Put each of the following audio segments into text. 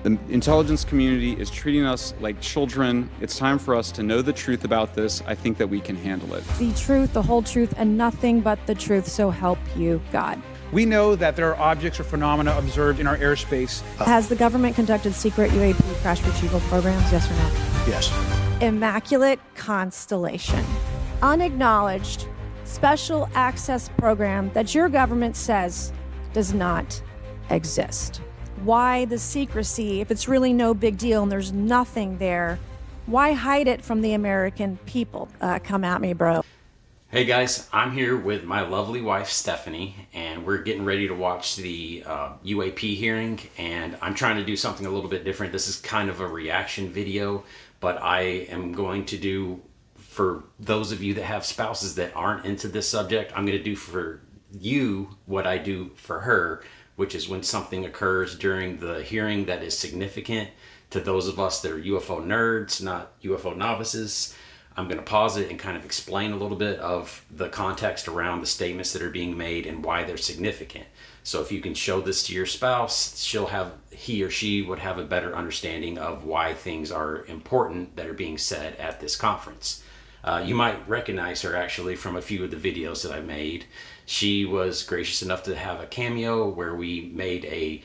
The intelligence community is treating us like children. It's time for us to know the truth about this. I think that we can handle it. The truth, the whole truth, and nothing but the truth, so help you God. We know that there are objects or phenomena observed in our airspace. Has the government conducted secret UAP crash retrieval programs, yes or no? Yes. Immaculate Constellation. Unacknowledged special access program that your government says does not exist. Why the secrecy if it's really no big deal and there's nothing there? Why hide it from the American people? Come at me, bro. Hey guys, I'm here with my lovely wife Stephanie, and we're getting ready to watch the UAP hearing, and I'm trying to do something a little bit different. This is kind of a reaction video, but I am going to do, for those of you that have spouses that aren't into this subject, I'm going to do for you what I do for her, which is when something occurs during the hearing that is significant to those of us that are UFO nerds, not UFO novices. I'm going to pause it and kind of explain a little bit of the context around the statements that are being made and why they're significant. So if you can show this to your spouse, he or she would have a better understanding of why things are important that are being said at this conference. You might recognize her actually from a few of the videos that I made. She was gracious enough to have a cameo where we made a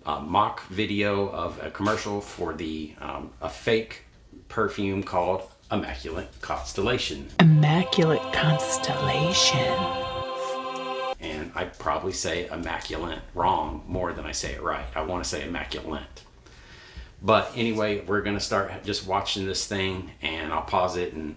mock video of a commercial for a fake perfume called Immaculate Constellation. Immaculate Constellation. And I probably say immaculate wrong more than I say it right. I want to say immaculate. But anyway, we're going to start just watching this thing, and I'll pause it and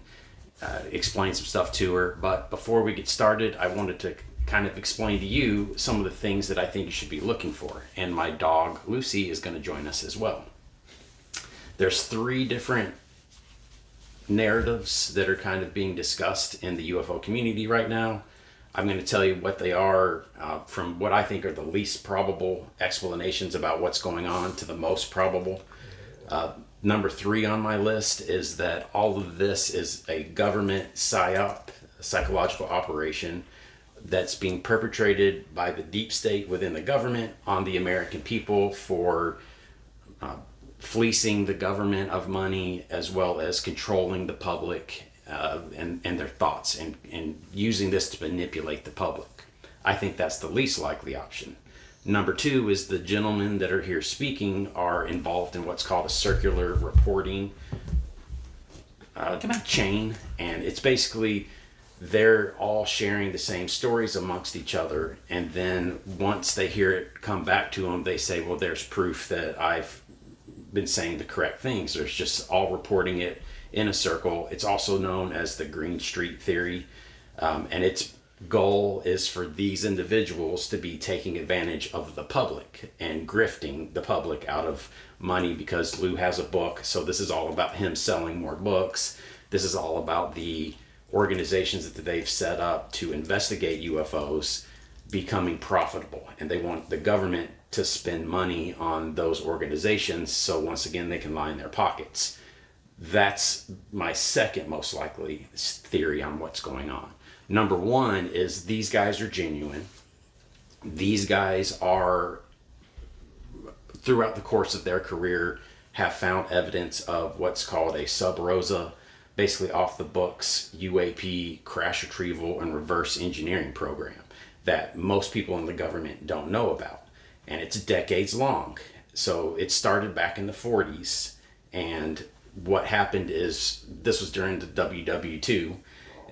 explain some stuff to her. But before we get started, I wanted to kind of explain to you some of the things that I think you should be looking for. And my dog Lucy is going to join us as well. There's 3 different narratives that are kind of being discussed in the UFO community right now. I'm going to tell you what they are from what I think are the least probable explanations about what's going on to the most probable. Number 3 on my list is that all of this is a government psyop, psychological operation that's being perpetrated by the deep state within the government on the American people for fleecing the government of money, as well as controlling the public and their thoughts, and using this to manipulate the public. I think that's the least likely option. Number 2 is the gentlemen that are here speaking are involved in what's called a circular reporting chain, and it's basically they're all sharing the same stories amongst each other, and then once they hear it come back to them, they say, well, there's proof that I've been saying the correct things. There's just all reporting it in a circle. It's also known as the Green Street theory, and its goal is for these individuals to be taking advantage of the public and grifting the public out of money, because Lou has a book, so this is all about him selling more books. This is all about the organizations that they've set up to investigate UFOs becoming profitable, and they want the government to spend money on those organizations, so once again they can line their pockets. That's my second most likely theory on what's going on. Number 1 is these guys are genuine. These guys are, throughout the course of their career, have found evidence of what's called a sub rosa, basically off the books UAP crash retrieval and reverse engineering program that most people in the government don't know about. And it's decades long. So it started back in the 40s. And what happened is, this was during the WW2.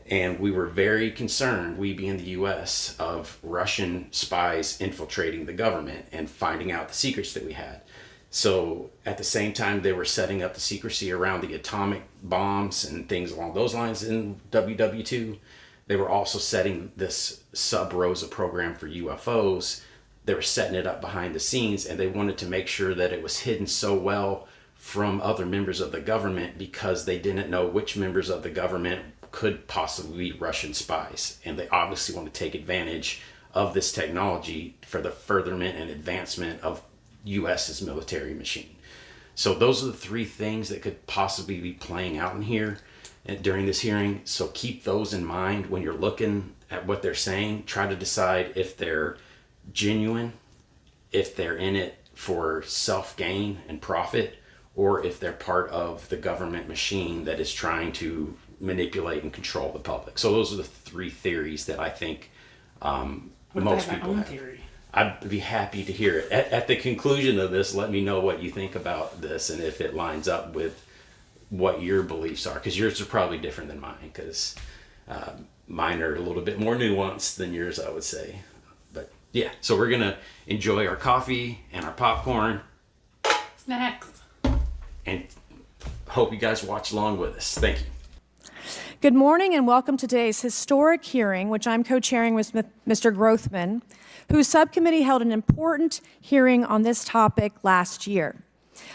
And we were very concerned, we being the US, of Russian spies infiltrating the government and finding out the secrets that we had. So at the same time they were setting up the secrecy around the atomic bombs and things along those lines in WW2, they were also setting this sub rosa program for UFOs. They were setting it up behind the scenes, and they wanted to make sure that it was hidden so well from other members of the government, because they didn't know which members of the government could possibly be Russian spies. And they obviously want to take advantage of this technology for the furtherment and advancement of US's military machine. So those are the 3 things that could possibly be playing out in here during this hearing. So keep those in mind when you're looking at what they're saying. Try to decide if they're genuine, if they're in it for self-gain and profit, or if they're part of the government machine that is trying to manipulate and control the public. So those are the three theories that I think most people have. Theory? I'd be happy to hear it. At the conclusion of this, let me know what you think about this and if it lines up with what your beliefs are, because yours are probably different than mine, because mine are a little bit more nuanced than yours, I would say. But yeah, so we're gonna enjoy our coffee and our popcorn Snacks. and hope you guys watch along with us. Thank you. Good morning and welcome to today's historic hearing, which I'm co-chairing with Mr. Grothman, whose subcommittee held an important hearing on this topic last year.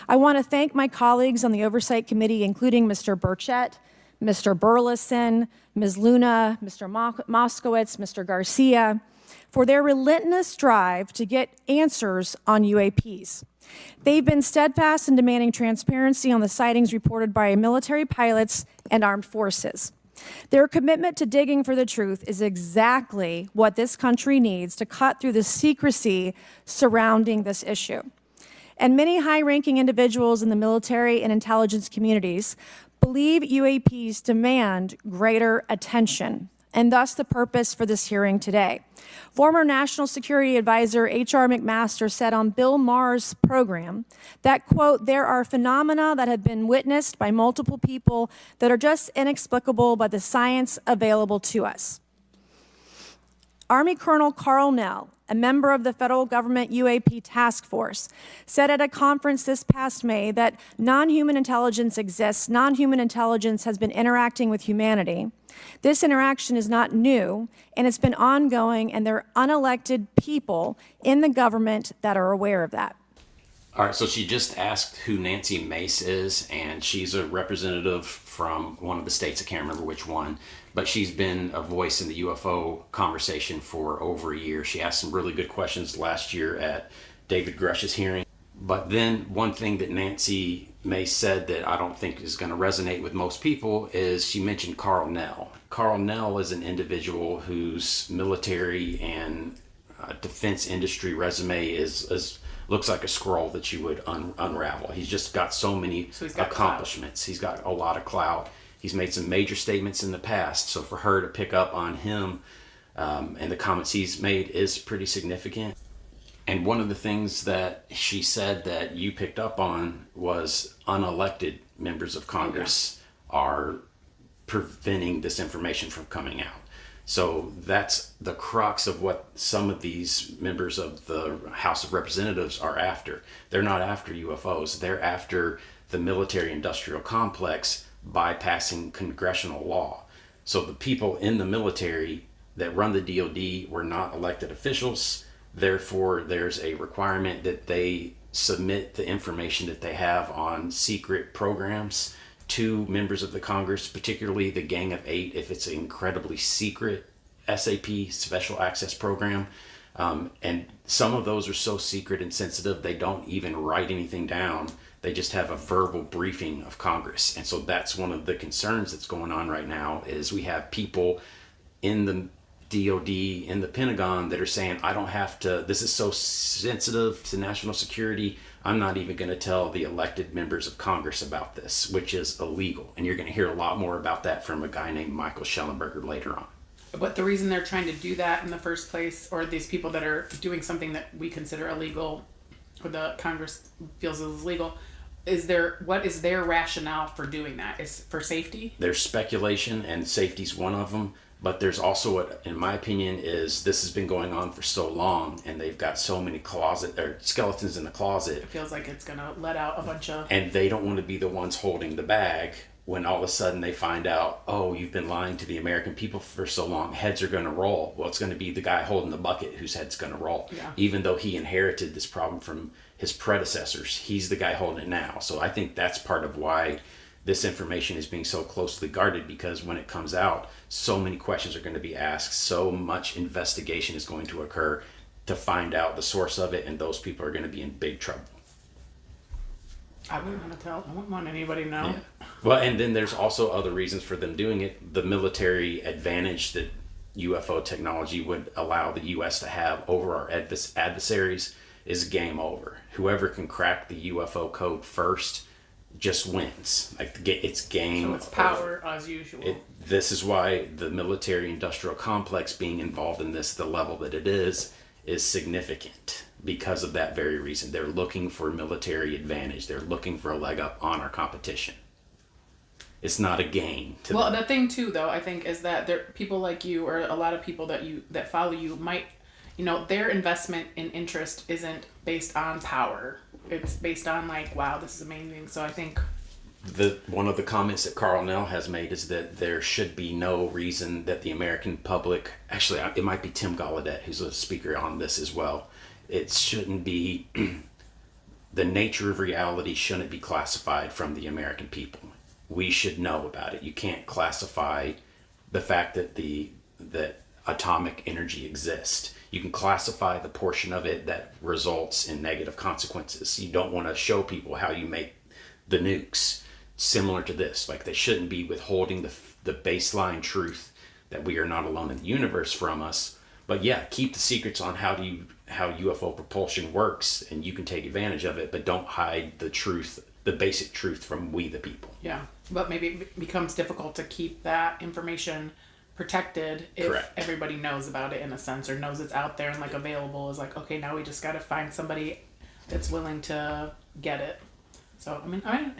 I want to thank my colleagues on the Oversight Committee, including Mr. Burchett, Mr. Burleson, Ms. Luna, Mr. Moskowitz, Mr. Garcia, for their relentless drive to get answers on UAPs. They've been steadfast in demanding transparency on the sightings reported by military pilots and armed forces. Their commitment to digging for the truth is exactly what this country needs to cut through the secrecy surrounding this issue. And many high-ranking individuals in the military and intelligence communities believe UAPs demand greater attention, and thus the purpose for this hearing today. Former National Security Advisor H.R. McMaster said on Bill Maher's program that, quote, there are phenomena that have been witnessed by multiple people that are just inexplicable by the science available to us. Army Colonel Carl Nell, a member of the federal government UAP task force, said at a conference this past May that non-human intelligence exists. Non-human intelligence has been interacting with humanity. This interaction is not new, and it's been ongoing, and there are unelected people in the government that are aware of that. All right, so she just asked who Nancy Mace is, and she's a representative from one of the states. I can't remember which one, but she's been a voice in the UFO conversation for over a year. She asked some really good questions last year at David Grush's hearing. But then one thing that Nancy Mace said that I don't think is going to resonate with most people is she mentioned Carl Nell. Carl Nell is an individual whose military and defense industry resume is looks like a scroll that you would unravel. He's just got so many accomplishments. He's got a lot of clout. He's made some major statements in the past. So for her to pick up on him and the comments he's made is pretty significant. And one of the things that she said that you picked up on was unelected members of Congress are preventing this information from coming out. So that's the crux of what some of these members of the House of Representatives are after. They're not after UFOs. They're after the military-industrial complex bypassing congressional law. So the people in the military that run the DOD were not elected officials. Therefore, there's a requirement that they submit the information that they have on secret programs to members of the Congress, particularly the Gang of Eight, if it's an incredibly secret SAP, Special Access Program. And some of those are so secret and sensitive, they don't even write anything down. They just have a verbal briefing of Congress. And so that's one of the concerns that's going on right now is we have people in the DOD, in the Pentagon that are saying, I don't have to, this is so sensitive to national security, I'm not even going to tell the elected members of Congress about this, which is illegal. And you're going to hear a lot more about that from a guy named Michael Schellenberger later on. But the reason they're trying to do that in the first place, or these people that are doing something that we consider illegal, or the Congress feels is illegal, what is their rationale for doing that? Is for safety? There's speculation, and safety's one of them. But there's also what, in my opinion, is this has been going on for so long, and they've got so many skeletons in the closet. It feels like it's gonna let out a bunch of. And they don't want to be the ones holding the bag when all of a sudden they find out, oh, you've been lying to the American people for so long. Heads are going to roll. Well, it's going to be the guy holding the bucket whose head's going to roll. Yeah. Even though he inherited this problem from his predecessors, he's the guy holding it now. So I think that's part of why this information is being so closely guarded, because when it comes out, so many questions are going to be asked, so much investigation is going to occur to find out the source of it, and those people are going to be in big trouble. I wouldn't want to tell. I wouldn't want anybody to know. Yeah. Well, and then there's also other reasons for them doing it. The military advantage that UFO technology would allow the U.S. to have over our adversaries is game over. Whoever can crack the UFO code first just wins. Like it's game So it's power as usual. This is why the military-industrial complex being involved in this, the level that it is significant because of that very reason. They're looking for military advantage. They're looking for a leg up on our competition. It's not a game to Well, them. the thing too, though, I think, is that there people like you, or a lot of people that follow you, might, their investment in interest isn't based on power. It's based on like, wow, this is amazing. So I think One of the comments that Carl Nell has made is that there should be no reason that the American public, actually, it might be Tim Gallaudet, who's a speaker on this as well. It shouldn't be, the nature of reality shouldn't be classified from the American people. We should know about it. You can't classify the fact that that atomic energy exists. You can classify the portion of it that results in negative consequences. You don't want to show people how you make the nukes similar to this. Like, they shouldn't be withholding the baseline truth that we are not alone in the universe from us. But yeah, keep the secrets on how UFO propulsion works, and you can take advantage of it, but don't hide the truth, the basic truth, from we the people. yeah, but maybe it becomes difficult to keep that information protected if Correct. everybody knows about it in a sense, or knows it's out there and like available. Is like, okay, now we just got to find somebody that's willing to get it. So I mean, all right,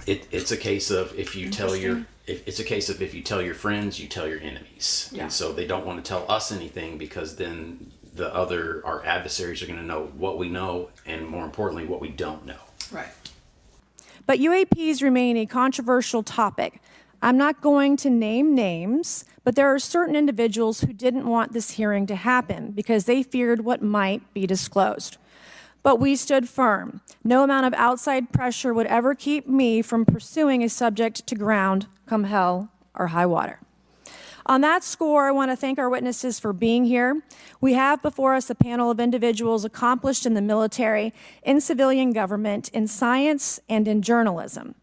It's a case of if you tell Interesting. if you tell your friends, you tell your enemies. Yeah. And so they don't want to tell us anything, because then our adversaries are going to know what we know, and more importantly, what we don't know. right. But UAPs remain a controversial topic. I'm not going to name names, but there are certain individuals who didn't want this hearing to happen because they feared what might be disclosed. But we stood firm. No amount of outside pressure would ever keep me from pursuing a subject to ground, come hell or high water. On that score, I want to thank our witnesses for being here. We have before us a panel of individuals accomplished in the military, in civilian government, in science, and in journalism.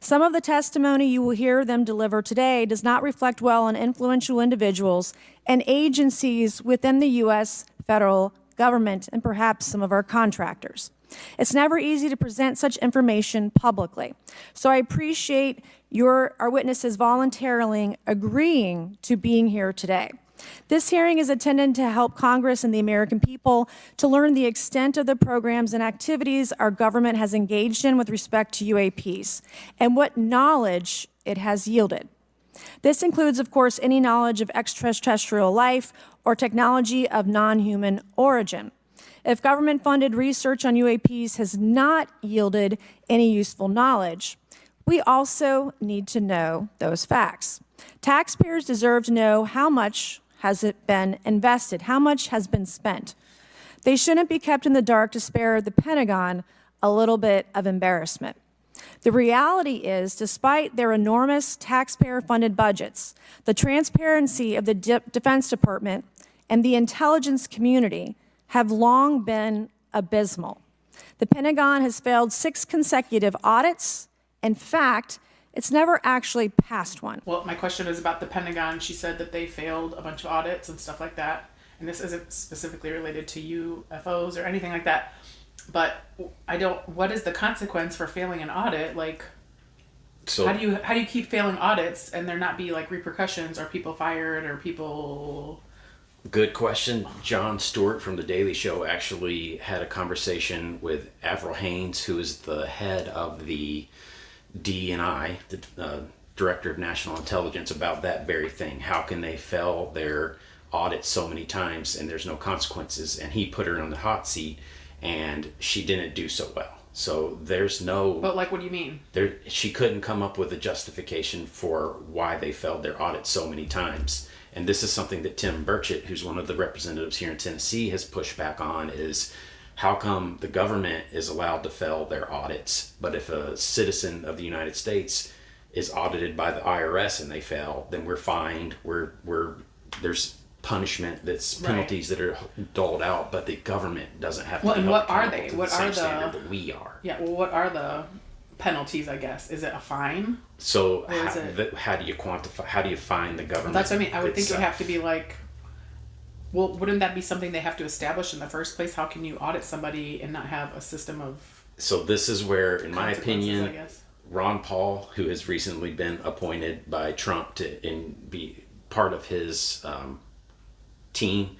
Some of the testimony you will hear them deliver today does not reflect well on influential individuals and agencies within the U.S. federal government and perhaps some of our contractors. It's never easy to present such information publicly. So I appreciate our witnesses voluntarily agreeing to being here today. This hearing is intended to help Congress and the American people to learn the extent of the programs and activities our government has engaged in with respect to UAPs and what knowledge it has yielded. This includes, of course, any knowledge of extraterrestrial life or technology of non-human origin. If government-funded research on UAPs has not yielded any useful knowledge, we also need to know those facts. Taxpayers deserve to know how much has it been invested, how much has been spent. They shouldn't be kept in the dark to spare the Pentagon a little bit of embarrassment. The reality is, despite their enormous taxpayer-funded budgets, the transparency of the Defense Department and the intelligence community have long been abysmal. The Pentagon has failed 6 consecutive audits. In fact, it's never actually passed one. Well, my question is about the Pentagon. She said that they failed a bunch of audits and stuff like that. And this isn't specifically related to UFOs or anything like that. But what is the consequence for failing an audit? Like, So how do you keep failing audits and there not be like repercussions? Are people fired or people? good question. Jon Stewart from The Daily Show actually had a conversation with Avril Haines, who is the head of the DNI, the Director of National Intelligence, about that very thing. How can they fail their audit so many times and there's no consequences? And he put her on the hot seat, and she didn't do so well. So there's no... But like, what do you mean? She couldn't come up with a justification for why they failed their audit so many times. And this is something that Tim Burchett, who's one of the representatives here in Tennessee, has pushed back on, is how come the government is allowed to fail their audits, but if a citizen of the United States is audited by the IRS and they fail, then we're fined, there's punishment, that's penalties that are doled out, but the government doesn't have to be and held what are accountable they? to What the same are standard that we are. Yeah, well, what are the penalties, I guess? Is it a fine? So Or is how do you quantify, how do you find the government? That's what I mean. I would think it would itself? have to be like Well, wouldn't that be something they have to establish in the first place? How can you audit somebody and not have a system of So this is where, in my consequences, I opinion, guess? Ron Paul, who has recently been appointed by Trump to be part of his team,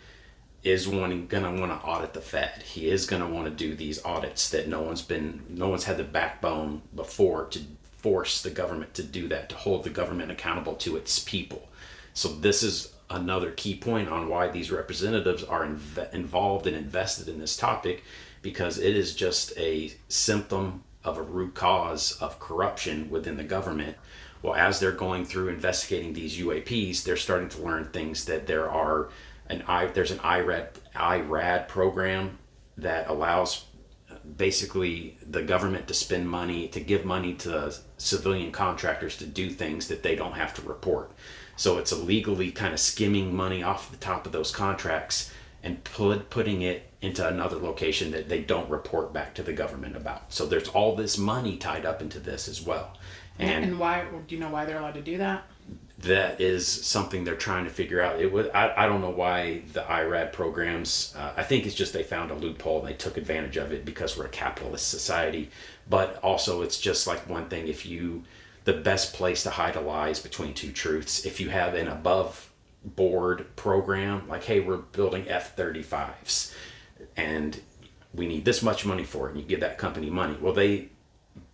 is gonna want to audit the Fed. He is gonna want to do these audits that no one's had the backbone before to force the government to do that, to hold the government accountable to its people. So this is another key point on why these representatives are involved and invested in this topic, because it is just a symptom of a root cause of corruption within the government. Well, as they're going through investigating these UAPs, they're starting to learn things that there's an IRAD program that allows basically the government to spend money, to give money to civilian contractors to do things that they don't have to report. So it's illegally kind of skimming money off the top of those contracts and putting it into another location that they don't report back to the government about. So there's all this money tied up into this as well. And why, do you know why they're allowed to do that? That is something they're trying to figure out. I don't know why the IRAD programs, I think it's just they found a loophole and they took advantage of it because we're a capitalist society. But also it's just like one thing, the best place to hide a lie is between two truths. If you have an above board program, like, hey, we're building F-35s and we need this much money for it, and you give that company money. Well, they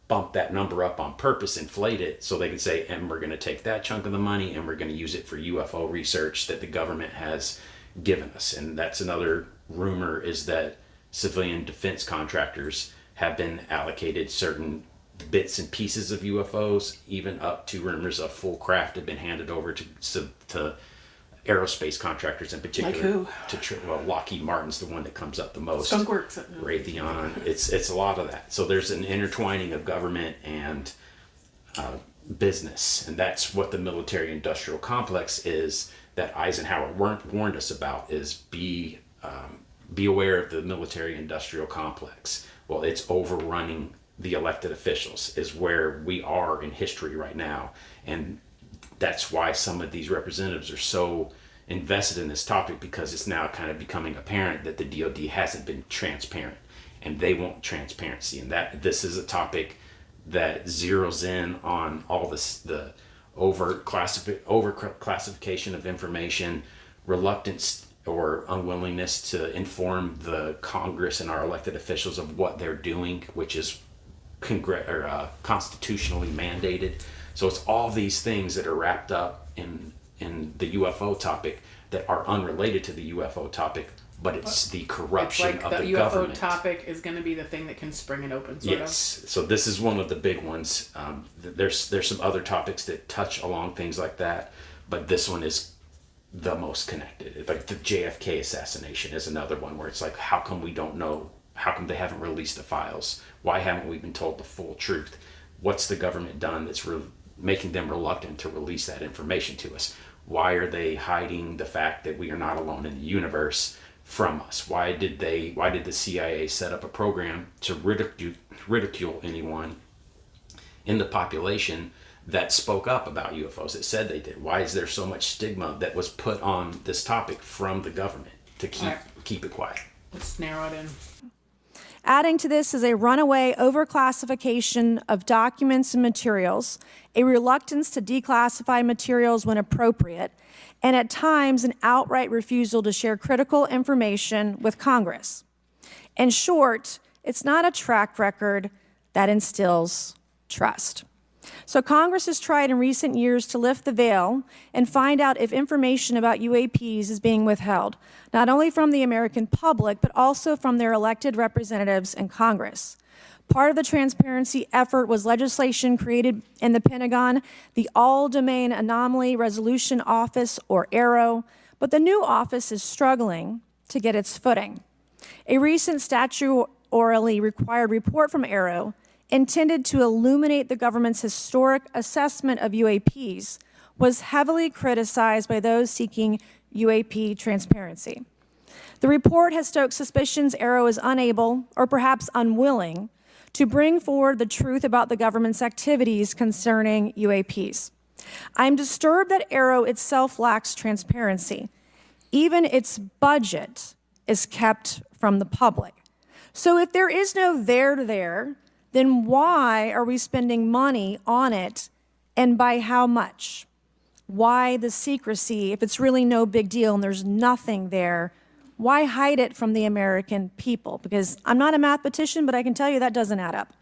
bump that number up on purpose, inflate it, so they can say, and we're going to take that chunk of the money and we're going to use it for UFO research that the government has given us. And that's another rumor, is that civilian defense contractors have been allocated certain bits and pieces of UFOs, even up to rumors of full craft have been handed over to aerospace contractors in particular. Like who? Well, Lockheed Martin's the one that comes up the most. Skunk Works. Raytheon. It's a lot of that. So there's an intertwining of government and business, and that's what the military-industrial complex is that Eisenhower warned us about. Is be aware of the military-industrial complex. Well, it's overrunning the elected officials, is where we are in history right now, and that's why some of these representatives are so invested in this topic, because it's now kind of becoming apparent that the DOD hasn't been transparent, and they want transparency. And that this is a topic that zeroes in on all this, the over classification of information, reluctance or unwillingness to inform the Congress and our elected officials of what they're doing, which is constitutionally mandated. So it's all these things that are wrapped up in the UFO topic that are unrelated to the UFO topic, but it's the corruption It's of like the the UFO government. topic is going to be the thing that can spring it open, sort Yes. So this is one of the big ones. There's some other topics that touch along things like that, but this one is the most connected. It's like the JFK assassination is another one where it's like, how come we don't know? How come they haven't released the files? Why haven't we been told the full truth? What's the government done that's making them reluctant to release that information to us? Why are they hiding the fact that we are not alone in the universe from us? Why did the CIA set up a program to ridicule anyone in the population that spoke up about UFOs, that said they did? Why is there so much stigma that was put on this topic from the government to keep it quiet? Let's narrow it in. Adding to this is a runaway overclassification of documents and materials, a reluctance to declassify materials when appropriate, and at times an outright refusal to share critical information with Congress. In short, it's not a track record that instills trust. So Congress has tried in recent years to lift the veil and find out if information about UAPs is being withheld, not only from the American public, but also from their elected representatives in Congress. Part of the transparency effort was legislation created in the Pentagon, the All-Domain Anomaly Resolution Office, or AARO, but the new office is struggling to get its footing. A recent statutorily required report from AARO, intended to illuminate the government's historic assessment of UAPs, was heavily criticized by those seeking UAP transparency. The report has stoked suspicions AARO is unable, or perhaps unwilling, to bring forward the truth about the government's activities concerning UAPs. I'm disturbed that AARO itself lacks transparency. Even its budget is kept from the public. So if there is no there, then why are we spending money on it, and by how much? Why the secrecy if it's really no big deal and there's nothing there? Why hide it from the American people? Because I'm not a mathematician, but I can tell you that doesn't add up.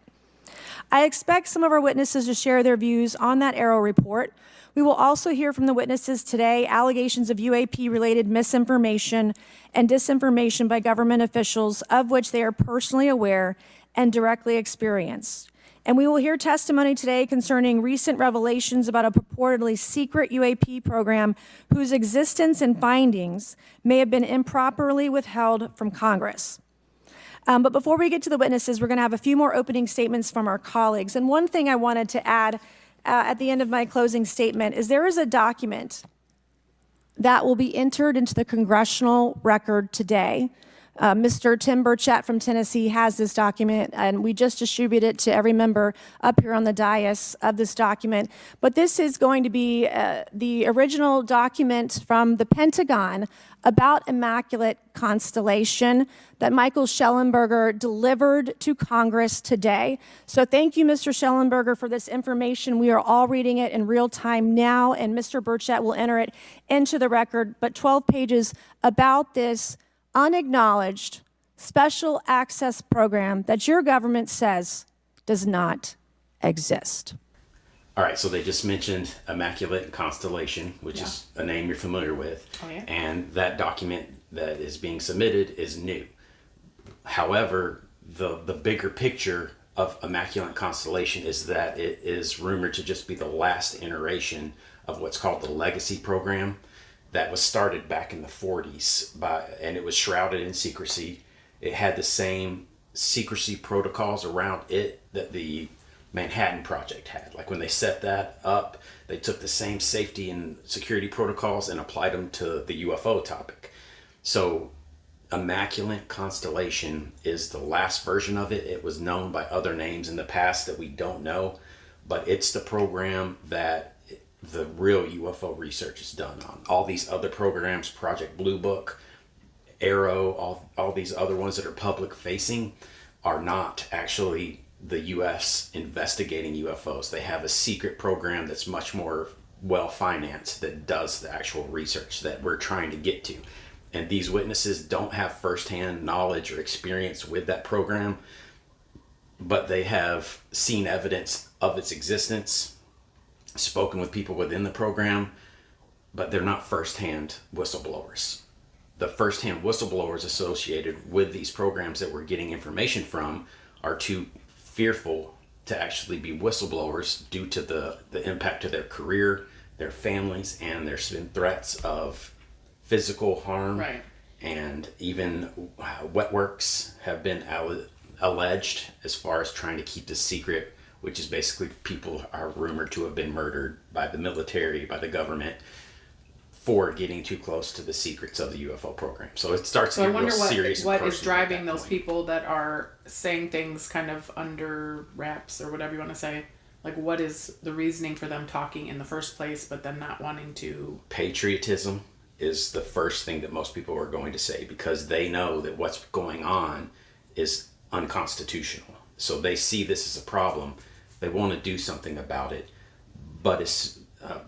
I expect some of our witnesses to share their views on that Arrow report. We will also hear from the witnesses today allegations of UAP-related misinformation and disinformation by government officials of which they are personally aware and directly experienced. And we will hear testimony today concerning recent revelations about a purportedly secret UAP program whose existence and findings may have been improperly withheld from Congress. But before we get to the witnesses, we're going to have a few more opening statements from our colleagues. And one thing I wanted to add at the end of my closing statement is there is a document that will be entered into the Congressional record today. Mr. Tim Burchett from Tennessee has this document, and we just distributed it to every member up here on the dais of this document. But this is going to be the original document from the Pentagon about Immaculate Constellation that Michael Schellenberger delivered to Congress today. So thank you, Mr. Schellenberger, for this information. We are all reading it in real time now, and Mr. Burchett will enter it into the record. But 12 pages about this unacknowledged special access program that your government says does not exist. All right, so they just mentioned Immaculate Constellation, which is a name you're familiar with. Oh, yeah. And that document that is being submitted is new. However, the bigger picture of Immaculate Constellation is that it is rumored to just be the last iteration of what's called the Legacy Program that was started back in the 40s and it was shrouded in secrecy. It had the same secrecy protocols around it that the Manhattan Project had. Like when they set that up, they took the same safety and security protocols and applied them to the UFO topic. So Immaculate Constellation is the last version of it. It was known by other names in the past that we don't know, but it's the program that the real UFO research is done on. All these other programs, Project Blue Book, Arrow, all these other ones that are public facing are not actually the U.S. investigating UFOs. They have a secret program that's much more well financed that does the actual research that we're trying to get to. And these witnesses don't have firsthand knowledge or experience with that program, but they have seen evidence of its existence, spoken with people within the program, but they're not firsthand whistleblowers. The firsthand whistleblowers associated with these programs that we're getting information from are too fearful to actually be whistleblowers due to the impact to their career, their families, and there's been threats of physical harm. Right. And even wet works have been alleged as far as trying to keep this secret, which is basically people are rumored to have been murdered by the military, by the government, for getting too close to the secrets of the UFO program. So it starts to get real serious. What is driving those people that are saying things kind of under wraps or whatever you want to say? Like, what is the reasoning for them talking in the first place, but then not wanting to? Patriotism is the first thing that most people are going to say, because they know that what's going on is unconstitutional. So they see this as a problem. They want to do something about it, but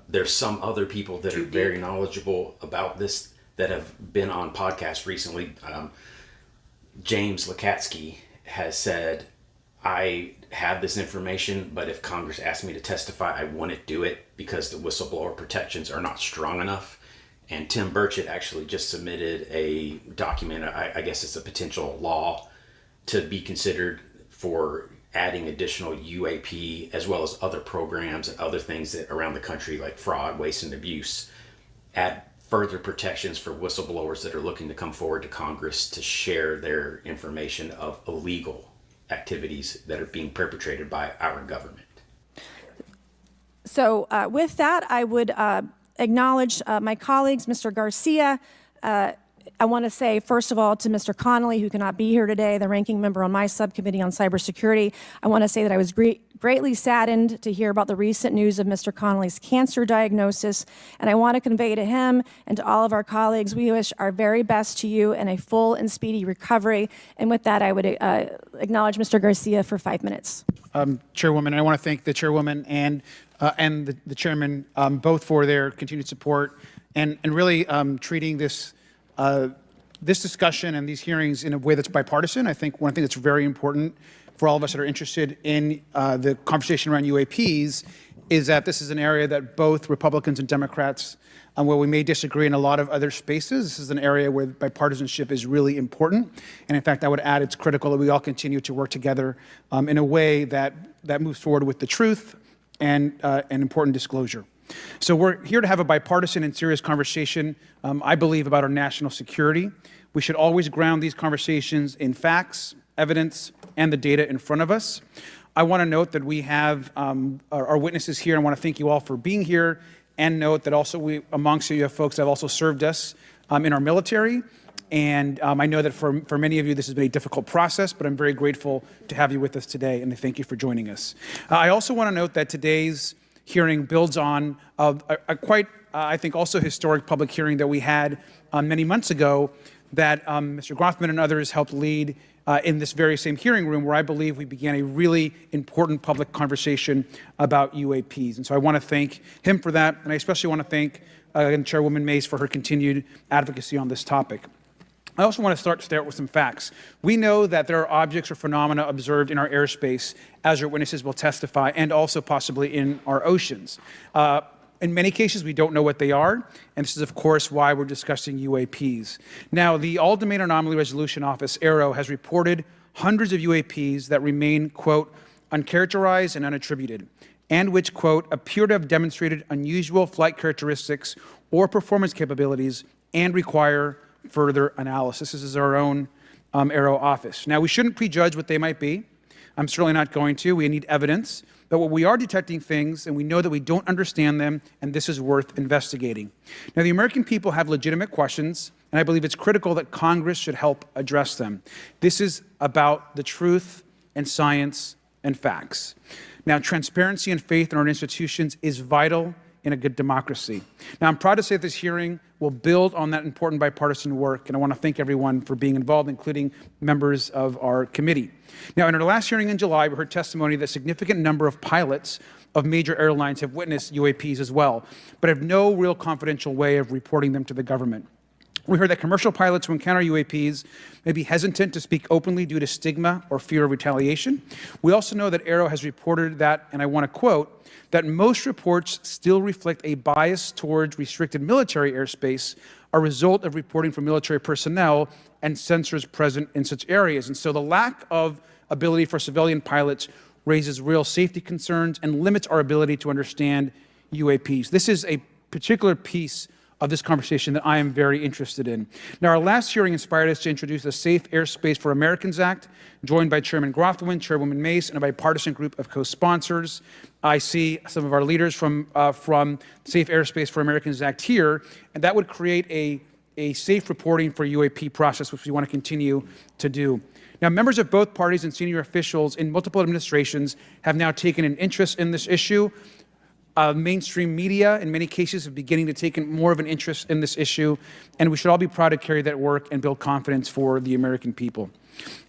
there's some other people that are very knowledgeable about this that have been on podcasts recently. James Lukatsky has said, I have this information, but if Congress asked me to testify, I wouldn't do it because the whistleblower protections are not strong enough. And Tim Burchett actually just submitted a document, I guess it's a potential law to be considered for adding additional UAP as well as other programs and other things that around the country like fraud, waste, and abuse, add further protections for whistleblowers that are looking to come forward to Congress to share their information of illegal activities that are being perpetrated by our government. So with that, I would acknowledge my colleagues, Mr. Garcia, I want to say, first of all, to Mr. Connolly, who cannot be here today, the ranking member on my subcommittee on cybersecurity, I want to say that I was greatly saddened to hear about the recent news of Mr. Connolly's cancer diagnosis, and I want to convey to him and to all of our colleagues, we wish our very best to you and a full and speedy recovery. And with that, I would acknowledge Mr. Garcia for 5 minutes. Chairwoman, I want to thank the chairwoman and the chairman both for their continued support and really treating this discussion and these hearings in a way that's bipartisan. I think one thing that's very important for all of us that are interested in the conversation around UAPs is that this is an area that both Republicans and Democrats, where we may disagree in a lot of other spaces, this is an area where bipartisanship is really important. And in fact, I would add it's critical that we all continue to work together in a way that moves forward with the truth and important disclosure. So we're here to have a bipartisan and serious conversation, I believe, about our national security. We should always ground these conversations in facts, evidence, and the data in front of us. I want to note that we have our witnesses here, and I want to thank you all for being here, and note that also amongst you have folks that have also served us in our military. And I know that for many of you, this has been a difficult process, but I'm very grateful to have you with us today, and thank you for joining us. I also want to note that today's hearing builds on a quite, I think, also historic public hearing that we had many months ago that Mr. Grothman and others helped lead in this very same hearing room, where I believe we began a really important public conversation about UAPs. And so I want to thank him for that, and I especially want to thank Chairwoman Mays for her continued advocacy on this topic. I also want to start with some facts. We know that there are objects or phenomena observed in our airspace, as our witnesses will testify, and also possibly in our oceans. In many cases, we don't know what they are, and this is, of course, why we're discussing UAPs. Now, the All-Domain Anomaly Resolution Office, AARO, has reported hundreds of UAPs that remain, quote, uncharacterized and unattributed, and which, quote, appear to have demonstrated unusual flight characteristics or performance capabilities and require further analysis. This is our own AARO office. Now, we shouldn't prejudge what they might be. I'm certainly not going to. We need evidence. But what we are detecting things, and we know that we don't understand them, and this is worth investigating. Now, the American people have legitimate questions, and I believe it's critical that Congress should help address them. This is about the truth and science and facts. Now, transparency and faith in our institutions is vital in a good democracy. Now, I'm proud to say that this hearing will build on that important bipartisan work, and I want to thank everyone for being involved, including members of our committee. Now, in our last hearing in July, we heard testimony that a significant number of pilots of major airlines have witnessed UAPs as well, but have no real confidential way of reporting them to the government. We heard that commercial pilots who encounter UAPs may be hesitant to speak openly due to stigma or fear of retaliation. We also know that AARO has reported that, and I want to quote, that most reports still reflect a bias towards restricted military airspace, a result of reporting from military personnel and sensors present in such areas. And so the lack of ability for civilian pilots raises real safety concerns and limits our ability to understand UAPs. This is a particular piece of this conversation that I am very interested in. Now, our last hearing inspired us to introduce the Safe Airspace for Americans Act, joined by Chairman Grothman, Chairwoman Mace, and a bipartisan group of co-sponsors. I see some of our leaders from Safe Airspace for Americans Act here, and that would create a safe reporting for UAP process, which we want to continue to do. Now, members of both parties and senior officials in multiple administrations have now taken an interest in this issue. Mainstream media, in many cases, are beginning to take more of an interest in this issue, and we should all be proud to carry that work and build confidence for the American people.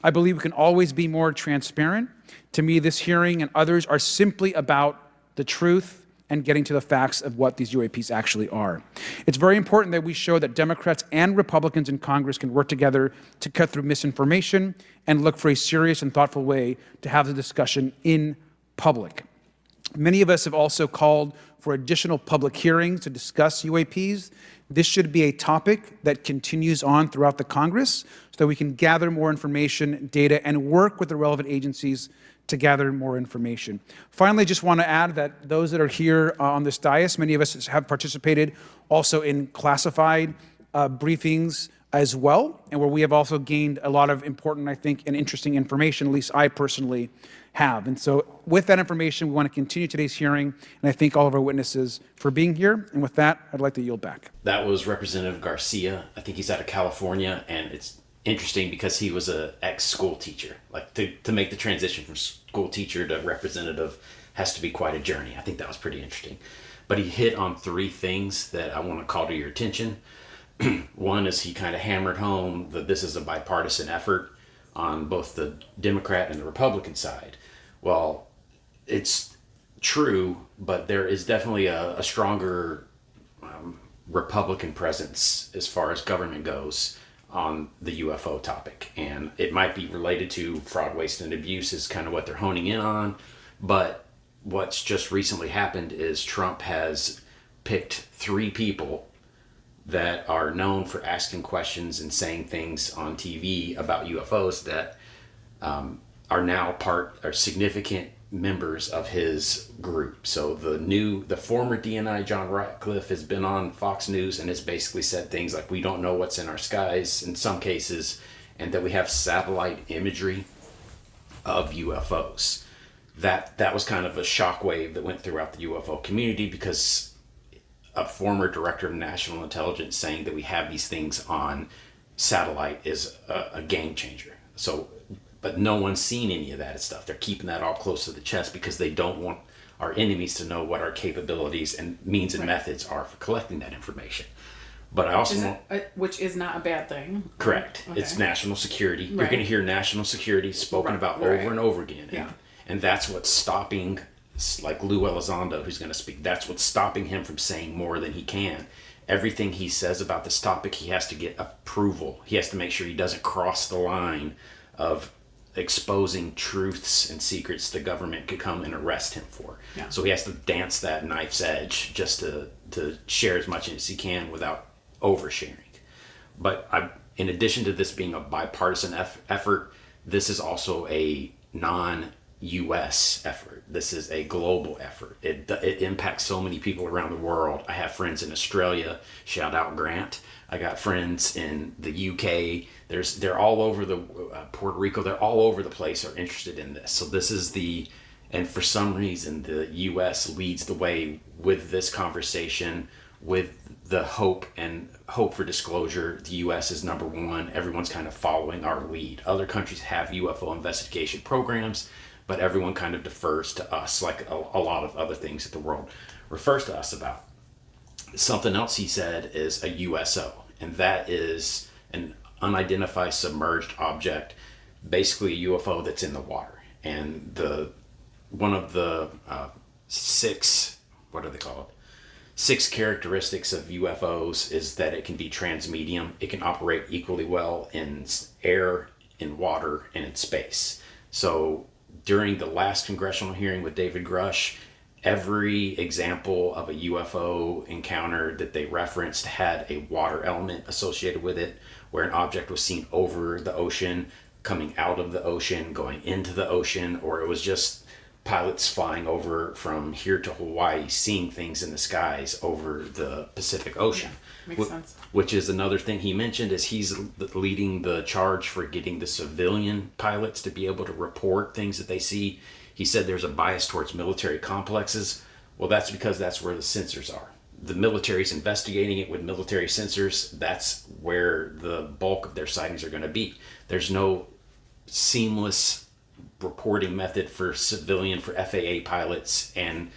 I believe we can always be more transparent. To me, this hearing and others are simply about the truth and getting to the facts of what these UAPs actually are. It's very important that we show that Democrats and Republicans in Congress can work together to cut through misinformation and look for a serious and thoughtful way to have the discussion in public. Many of us have also called for additional public hearings to discuss UAPs. This should be a topic that continues on throughout the Congress so that we can gather more information, data, and work with the relevant agencies to gather more information. Finally, I just want to add that those that are here on this dais, many of us have participated also in classified briefings as well, and where we have also gained a lot of important, I think, and interesting information, at least I personally have. And so with that information, we want to continue today's hearing, and I thank all of our witnesses for being here. And with that, I'd like to yield back. That was Representative Garcia. I think he's out of California, and it's interesting because he was a ex-school teacher. Like to make the transition from school teacher to representative has to be quite a journey. I think that was pretty interesting. But he hit on three things that I want to call to your attention. One is he kind of hammered home that this is a bipartisan effort on both the Democrat and the Republican side. Well, it's true, but there is definitely a stronger Republican presence as far as government goes on the UFO topic. And it might be related to fraud, waste, and abuse is kind of what they're honing in on. But what's just recently happened is Trump has picked three people that are known for asking questions and saying things on TV about UFOs that are now significant members of his group. So the former DNI John Ratcliffe has been on Fox News and has basically said things like, we don't know what's in our skies in some cases, and that we have satellite imagery of UFOs. That was kind of a shockwave that went throughout the UFO community, because a former director of national intelligence saying that we have these things on satellite is a game changer. So, but no one's seen any of that stuff. They're keeping that all close to the chest because they don't want our enemies to know what our capabilities and means and methods are for collecting that information. But I also which is not a bad thing. Correct. Okay. It's national security. Right. You're going to hear national security spoken about over and over again. Yeah. And that's what's stopping, like Lou Elizondo, who's going to speak, that's what's stopping him from saying more than he can. Everything he says about this topic, he has to get approval. He has to make sure he doesn't cross the line of exposing truths and secrets the government could come and arrest him for. Yeah. So he has to dance that knife's edge just to share as much as he can without oversharing. But in addition to this being a bipartisan effort, this is also a non-U.S. effort. This is a global effort. It impacts so many people around the world. I have friends in Australia, shout out Grant. I got friends in the UK. They're all over the Puerto Rico. They're all over the place are interested in this. So this is and for some reason the U.S. leads the way with this conversation, with the hope for disclosure. The U.S. is number one. Everyone's kind of following our lead. Other countries have UFO investigation programs, but everyone kind of defers to us, like a lot of other things that the world refers to us about. Something else he said is a USO, and that is an unidentified submerged object, basically a UFO that's in the water. And one of the six characteristics of UFOs is that it can be transmedium. It can operate equally well in air, in water, and in space. So during the last congressional hearing with David Grush, every example of a UFO encounter that they referenced had a water element associated with it, where an object was seen over the ocean, coming out of the ocean, going into the ocean, or it was just pilots flying over from here to Hawaii, seeing things in the skies over the Pacific Ocean. Yeah, makes sense. Which is another thing he mentioned, is he's leading the charge for getting the civilian pilots to be able to report things that they see. He said there's a bias towards military complexes. Well, that's because that's where the sensors are. The military's investigating it with military sensors. That's where the bulk of their sightings are going to be. There's no seamless reporting method for FAA pilots and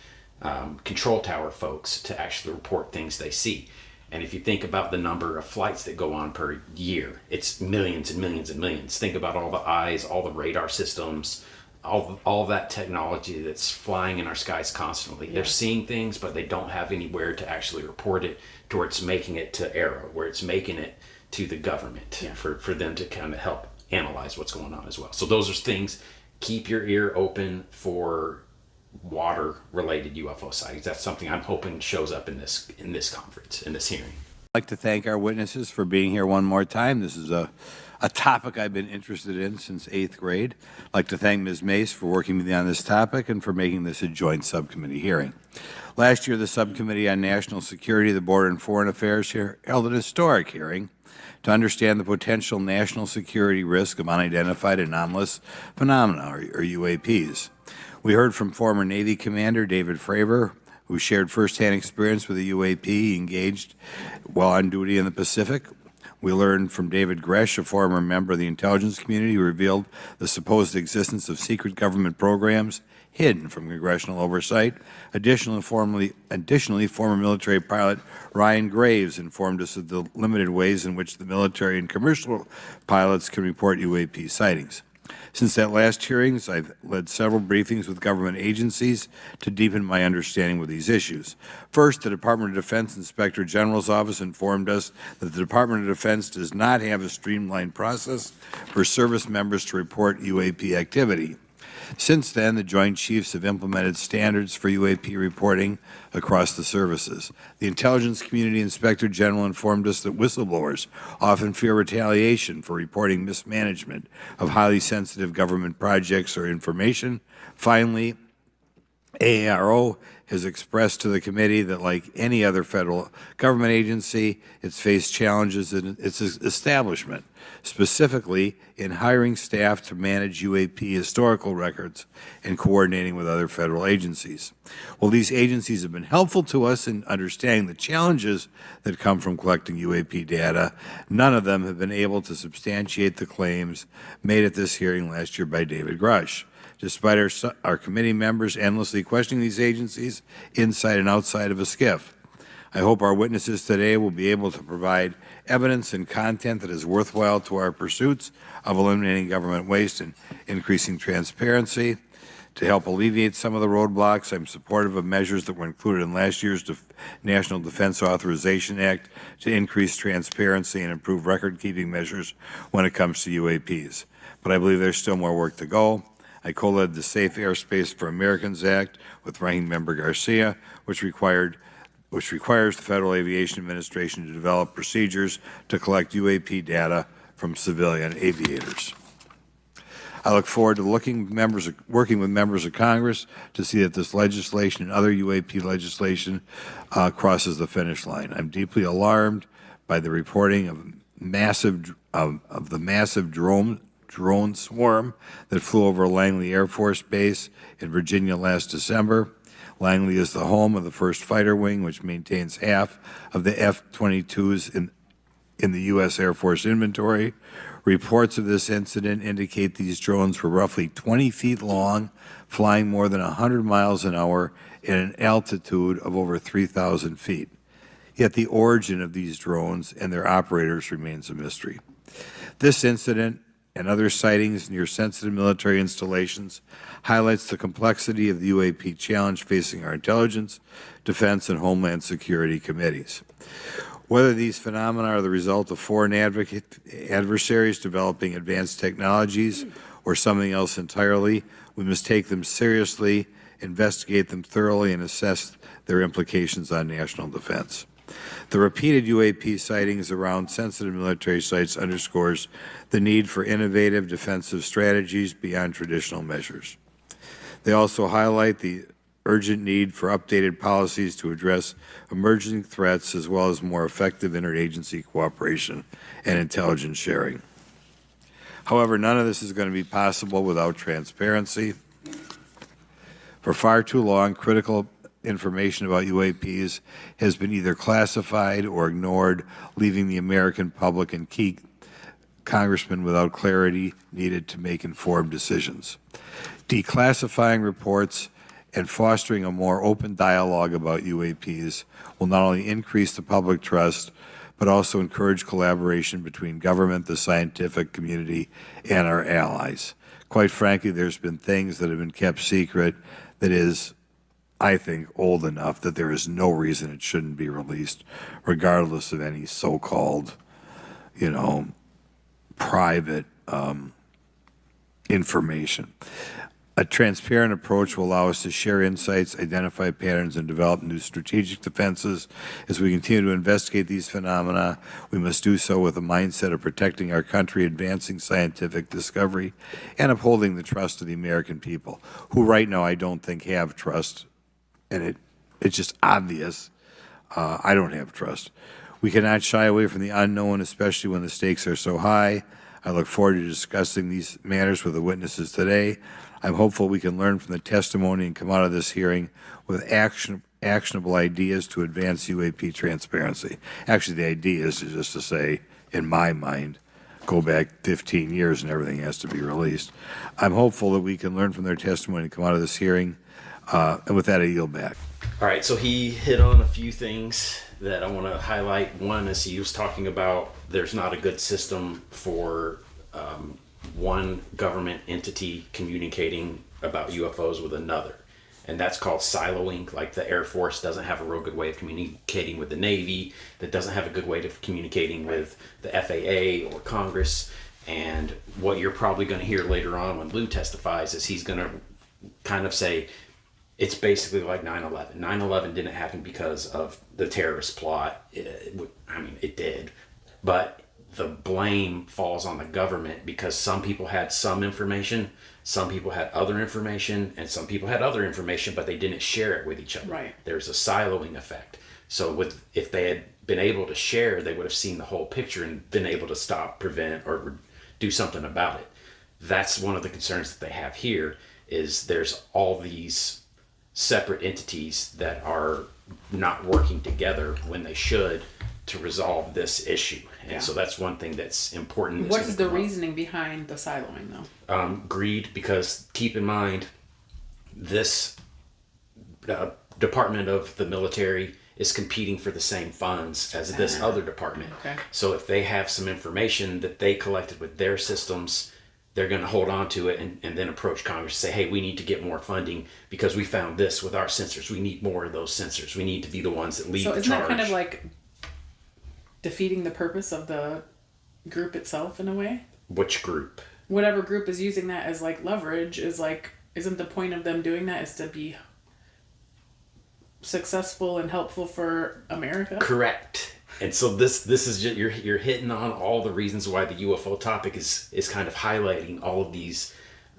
control tower folks to actually report things they see. And if you think about the number of flights that go on per year, it's millions and millions and millions. Think about all the eyes, all the radar systems, all that technology that's flying in our skies constantly. Yeah. They're seeing things, but they don't have anywhere to actually report it, to where it's making it to Aero, where it's making it to the government for them to kind of help analyze what's going on as well. So those are things. Keep your ear open for water-related UFO sightings. That's something I'm hoping shows up in this conference, in this hearing. I'd like to thank our witnesses for being here one more time. This is a topic I've been interested in since 8th grade. I'd like to thank Ms. Mace for working with me on this topic and for making this a joint subcommittee hearing. Last year, the Subcommittee on National Security, the Border and Foreign Affairs held an historic hearing to understand the potential national security risk of unidentified anomalous phenomena, or UAPs. We heard from former Navy Commander David Fravor, who shared firsthand experience with a UAP he engaged while on duty in the Pacific. We learned from David Gresh, a former member of the intelligence community, who revealed the supposed existence of secret government programs hidden from congressional oversight. Additionally, former military pilot Ryan Graves informed us of the limited ways in which the military and commercial pilots can report UAP sightings. Since that last hearings, I've led several briefings with government agencies to deepen my understanding with these issues. First, the Department of Defense Inspector General's office informed us that the Department of Defense does not have a streamlined process for service members to report UAP activity. Since then, the Joint Chiefs have implemented standards for UAP reporting across the services. The Intelligence Community Inspector General informed us that whistleblowers often fear retaliation for reporting mismanagement of highly sensitive government projects or information. Finally, AARO has expressed to the committee that, like any other federal government agency, it's faced challenges in its establishment, specifically in hiring staff to manage UAP historical records and coordinating with other federal agencies. While these agencies have been helpful to us in understanding the challenges that come from collecting UAP data, none of them have been able to substantiate the claims made at this hearing last year by David Grush. Despite our committee members endlessly questioning these agencies inside and outside of a skiff, I hope our witnesses today will be able to provide evidence and content that is worthwhile to our pursuits of eliminating government waste and increasing transparency. To help alleviate some of the roadblocks, I'm supportive of measures that were included in last year's National Defense Authorization Act to increase transparency and improve record-keeping measures when it comes to UAPs. But I believe there's still more work to go. I co-led the Safe Airspace for Americans Act with Ranking Member Garcia, which requires the Federal Aviation Administration to develop procedures to collect UAP data from civilian aviators. I look forward to working with members of Congress to see that this legislation and other UAP legislation crosses the finish line. I'm deeply alarmed by the reporting of the massive drone swarm that flew over Langley Air Force Base in Virginia last December. Langley is the home of the 1st Fighter Wing, which maintains half of the F-22s in the U.S. Air Force inventory. Reports of this incident indicate these drones were roughly 20 feet long, flying more than 100 miles an hour at an altitude of over 3,000 feet. Yet the origin of these drones and their operators remains a mystery. This incident and other sightings near sensitive military installations highlights the complexity of the UAP challenge facing our intelligence, defense, and homeland security committees. Whether these phenomena are the result of foreign adversaries developing advanced technologies or something else entirely, we must take them seriously, investigate them thoroughly, and assess their implications on national defense. The repeated UAP sightings around sensitive military sites underscores the need for innovative defensive strategies beyond traditional measures. They also highlight the urgent need for updated policies to address emerging threats as well as more effective interagency cooperation and intelligence sharing. However, none of this is going to be possible without transparency. For far too long, critical information about UAPs has been either classified or ignored, leaving the American public and key congressmen without clarity needed to make informed decisions. Declassifying reports and fostering a more open dialogue about UAPs will not only increase the public trust, but also encourage collaboration between government, the scientific community, and our allies. Quite frankly, there's been things that have been kept secret that is, I think, old enough that there is no reason it shouldn't be released, regardless of any so-called, private information. A transparent approach will allow us to share insights, identify patterns, and develop new strategic defenses. As we continue to investigate these phenomena, we must do so with a mindset of protecting our country, advancing scientific discovery, and upholding the trust of the American people, who right now I don't think have trust, and it's just obvious I don't have trust. We cannot shy away from the unknown, especially when the stakes are so high. I look forward to discussing these matters with the witnesses today. I'm hopeful we can learn from the testimony and come out of this hearing with actionable ideas to advance UAP transparency. Actually, the idea is just to say, in my mind, go back 15 years and everything has to be released. I'm hopeful that we can learn from their testimony and come out of this hearing. And with that, I yield back. All right, so he hit on a few things that I want to highlight. One is he was talking about there's not a good system for one government entity communicating about UFOs with another. And that's called siloing. Like the Air Force doesn't have a real good way of communicating with the Navy, that doesn't have a good way of communicating with the FAA or Congress. And what you're probably going to hear later on when Lou testifies is he's going to kind of say, it's basically like 9/11. 9/11 didn't happen because of the terrorist plot. It did. But the blame falls on the government because some people had some information, some people had other information, and some people had other information, but they didn't share it with each other. Right. There's a siloing effect. So if they had been able to share, they would have seen the whole picture and been able to stop, prevent, or do something about it. That's one of the concerns that they have here is there's all these separate entities that are not working together when they should to resolve this issue. And so that's one thing that's important. What is the reasoning behind the siloing, though? Greed, because keep in mind, this department of the military is competing for the same funds as this other department. Okay. So if they have some information that they collected with their systems, they're going to hold on to it and then approach Congress and say, hey, we need to get more funding because we found this with our sensors. We need more of those sensors. We need to be the ones that lead the charge. So isn't that kind of like defeating the purpose of the group itself in a way? Which group? Whatever group is using that as like leverage is like, isn't the point of them doing that is to be successful and helpful for America? Correct. And so this is just, you're hitting on all the reasons why the UFO topic is kind of highlighting all of these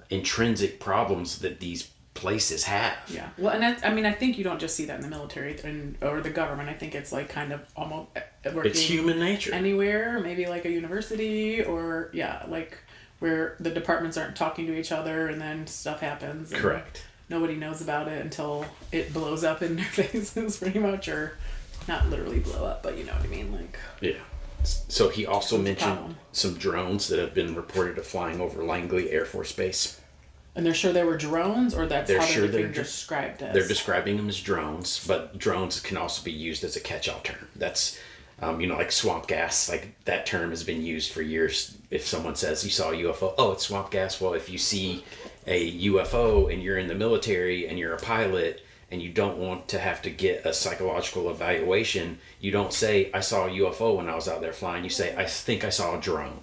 intrinsic problems that these places have. Yeah. Well, and I think you don't just see that in the military or the government. I think it's like kind of almost working. It's human nature. Anywhere, maybe like a university or like where the departments aren't talking to each other and then stuff happens. And Correct. Nobody knows about it until it blows up in their faces, pretty much, or not literally blow up, but you know what I mean, like. Yeah. So he also mentioned problem. some drones that have been reported of flying over Langley Air Force Base. And they're sure they were drones, or that's They're how sure they're they're described as? They're describing them as drones, but drones can also be used as a catch-all term. That's, like swamp gas. Like that term has been used for years. If someone says you saw a UFO, oh, it's swamp gas. Well, if you see a UFO and you're in the military and you're a pilot and you don't want to have to get a psychological evaluation, you don't say, I saw a UFO when I was out there flying. You say, I think I saw a drone.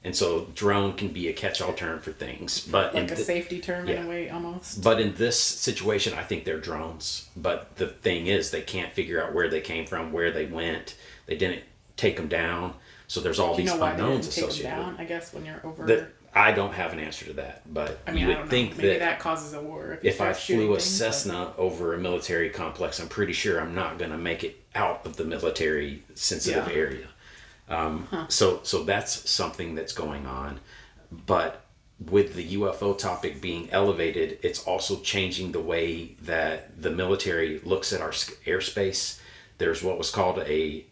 And so drone can be a catch-all term for things, but like a safety term in a way, almost. But in this situation, I think they're drones. But the thing is, they can't figure out where they came from, where they went. They didn't take them down, so there's all these unknowns associated. Down, I guess when you're over. That I don't have an answer to that, but you would think maybe that causes a war. If I flew a Cessna over a military complex, I'm pretty sure I'm not going to make it out of the military sensitive area. So that's something that's going on, but with the UFO topic being elevated, it's also changing the way that the military looks at our airspace. There's what was called a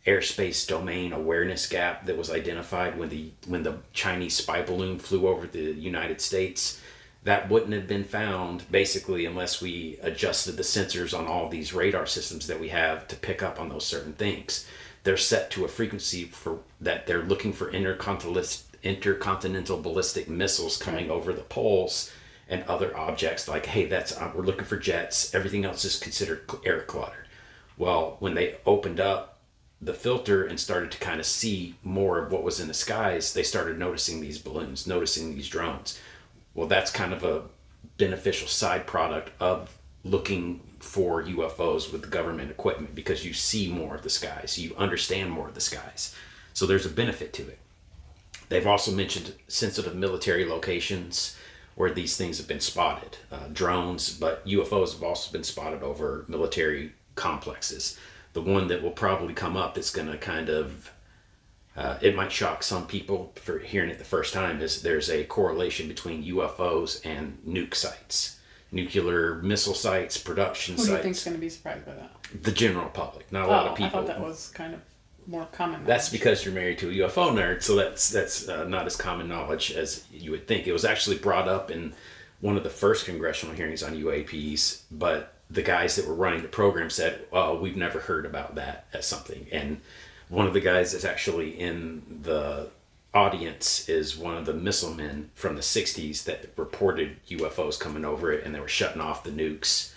airspace domain awareness gap that was identified when the Chinese spy balloon flew over the United States. That wouldn't have been found basically unless we adjusted the sensors on all these radar systems that we have to pick up on those certain things. They're set to a frequency for that they're looking for intercontinental ballistic missiles coming over the poles and other objects like, hey, we're looking for jets. Everything else is considered air clutter. Well, when they opened up the filter and started to kind of see more of what was in the skies, they started noticing these balloons, noticing these drones. Well, that's kind of a beneficial side product of looking for UFOs with government equipment because you see more of the skies, you understand more of the skies. So there's a benefit to it. They've also mentioned sensitive military locations where these things have been spotted, drones, but UFOs have also been spotted over military complexes. the one that will probably come up that's going to kind of, it might shock some people for hearing it the first time, is there's a correlation between UFOs and nuke sites, nuclear missile sites, production Who do sites. you think's going to be surprised by that? The general public, not a lot of people. I thought that was kind of more common. That's because you're married to a UFO nerd, so that's not as common knowledge as you would think. It was actually brought up in one of the first congressional hearings on UAPs, but the guys that were running the program said, "Oh, we've never heard about that as something." And one of the guys that's actually in the audience is one of the missile men from the 60s that reported UFOs coming over it, and they were shutting off the nukes.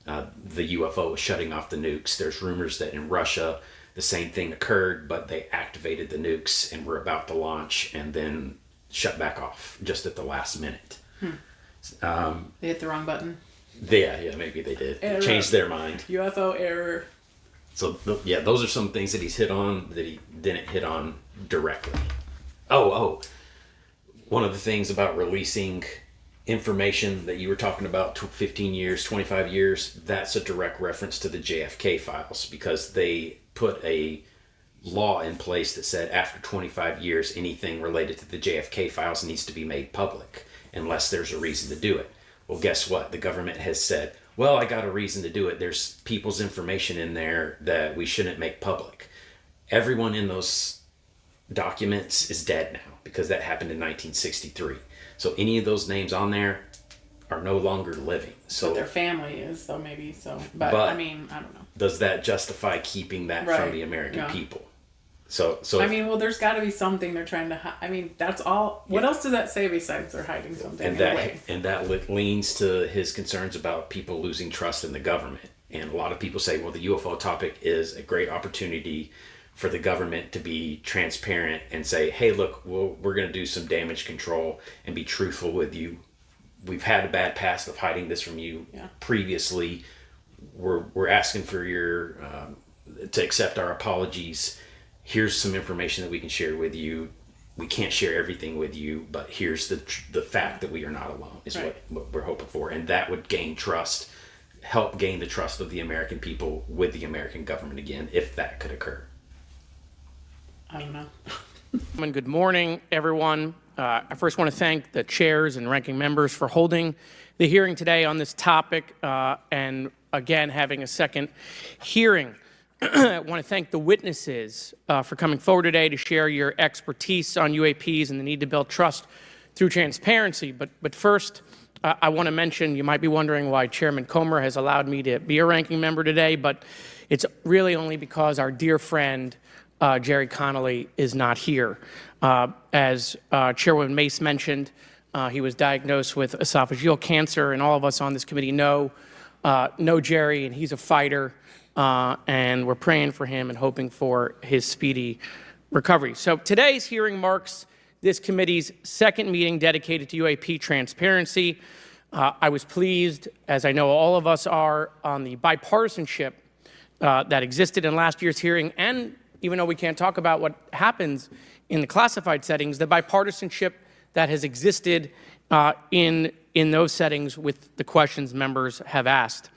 The UFO was shutting off the nukes. There's rumors that in Russia the same thing occurred, but they activated the nukes and were about to launch and then shut back off just at the last minute. They hit the wrong button. Yeah, maybe they did. Error. Changed their mind. UFO error. So yeah, those are some things that he's hit on that he didn't hit on directly. Oh, one of the things about releasing information that you were talking about 15 years, 25 years, that's a direct reference to the JFK files, because they put a law in place that said after 25 years, anything related to the JFK files needs to be made public unless there's a reason to do it. Well, guess what? The government has said, well, I got a reason to do it. There's people's information in there that we shouldn't make public. Everyone in those documents is dead now because that happened in 1963. So any of those names on there are no longer living. So But their family is, though, maybe so. But I mean, I don't know. does that justify keeping that from Right. the American Yeah. people? So I mean, well, there's got to be something they're trying to hide. I mean, that's all. What else does that say besides they're hiding something? and anyway? that leans to his concerns about people losing trust in the government. And a lot of people say, well, the UFO topic is a great opportunity for the government to be transparent and say, hey, look, we're going to do some damage control and be truthful with you. We've had a bad past of hiding this from you previously. We're asking for your to accept our apologies. Here's some information that we can share with you. We can't share everything with you, but here's the fact that we are not alone is Right. what we're hoping for. And that would gain trust, help gain the trust of the American people with the American government again, if that could occur. I don't know. And good morning, everyone. I first want to thank the chairs and ranking members for holding the hearing today on this topic and, again, having a second hearing. I want to thank the witnesses for coming forward today to share your expertise on UAPs and the need to build trust through transparency. But first, I want to mention, you might be wondering why Chairman Comer has allowed me to be a ranking member today, but it's really only because our dear friend, Jerry Connolly, is not here. As Chairwoman Mace mentioned, he was diagnosed with esophageal cancer, and all of us on this committee know Jerry, and he's a fighter, and we're praying for him and hoping for his speedy recovery. So today's hearing marks this committee's second meeting dedicated to UAP transparency. I was pleased, as I know all of us are, on the bipartisanship that existed in last year's hearing, and even though we can't talk about what happens in the classified settings, the bipartisanship that has existed in those settings with the questions members have asked.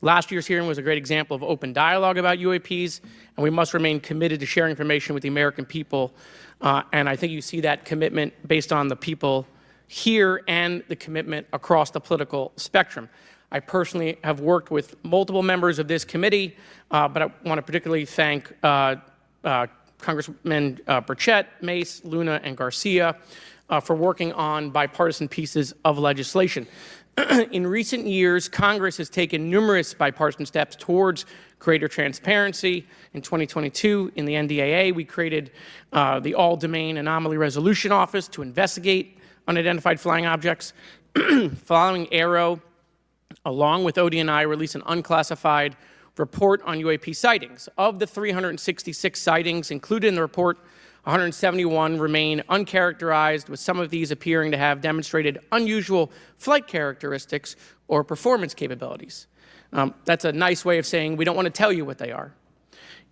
Last year's hearing was a great example of open dialogue about UAPs, and we must remain committed to sharing information with the American people. And I think you see that commitment based on the people here and the commitment across the political spectrum. I personally have worked with multiple members of this committee, but I want to particularly thank Congressman Burchett, Mace, Luna, and Garcia for working on bipartisan pieces of legislation. In recent years, Congress has taken numerous bipartisan steps towards greater transparency. In 2022, in the NDAA, we created the All-Domain Anomaly Resolution Office to investigate unidentified flying objects. Following AARO, along with ODNI, released an unclassified report on UAP sightings. Of the 366 sightings included in the report, 171 remain uncharacterized, with some of these appearing to have demonstrated unusual flight characteristics or performance capabilities. That's a nice way of saying we don't want to tell you what they are.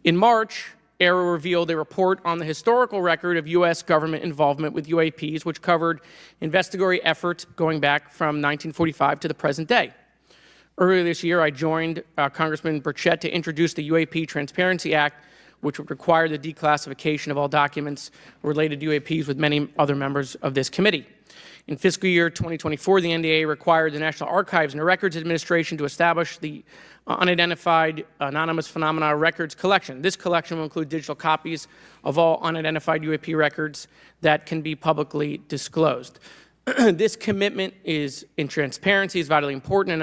In March, AARO revealed a report on the historical record of U.S. government involvement with UAPs, which covered investigatory efforts going back from 1945 to the present day. Earlier this year, I joined Congressman Burchett to introduce the UAP Transparency Act, which would require the declassification of all documents related to UAPs with many other members of this committee. In fiscal year 2024, the NDA required the National Archives and Records Administration to establish the Unidentified Anonymous Phenomena Records Collection. This collection will include digital copies of all unidentified UAP records that can be publicly disclosed. This commitment in transparency is vitally important,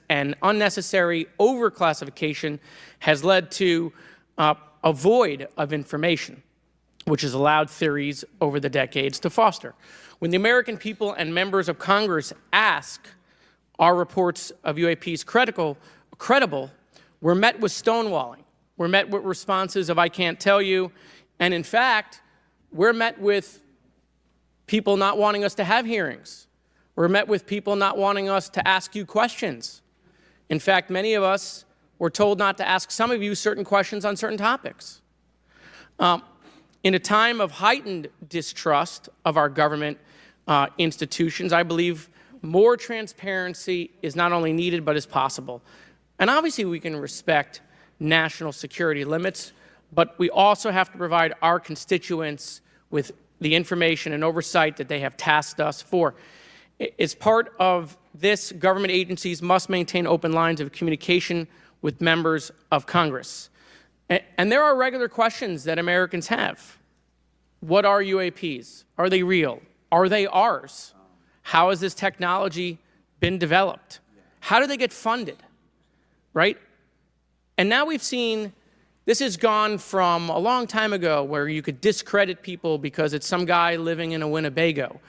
and unnecessary overclassification has led to a void of information, which has allowed theories over the decades to foster. When the American people and members of Congress ask, are reports of UAPs credible, we're met with stonewalling. We're met with responses of, I can't tell you. And in fact, we're met with people not wanting us to have hearings. We're met with people not wanting us to ask you questions. In fact, many of us were told not to ask some of you certain questions on certain topics. In a time of heightened distrust of our government institutions, I believe more transparency is not only needed, but is possible. And obviously we can respect national security limits, but we also have to provide our constituents with the information and oversight that they have tasked us for. As part of this, government agencies must maintain open lines of communication with members of Congress. And there are regular questions that Americans have. What are UAPs? Are they real? Are they ours? How has this technology been developed? How do they get funded? Right? And now we've seen this has gone from a long time ago where you could discredit people because it's some guy living in a Winnebago.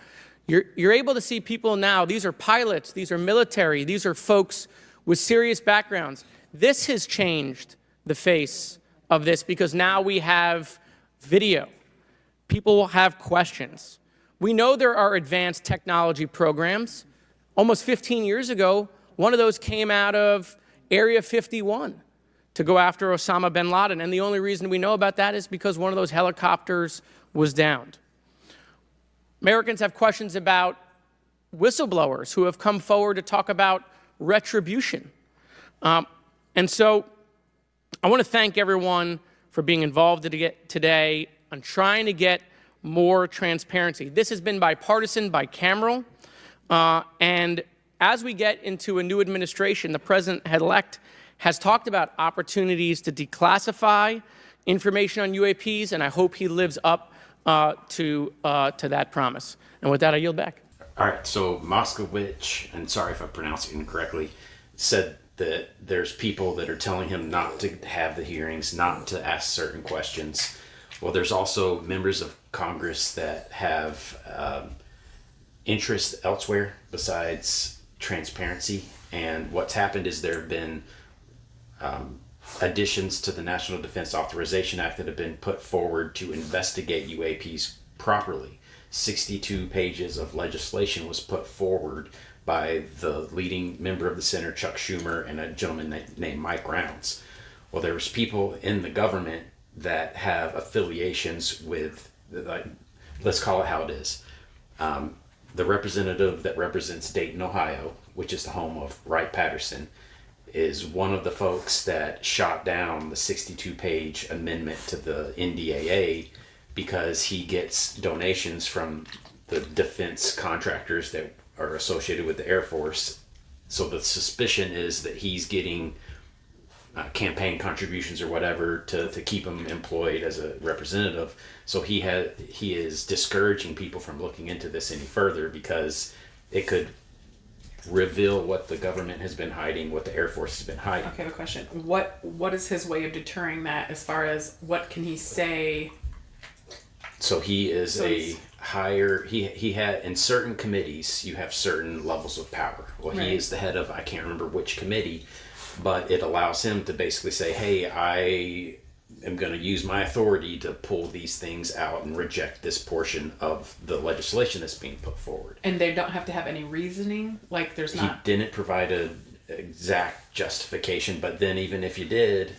You're able to see people now, these are pilots, these are military, these are folks with serious backgrounds. This has changed the face of this because now we have video. People will have questions. We know there are advanced technology programs. Almost 15 years ago, one of those came out of Area 51 to go after Osama bin Laden. And the only reason we know about that is because one of those helicopters was downed. Americans have questions about whistleblowers who have come forward to talk about retribution. And so I want to thank everyone for being involved today on trying to get more transparency. This has been bipartisan, bicameral, and as we get into a new administration, the president-elect has talked about opportunities to declassify information on UAPs, and I hope he lives up to that promise. And with that, I yield back. All right, so Moskowitz, and sorry if I pronounced it incorrectly, said that there's people that are telling him not to have the hearings, not to ask certain questions. Well, there's also members of Congress that have interest elsewhere besides transparency. And what's happened is there have been additions to the National Defense Authorization Act that have been put forward to investigate UAPs properly. 62 pages of legislation was put forward by the leading member of the Senate, Chuck Schumer, and a gentleman named Mike Rounds. Well, there's people in the government that have affiliations with, let's call it how it is. The representative that represents Dayton, Ohio, which is the home of Wright Patterson, is one of the folks that shot down the 62-page amendment to the NDAA because he gets donations from the defense contractors that are associated with the Air Force. So the suspicion is that he's getting campaign contributions or whatever to keep him employed as a representative. So he is discouraging people from looking into this any further because it could reveal what the government has been hiding, what the Air Force has been hiding. Okay, I have a question. What is his way of deterring that as far as what can he say? So he is he had, in certain committees, you have certain levels of power. Well, Right. he is the head of, I can't remember which committee, but it allows him to basically say, hey, I am going to use my authority to pull these things out and reject this portion of the legislation that's being put forward. And they don't have to have any reasoning? Like there's He not... didn't provide an exact justification, but then even if you did,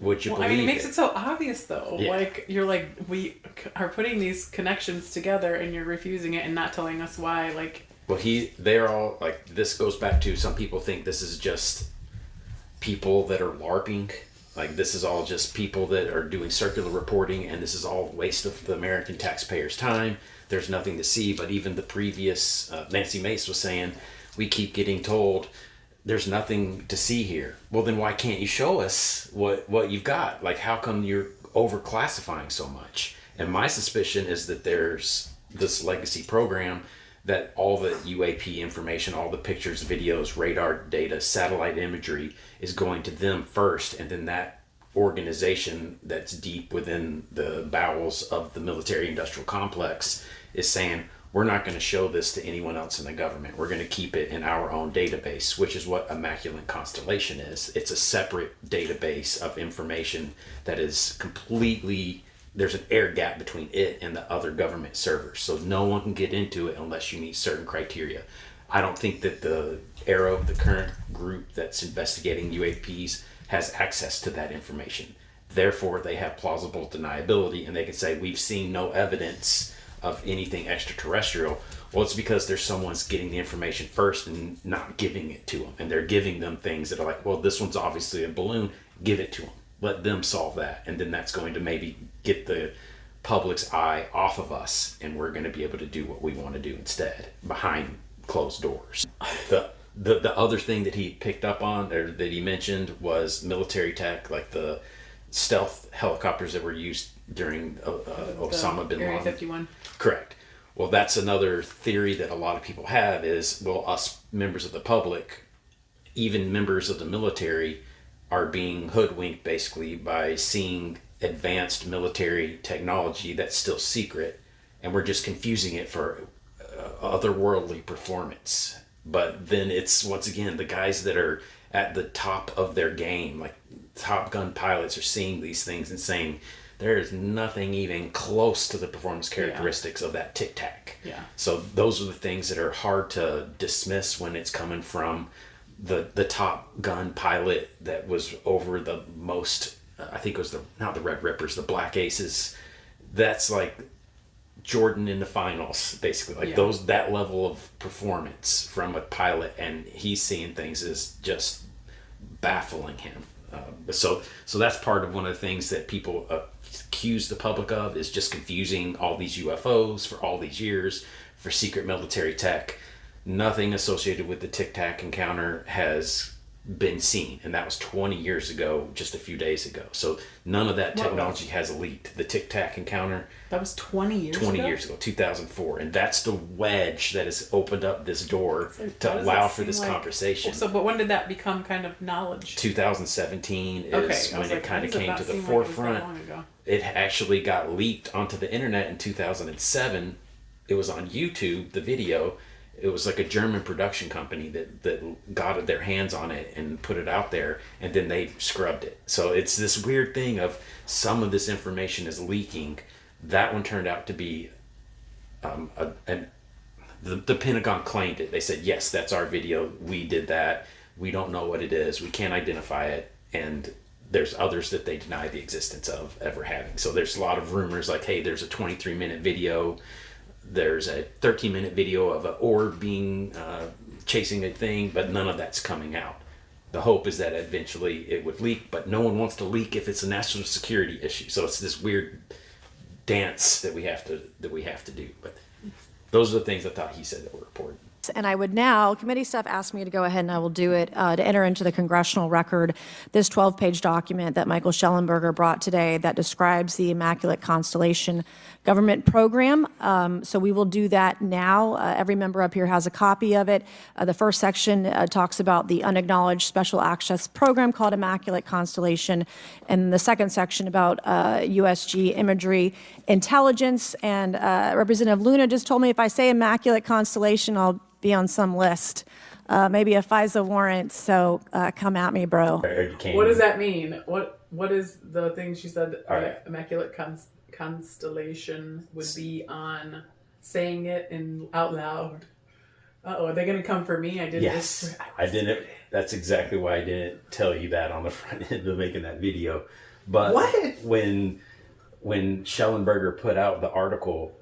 would you Well, believe I mean, it makes it so obvious, though. Yeah. Like, you're like, we are putting these connections together and you're refusing it and not telling us why. Like, Well, they're all like, this goes back to some people think this is just people that are LARPing. Like, this is all just people that are doing circular reporting, and this is all waste of the American taxpayers' time. There's nothing to see. But even the previous Nancy Mace was saying, we keep getting told there's nothing to see here. Well, then why can't you show us what you've got? Like, how come you're overclassifying so much? And my suspicion is that there's this legacy program that all the UAP information, all the pictures, videos, radar data, satellite imagery is going to them first, and then that organization that's deep within the bowels of the military industrial complex is saying, we're not going to show this to anyone else in the government. We're going to keep it in our own database, which is what Immaculate Constellation is. It's a separate database of information that is completely, there's an air gap between it and the other government servers. So no one can get into it unless you meet certain criteria. I don't think that the Arrow, the current group that's investigating UAPs, has access to that information. Therefore, they have plausible deniability, and they can say, we've seen no evidence of anything extraterrestrial. Well, it's because there's someone's getting the information first and not giving it to them. And they're giving them things that are like, well, this one's obviously a balloon, give it to them. Let them solve that. And then that's going to maybe get the public's eye off of us, and we're going to be able to do what we want to do instead, behind closed doors. The other thing that he picked up on, or that he mentioned, was military tech, like the stealth helicopters that were used during Osama bin Laden. Area 51. Correct. Well, that's another theory that a lot of people have is, well, us members of the public, even members of the military, are being hoodwinked basically by seeing advanced military technology that's still secret, and we're just confusing it for otherworldly performance. But then it's, once again, the guys that are at the top of their game, like Top Gun pilots, are seeing these things and saying, there is nothing even close to the performance characteristics of that Tic Tac. Yeah. So those are the things that are hard to dismiss when it's coming from the Top Gun pilot that was over the most, I think it was not the Red Rippers, the Black Aces. That's like Jordan in the finals, basically. Like that level of performance from a pilot, and he's seeing things is just baffling him. So that's part of one of the things that people accuse the public of, is just confusing all these UFOs for all these years for secret military tech. Nothing associated with the Tic Tac encounter has been seen, and that was 20 years ago, just a few days ago. So none of that technology has leaked. The Tic Tac encounter, that was 20 years ago? 20 years ago, 2004. And that's the wedge that has opened up this door to allow for this conversation. So, but when did that become kind of knowledge? 2017 is when it kind of came to the forefront. It actually got leaked onto the internet in 2007. It was on YouTube, the video. It was like a German production company that got their hands on it and put it out there, and then they scrubbed it. So it's this weird thing of some of this information is leaking. That one turned out to be, the Pentagon claimed it. They said, yes, that's our video. We did that. We don't know what it is. We can't identify it. And there's others that they deny the existence of ever having. So there's a lot of rumors like, hey, there's a 23-minute video. There's a 13-minute video of an orb being chasing a thing, but none of that's coming out. The hope is that eventually it would leak, but no one wants to leak if it's a national security issue. So it's this weird dance that we have to do. But those are the things I thought he said that were important. And I would now, committee staff asked me to go ahead, and I will do it, to enter into the congressional record this 12-page document that Michael Schellenberger brought today that describes the Immaculate Constellation government program. So we will do that now. Every member up here has a copy of it. The first section talks about the unacknowledged special access program called Immaculate Constellation, and the second section about USG imagery intelligence. And Representative Luna just told me if I say Immaculate Constellation, I'll be on some list, maybe a FISA warrant. So come at me, bro. What does that mean? What is the thing she said? Immaculate Constellation would be on saying it out loud. Are they going to come for me? I didn't. Yes, I didn't. That's exactly why I didn't tell you that on the front end of making that video. But when Schellenberger put out the article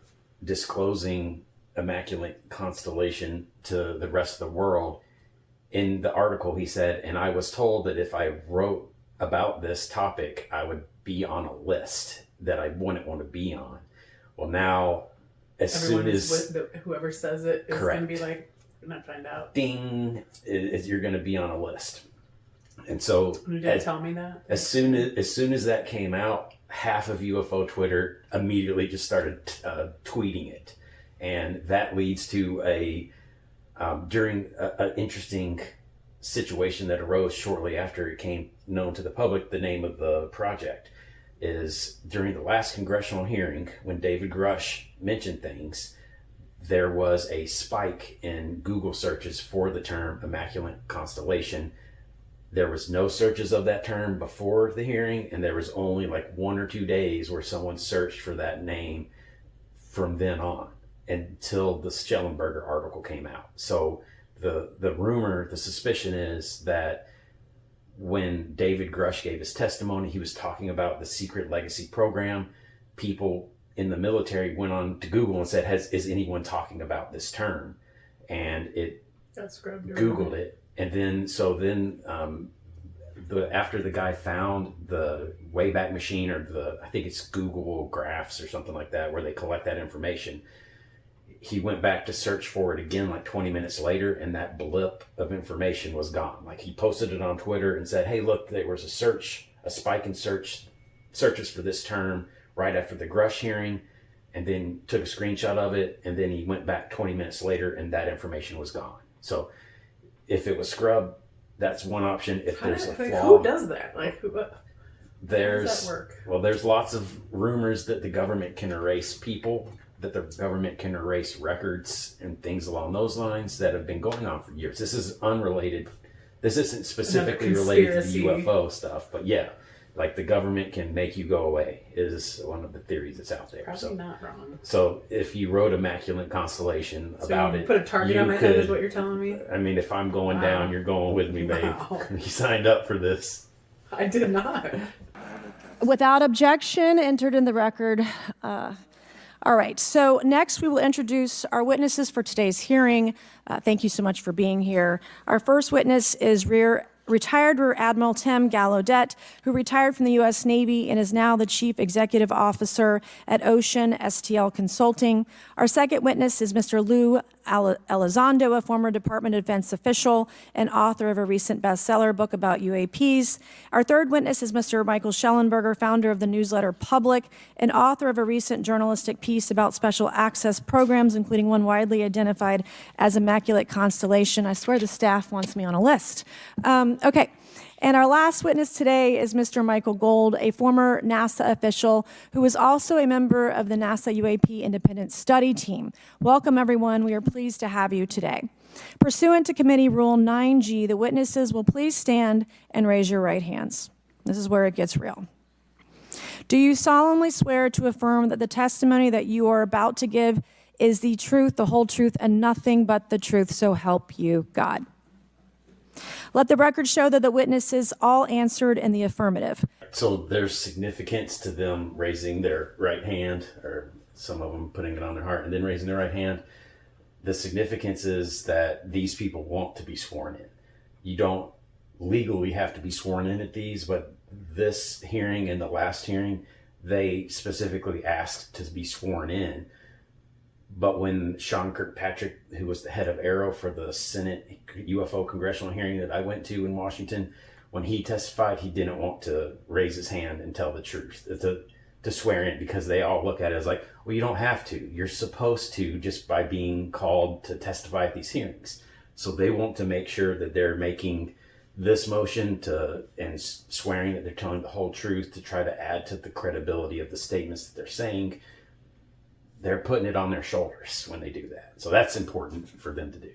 disclosing Immaculate Constellation to the rest of the world, in the article, he said, and I was told that if I wrote about this topic, I would be on a list that I wouldn't want to be on. Well, now, Everyone is whoever says it is going to be like, not find out. ding, you're going to be on a list. And so, You didn't tell me that. as soon as that came out, half of UFO Twitter immediately just started tweeting it, and that leads to during an interesting situation that arose shortly after it came known to the public. The name of the project is, during the last congressional hearing, when David Grush mentioned things, there was a spike in Google searches for the term Immaculate Constellation. There was no searches of that term before the hearing, and there was only like 1 or 2 days where someone searched for that name from then on until the Schellenberger article came out. So the rumor, the suspicion is that when David Grush gave his testimony, he was talking about the secret legacy program. People in the military went on to Google and said, is anyone talking about this term? And it Googled it. And then, after the guy found the Wayback Machine, or I think it's Google Graphs or something like that, where they collect that information, he went back to search for it again like 20 minutes later, and that blip of information was gone. Like, he posted it on Twitter and said, hey, look, there was a spike in searches for this term right after the Grush hearing, and then took a screenshot of it, and then he went back 20 minutes later and that information was gone. So if it was scrubbed, that's one option. If there's a flaw, who does that? Like, how does that work? Well, there's lots of rumors that the government can erase people, that the government can erase records and things along those lines that have been going on for years. This is unrelated. This isn't specifically related to the UFO stuff, but yeah, like the government can make you go away is one of the theories that's out there. Probably not wrong. So if you wrote Immaculate Constellation about it, put a target on my head is what you're telling me? I mean, if I'm going down, you're going with me, babe. Wow. You signed up for this. I did not. Without objection, entered in the record. All right, so next we will introduce our witnesses for today's hearing. Thank you so much for being here. Our first witness is retired Rear Admiral Tim Gallaudet, who retired from the U.S. Navy and is now the Chief Executive Officer at Ocean STL Consulting. Our second witness is Mr. Lou Elizondo, a former Department of Defense official and author of a recent bestseller book about UAPs. Our third witness is Mr. Michael Schellenberger, founder of the newsletter Public and author of a recent journalistic piece about special access programs, including one widely identified as Immaculate Constellation. I swear the staff wants me on a list. Okay. And our last witness today is Mr. Michael Gold, a former NASA official who is also a member of the NASA UAP Independent Study Team. Welcome, everyone. We are pleased to have you today. Pursuant to Committee Rule 9G, the witnesses will please stand and raise your right hands. This is where it gets real. Do you solemnly swear to affirm that the testimony that you are about to give is the truth, the whole truth, and nothing but the truth, so help you God? Let the record show that the witnesses all answered in the affirmative. So there's significance to them raising their right hand, or some of them putting it on their heart and then raising their right hand. The significance is that these people want to be sworn in. You don't legally have to be sworn in at these, but this hearing and the last hearing, they specifically asked to be sworn in. But when Sean Kirkpatrick, who was the head of AARO for the Senate UFO Congressional hearing that I went to in Washington, when he testified, he didn't want to raise his hand and tell the truth, to swear in, because they all look at it as like, well, you don't have to. You're supposed to, just by being called to testify at these hearings. So they want to make sure that they're making this motion and swearing that they're telling the whole truth to try to add to the credibility of the statements that they're saying. They're putting it on their shoulders when they do that. So that's important for them to do.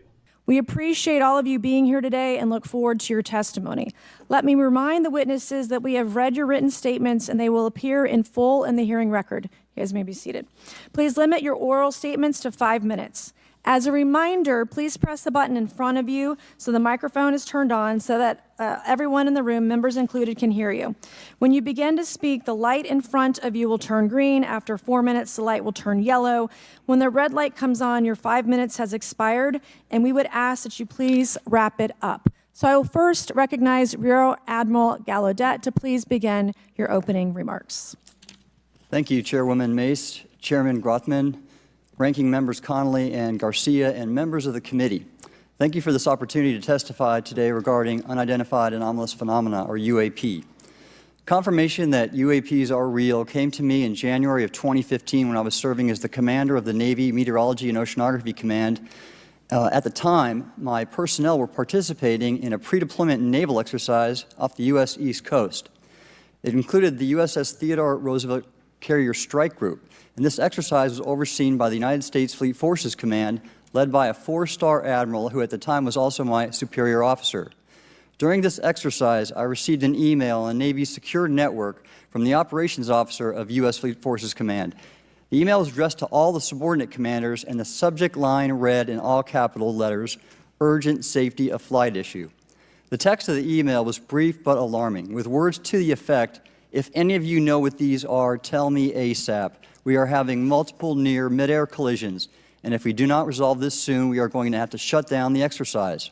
We appreciate all of you being here today and look forward to your testimony. Let me remind the witnesses that we have read your written statements and they will appear in full in the hearing record. You guys may be seated. Please limit your oral statements to 5 minutes. As a reminder, please press the button in front of you so the microphone is turned on so that everyone in the room, members included, can hear you. When you begin to speak, the light in front of you will turn green. After 4 minutes, the light will turn yellow. When the red light comes on, your 5 minutes has expired, and we would ask that you please wrap it up. So I will first recognize Rear Admiral Gallaudet to please begin your opening remarks. Thank you, Chairwoman Mace, Chairman Grothman, Ranking Members Connolly and Garcia, and members of the committee. Thank you for this opportunity to testify today regarding unidentified anomalous phenomena, or UAP. Confirmation that UAPs are real came to me in January of 2015 when I was serving as the commander of the Navy Meteorology and Oceanography Command. At the time, my personnel were participating in a pre-deployment naval exercise off the U.S. East Coast. It included the USS Theodore Roosevelt Carrier Strike Group, and this exercise was overseen by the United States Fleet Forces Command, led by a 4-star admiral who at the time was also my superior officer. During this exercise, I received an email on Navy's secure network from the operations officer of U.S. Fleet Forces Command. The email was addressed to all the subordinate commanders, and the subject line read in all capital letters, "Urgent Safety of Flight Issue." The text of the email was brief but alarming, with words to the effect, "If any of you know what these are, tell me ASAP. We are having multiple near mid-air collisions, and if we do not resolve this soon, we are going to have to shut down the exercise."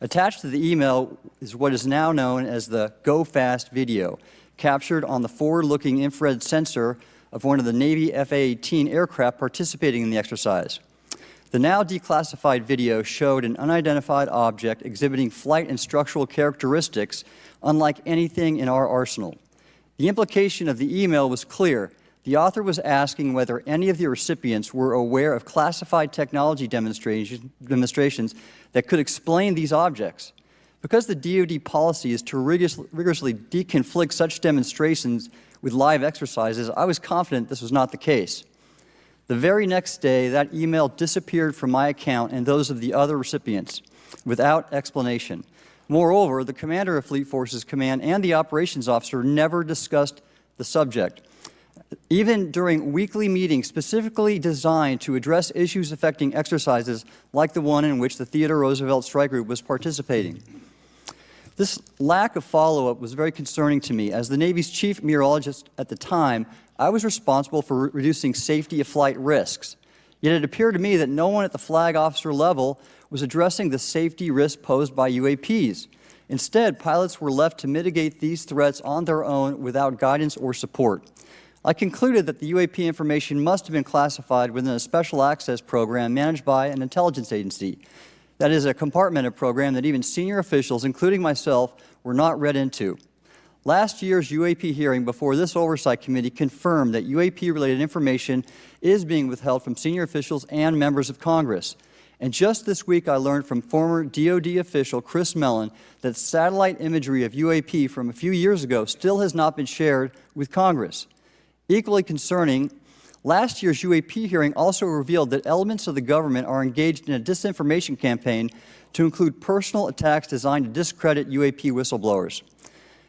Attached to the email is what is now known as the Go Fast video, captured on the forward-looking infrared sensor of one of the Navy F-A-18 aircraft participating in the exercise. The now declassified video showed an unidentified object exhibiting flight and structural characteristics unlike anything in our arsenal. The implication of the email was clear. The author was asking whether any of the recipients were aware of classified technology demonstrations that could explain these objects. Because the DoD policy is to rigorously deconflict such demonstrations with live exercises, I was confident this was not the case. The very next day, that email disappeared from my account and those of the other recipients without explanation. Moreover, the commander of Fleet Forces Command and the operations officer never discussed the subject. Even during weekly meetings specifically designed to address issues affecting exercises like the one in which the Theodore Roosevelt Strike Group was participating. This lack of follow-up was very concerning to me. As the Navy's chief meteorologist at the time, I was responsible for reducing safety of flight risks. Yet it appeared to me that no one at the flag officer level was addressing the safety risk posed by UAPs. Instead, pilots were left to mitigate these threats on their own without guidance or support. I concluded that the UAP information must have been classified within a special access program managed by an intelligence agency. That is a compartmented program that even senior officials, including myself, were not read into. Last year's UAP hearing before this Oversight Committee confirmed that UAP-related information is being withheld from senior officials and members of Congress. And just this week, I learned from former DoD official Chris Mellon that satellite imagery of UAP from a few years ago still has not been shared with Congress. Equally concerning, last year's UAP hearing also revealed that elements of the government are engaged in a disinformation campaign to include personal attacks designed to discredit UAP whistleblowers.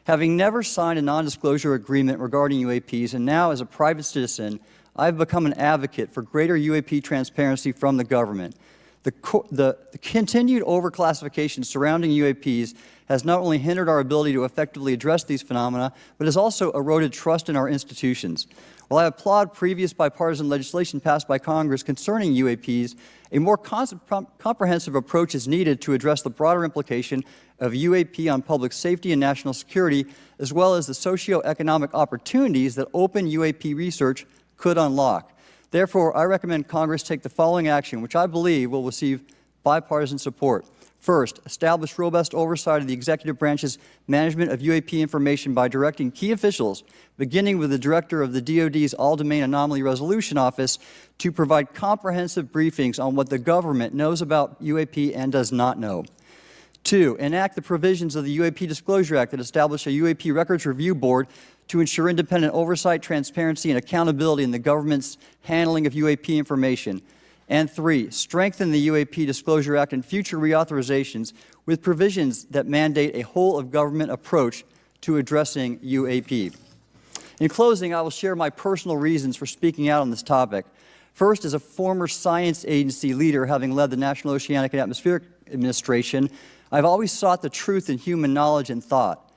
Having never signed a non-disclosure agreement regarding UAPs, and now as a private citizen, I've become an advocate for greater UAP transparency from the government. The continued overclassification surrounding UAPs has not only hindered our ability to effectively address these phenomena, but has also eroded trust in our institutions. While I applaud previous bipartisan legislation passed by Congress concerning UAPs, a more comprehensive approach is needed to address the broader implication of UAP on public safety and national security, as well as the socioeconomic opportunities that open UAP research could unlock. Therefore, I recommend Congress take the following action, which I believe will receive bipartisan support. First, establish robust oversight of the executive branch's management of UAP information by directing key officials, beginning with the director of the DoD's All-Domain Anomaly Resolution Office, to provide comprehensive briefings on what the government knows about UAP and does not know. Two, enact the provisions of the UAP Disclosure Act that establish a UAP Records Review Board to ensure independent oversight, transparency, and accountability in the government's handling of UAP information. And three, strengthen the UAP Disclosure Act and future reauthorizations with provisions that mandate a whole-of-government approach to addressing UAP. In closing, I will share my personal reasons for speaking out on this topic. First, as a former science agency leader, having led the National Oceanic and Atmospheric Administration, I've always sought the truth in human knowledge and thought.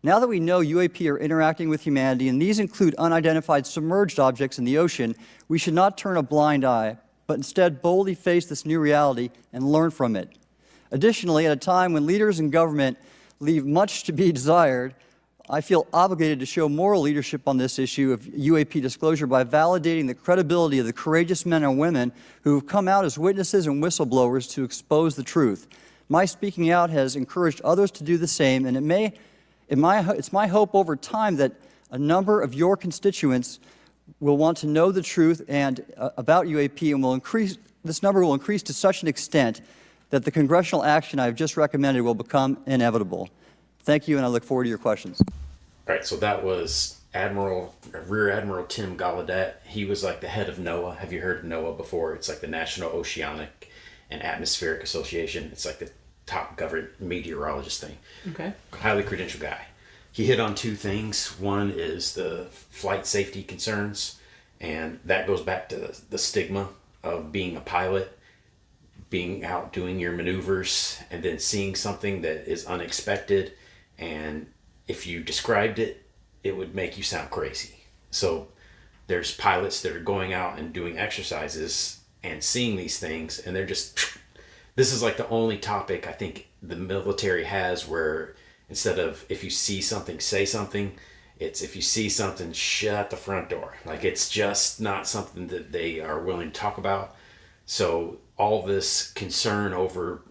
Now that we know UAP are interacting with humanity, and these include unidentified submerged objects in the ocean, we should not turn a blind eye, but instead boldly face this new reality and learn from it. Additionally, at a time when leaders in government leave much to be desired, I feel obligated to show moral leadership on this issue of UAP disclosure by validating the credibility of the courageous men and women who have come out as witnesses and whistleblowers to expose the truth. My speaking out has encouraged others to do the same, and it's my hope over time that a number of your constituents will want to know the truth and about UAP, and this number will increase to such an extent that the congressional action I have just recommended will become inevitable. Thank you, and I look forward to your questions. All right, so that was Rear Admiral Tim Gallaudet. He was like the head of NOAA. Have you heard of NOAA before? It's like the National Oceanic and Atmospheric Association. It's like the top government meteorologist thing. Okay. Highly credentialed guy. He hit on two things. One is the flight safety concerns, and that goes back to the stigma of being a pilot, being out doing your maneuvers, and then seeing something that is unexpected. And if you described it, it would make you sound crazy. So there's pilots that are going out and doing exercises and seeing these things, and they're just, this is like the only topic I think the military has where instead of if you see something, say something, it's if you see something, shut the front door. Like it's just not something that they are willing to talk about. So all this concern over,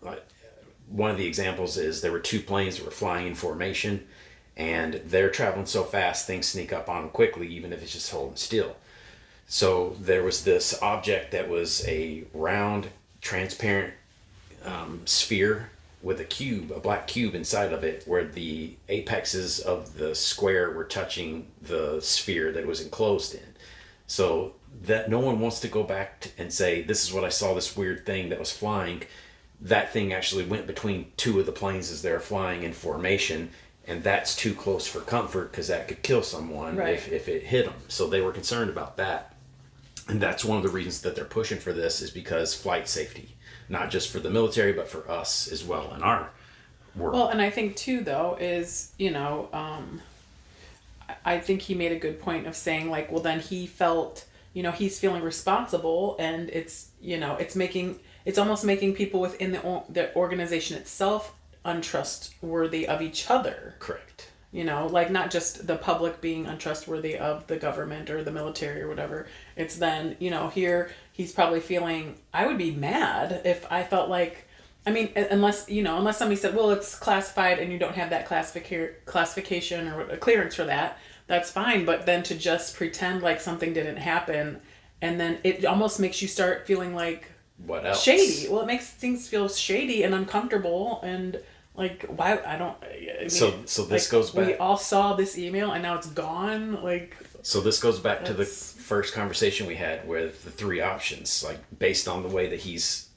one of the examples is there were two planes that were flying in formation, and they're traveling so fast things sneak up on them quickly, even if it's just holding still. So there was this object that was a round, transparent sphere with a black cube inside of it, where the apexes of the square were touching the sphere that it was enclosed in. So that no one wants to go back and say, this is what I saw, this weird thing that was flying. That thing actually went between two of the planes as they're flying in formation, and that's too close for comfort because that could kill someone if it hit them. So they were concerned about that. And that's one of the reasons that they're pushing for this, is because flight safety, not just for the military, but for us as well in our world. Well, and I think too, though, is, I think he made a good point of saying, like, well, then he felt, he's feeling responsible, and it's, it's almost making people within the organization itself untrustworthy of each other. Correct. Like not just the public being untrustworthy of the government or the military or whatever. It's then, here he's probably feeling, I would be mad if I felt like, unless somebody said, well, it's classified and you don't have that classification or a clearance for that, that's fine. But then to just pretend like something didn't happen, and then it almost makes you start feeling like, what else? Shady. Well, it makes things feel shady and uncomfortable, and like, why? So this goes back. We all saw this email and now it's gone. Like, so this goes back to the first conversation we had with the three options. Like, based on the way that he's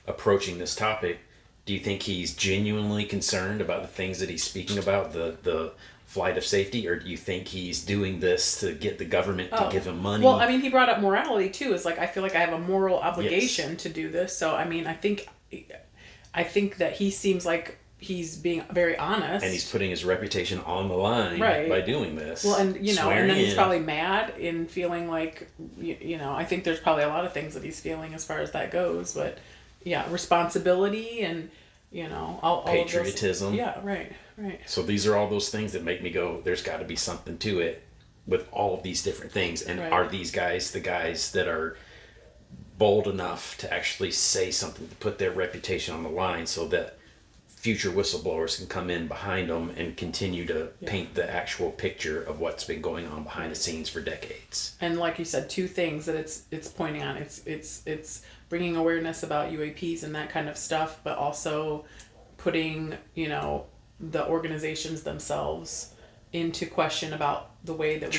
approaching this topic, do you think he's genuinely concerned about the things that he's speaking about, the flight of safety, or do you think he's doing this to get the government to give him money? Well, he brought up morality too. Is like, I feel like I have a moral obligation to do this. So I think that he seems like he's being very honest, and he's putting his reputation on the line by doing this. Well, and and then he's probably mad and feeling like, I think there's probably a lot of things that he's feeling as far as that goes. But yeah, responsibility and all patriotism. Of those, yeah, right. So these are all those things that make me go, there's got to be something to it with all of these different things. And are these guys the guys that are bold enough to actually say something, to put their reputation on the line so that future whistleblowers can come in behind them and continue to paint the actual picture of what's been going on behind the scenes for decades? And like you said, two things that it's pointing on. It's bringing awareness about UAPs and that kind of stuff, but also putting, the organizations themselves into question about the way that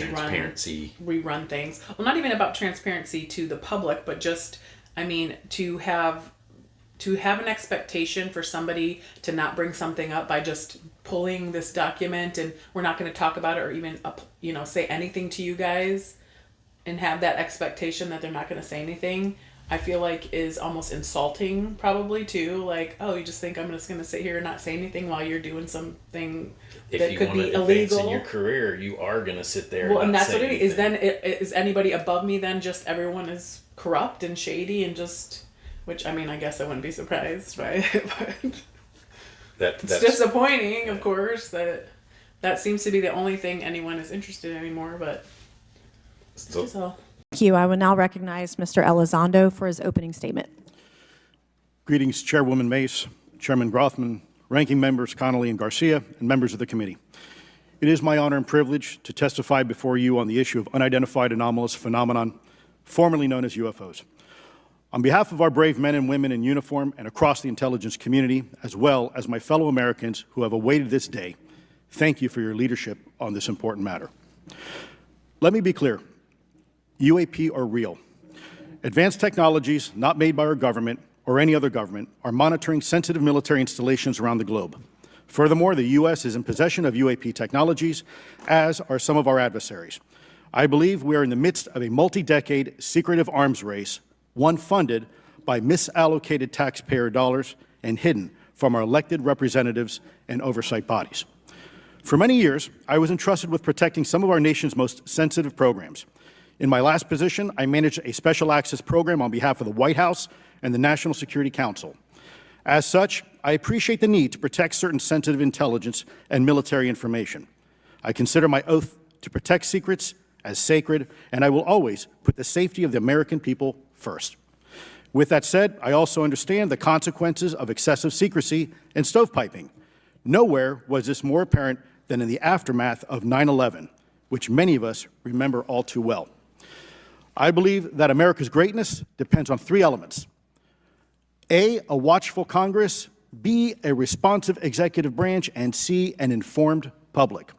we run things. Well, not even about transparency to the public, but just, to have an expectation for somebody to not bring something up by just pulling this document and we're not going to talk about it or even say anything to you guys. and have that expectation that they're not going to say anything, I feel like is almost insulting, probably too. Like, oh, you just think I'm just going to sit here and not say anything while you're doing something that could be illegal in your career. You are going to sit there. Well, and not that's say what it is. anything. Then is anybody above me? Then just everyone is corrupt and shady and just, which I mean, I guess I wouldn't be surprised, right? But it's disappointing, of course, that seems to be the only thing anyone is interested in anymore. But so. Thank you. I will now recognize Mr. Elizondo for his opening statement. Greetings, Chairwoman Mace, Chairman Grothman, Ranking Members Connolly and Garcia, and members of the committee. It is my honor and privilege to testify before you on the issue of unidentified anomalous phenomenon, formerly known as UFOs. On behalf of our brave men and women in uniform and across the intelligence community, as well as my fellow Americans who have awaited this day, thank you for your leadership on this important matter. Let me be clear. UAP are real. Advanced technologies not made by our government or any other government are monitoring sensitive military installations around the globe. Furthermore, the U.S. is in possession of UAP technologies, as are some of our adversaries. I believe we are in the midst of a multi-decade secretive arms race, one funded by misallocated taxpayer dollars and hidden from our elected representatives and oversight bodies. For many years, I was entrusted with protecting some of our nation's most sensitive programs. In my last position, I managed a special access program on behalf of the White House and the National Security Council. As such, I appreciate the need to protect certain sensitive intelligence and military information. I consider my oath to protect secrets as sacred, and I will always put the safety of the American people first. With that said, I also understand the consequences of excessive secrecy and stovepiping. Nowhere was this more apparent than in the aftermath of 9/11, which many of us remember all too well. I believe that America's greatness depends on three elements. A watchful Congress, B, a responsive executive branch, and C, an informed public.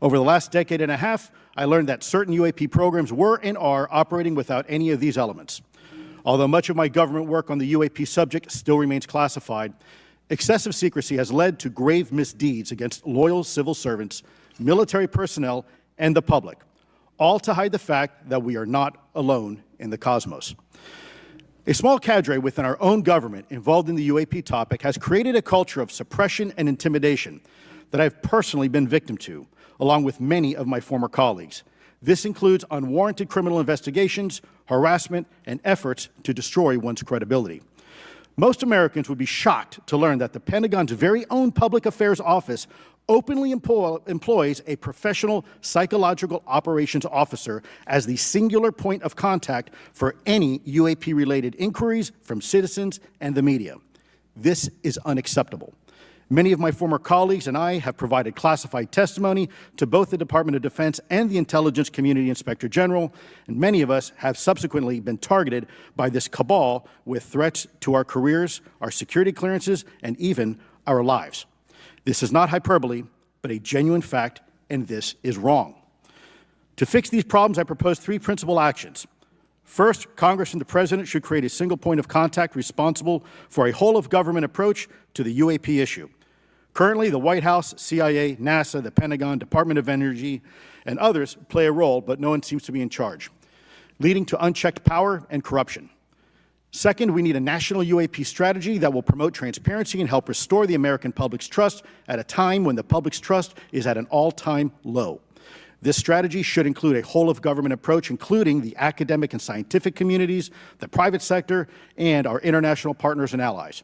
Over the last decade and a half, I learned that certain UAP programs were and are operating without any of these elements. Although much of my government work on the UAP subject still remains classified, excessive secrecy has led to grave misdeeds against loyal civil servants, military personnel, and the public, all to hide the fact that we are not alone in the cosmos. A small cadre within our own government involved in the UAP topic has created a culture of suppression and intimidation that I've personally been victim to, along with many of my former colleagues. This includes unwarranted criminal investigations, harassment, and efforts to destroy one's credibility. Most Americans would be shocked to learn that the Pentagon's very own Public Affairs Office openly employs a professional psychological operations officer as the singular point of contact for any UAP-related inquiries from citizens and the media. This is unacceptable. Many of my former colleagues and I have provided classified testimony to both the Department of Defense and the Intelligence Community Inspector General, and many of us have subsequently been targeted by this cabal with threats to our careers, our security clearances, and even our lives. This is not hyperbole, but a genuine fact, and this is wrong. To fix these problems, I propose three principal actions. First, Congress and the President should create a single point of contact responsible for a whole-of-government approach to the UAP issue. Currently, the White House, CIA, NASA, the Pentagon, Department of Energy, and others play a role, but no one seems to be in charge, leading to unchecked power and corruption. Second, we need a national UAP strategy that will promote transparency and help restore the American public's trust at a time when the public's trust is at an all-time low. This strategy should include a whole-of-government approach, including the academic and scientific communities, the private sector, and our international partners and allies.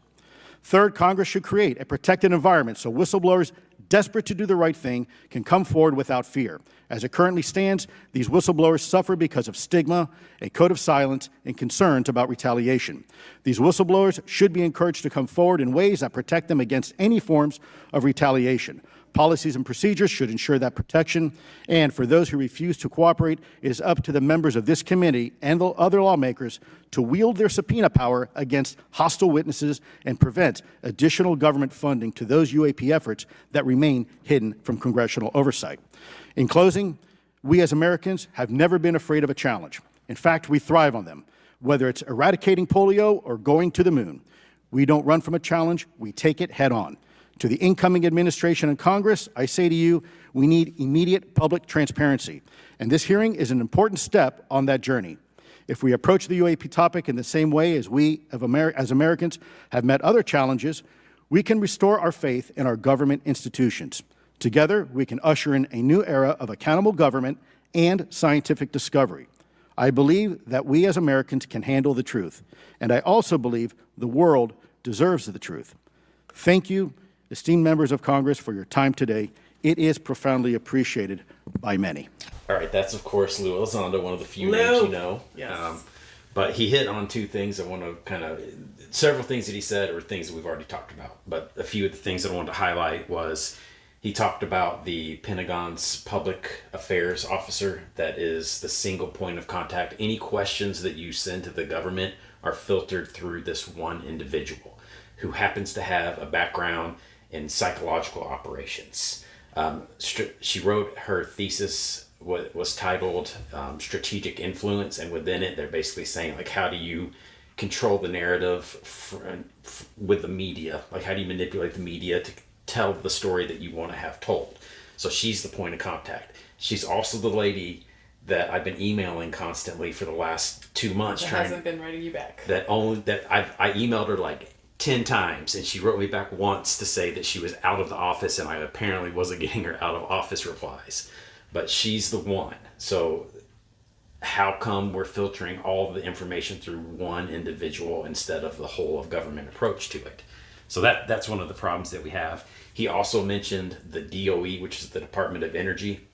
Third, Congress should create a protected environment so whistleblowers desperate to do the right thing can come forward without fear. As it currently stands, these whistleblowers suffer because of stigma, a code of silence, and concerns about retaliation. These whistleblowers should be encouraged to come forward in ways that protect them against any forms of retaliation. Policies and procedures should ensure that protection, and for those who refuse to cooperate, it is up to the members of this committee and the other lawmakers to wield their subpoena power against hostile witnesses and prevent additional government funding to those UAP efforts that remain hidden from congressional oversight. In closing, we as Americans have never been afraid of a challenge. In fact, we thrive on them, whether it's eradicating polio or going to the moon. We don't run from a challenge, we take it head on. To the incoming administration and Congress, I say to you, we need immediate public transparency, and this hearing is an important step on that journey. If we approach the UAP topic in the same way as we, as Americans, have met other challenges, we can restore our faith in our government institutions. Together, we can usher in a new era of accountable government and scientific discovery. I believe that we as Americans can handle the truth, and I also believe the world deserves the truth. Thank you, esteemed members of Congress, for your time today. It is profoundly appreciated by many. All right, that's of course Lou Elizondo, one of the few names you know. Yes. But he hit on two things I want to several things that he said are things that we've already talked about. But a few of the things that I wanted to highlight was he talked about the Pentagon's public affairs officer that is the single point of contact. Any questions that you send to the government are filtered through this one individual who happens to have a background in psychological operations. She wrote her thesis was titled Strategic Influence, and within it they're basically saying, like, how do you control the narrative with the media? Like, how do you manipulate the media to tell the story that you want to have told? So she's the point of contact. She's also the lady that I've been emailing constantly for the last 2 months. That hasn't been writing you back. I emailed her like 10 times, and she wrote me back once to say that she was out of the office, and I apparently wasn't getting her out of office replies. But she's the one. So how come we're filtering all the information through one individual instead of the whole of government approach to it? So that's one of the problems that we have. He also mentioned the DOE, which is the Department of Energy.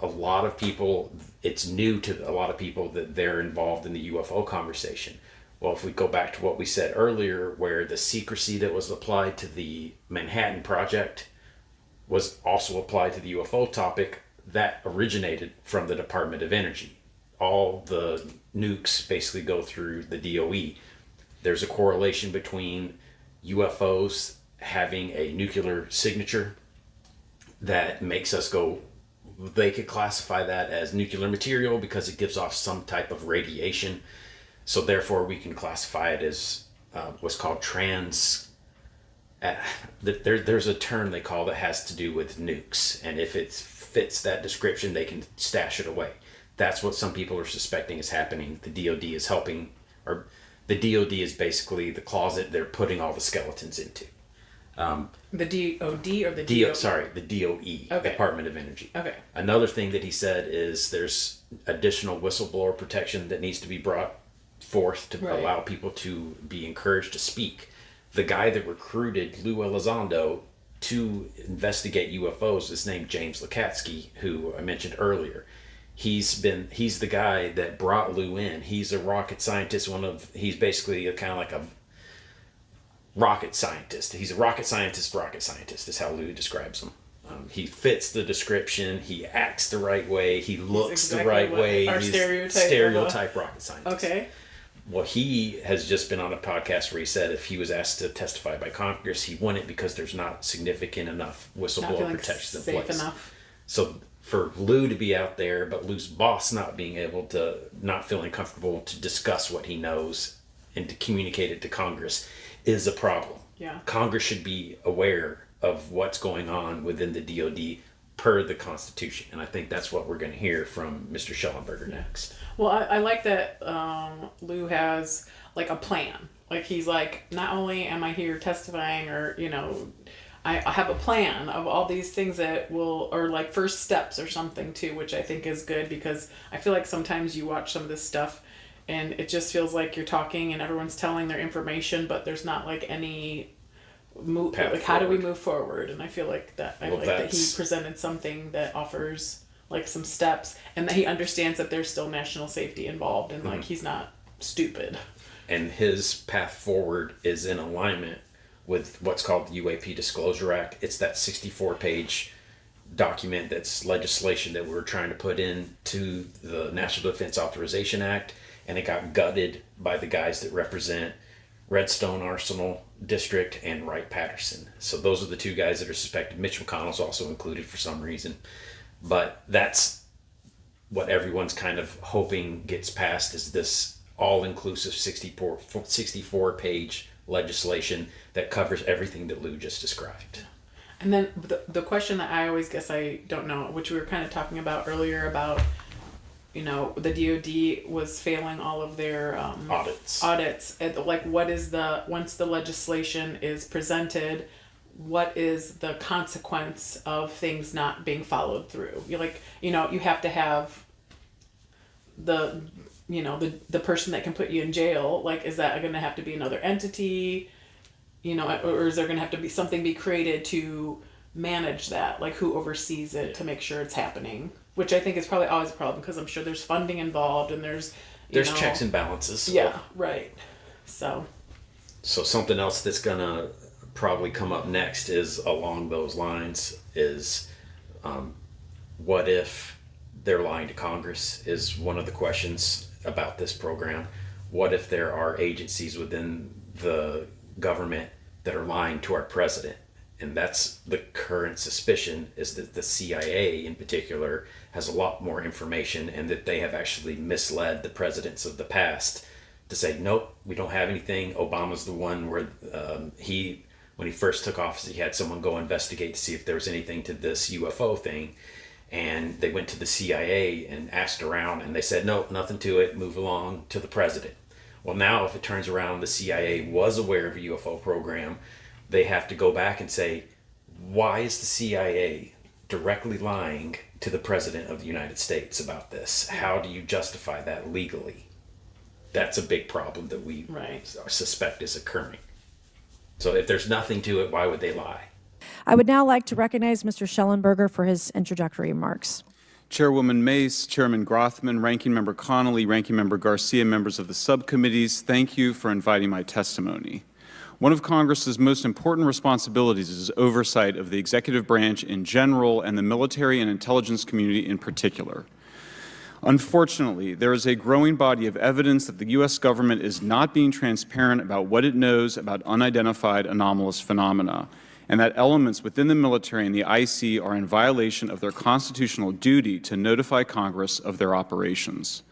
A lot of people, it's new to a lot of people that they're involved in the UFO conversation. Well, if we go back to what we said earlier, where the secrecy that was applied to the Manhattan Project was also applied to the UFO topic, that originated from the Department of Energy. All the nukes basically go through the DOE. There's a correlation between UFOs having a nuclear signature that makes us go, they could classify that as nuclear material because it gives off some type of radiation. So therefore we can classify it as what's called there's a term they call that has to do with nukes. And if it fits that description, they can stash it away. That's what some people are suspecting is happening. The DOD is helping, or the DOD is basically the closet they're putting all the skeletons into. The DOD or the DOE? The DOE, Okay. Department of Energy. Okay. Another thing that he said is there's additional whistleblower protection that needs to be brought forth to allow people to be encouraged to speak. The guy that recruited Lou Elizondo to investigate UFOs is named James Lukatsky, who I mentioned earlier. He's the guy that brought Lou in. He's a rocket scientist. He's basically kind of like a rocket scientist. He's a rocket scientist is how Lou describes him. He fits the description. He acts the right way. He looks the right way. Our He's stereotype rocket scientist. Okay. Well, he has just been on a podcast where he said if he was asked to testify by Congress, he wouldn't because there's not significant enough whistleblower protection in place. Enough. So for Lou to be out there, but Lou's boss not feeling comfortable to discuss what he knows and to communicate it to Congress is a problem. Yeah. Congress should be aware of what's going on within the DOD per the Constitution. And I think that's what we're going to hear from Mr. Schellenberger next. Well, I like that Lou has like a plan. Like he's like, not only am I here testifying or, I have a plan of all these things that or like first steps or something too, which I think is good because I feel like sometimes you watch some of this stuff and it just feels like you're talking and everyone's telling their information, but there's not like any move, like how do we move forward? And I feel like that that he presented something that offers like some steps and that he understands that there's still national safety involved and like he's not stupid. And his path forward is in alignment with what's called the UAP Disclosure Act. It's that 64-page document that's legislation that we're trying to put into the National Defense Authorization Act, and it got gutted by the guys that represent Redstone Arsenal District and Wright-Patterson. So those are the two guys that are suspected. Mitch McConnell's also included for some reason. But that's what everyone's kind of hoping gets passed is this all-inclusive 64-page legislation that covers everything that Lou just described. And then the question that I always guess I don't know, which we were kind of talking about earlier about, you know, the DOD was failing all of their audits. Like, what is once the legislation is presented, what is the consequence of things not being followed through? You have to have the person that can put you in jail. Like, is that going to have to be another entity? Or is there going to have to be something be created to manage that? Like, who oversees it to make sure it's happening? Which I think is probably always a problem, because I'm sure there's funding involved and there's checks and balances. Yeah, right. So something else that's gonna probably come up next is along those lines is, what if they're lying to Congress? Is one of the questions about this program. What if there are agencies within the government that are lying to our president? And that's the current suspicion, is that the CIA in particular has a lot more information, and that they have actually misled the presidents of the past to say, nope, we don't have anything. Obama's the one where when he first took office, he had someone go investigate to see if there was anything to this UFO thing. And they went to the CIA and asked around, and they said, nope, nothing to it, move along to the president. Well, now if it turns around the CIA was aware of a UFO program, they have to go back and say, why is the CIA directly lying to the President of the United States about this? How do you justify that legally? That's a big problem that we suspect is occurring. So if there's nothing to it, why would they lie? I would now like to recognize Mr. Schellenberger for his introductory remarks. Chairwoman Mace, Chairman Grothman, Ranking Member Connolly, Ranking Member Garcia, members of the subcommittees, thank you for inviting my testimony. One of Congress's most important responsibilities is oversight of the executive branch in general and the military and intelligence community in particular. Unfortunately, there is a growing body of evidence that the U.S. government is not being transparent about what it knows about unidentified anomalous phenomena, and that elements within the military and the IC are in violation of their constitutional duty to notify Congress of their operations.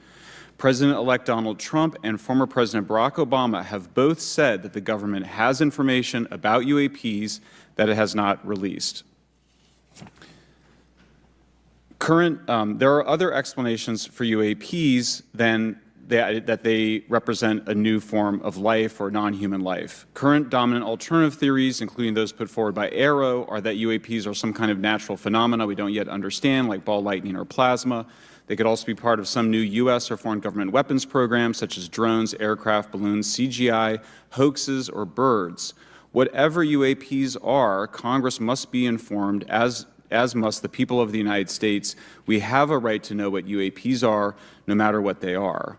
President-elect Donald Trump and former President Barack Obama have both said that the government has information about UAPs that it has not released. There are other explanations for UAPs than that they represent a new form of life or non-human life. Current dominant alternative theories, including those put forward by AARO, are that UAPs are some kind of natural phenomena we don't yet understand, like ball lightning or plasma. They could also be part of some new U.S. or foreign government weapons programs, such as drones, aircraft, balloons, CGI, hoaxes, or birds. Whatever UAPs are, Congress must be informed, as must the people of the United States. We have a right to know what UAPs are, no matter what they are.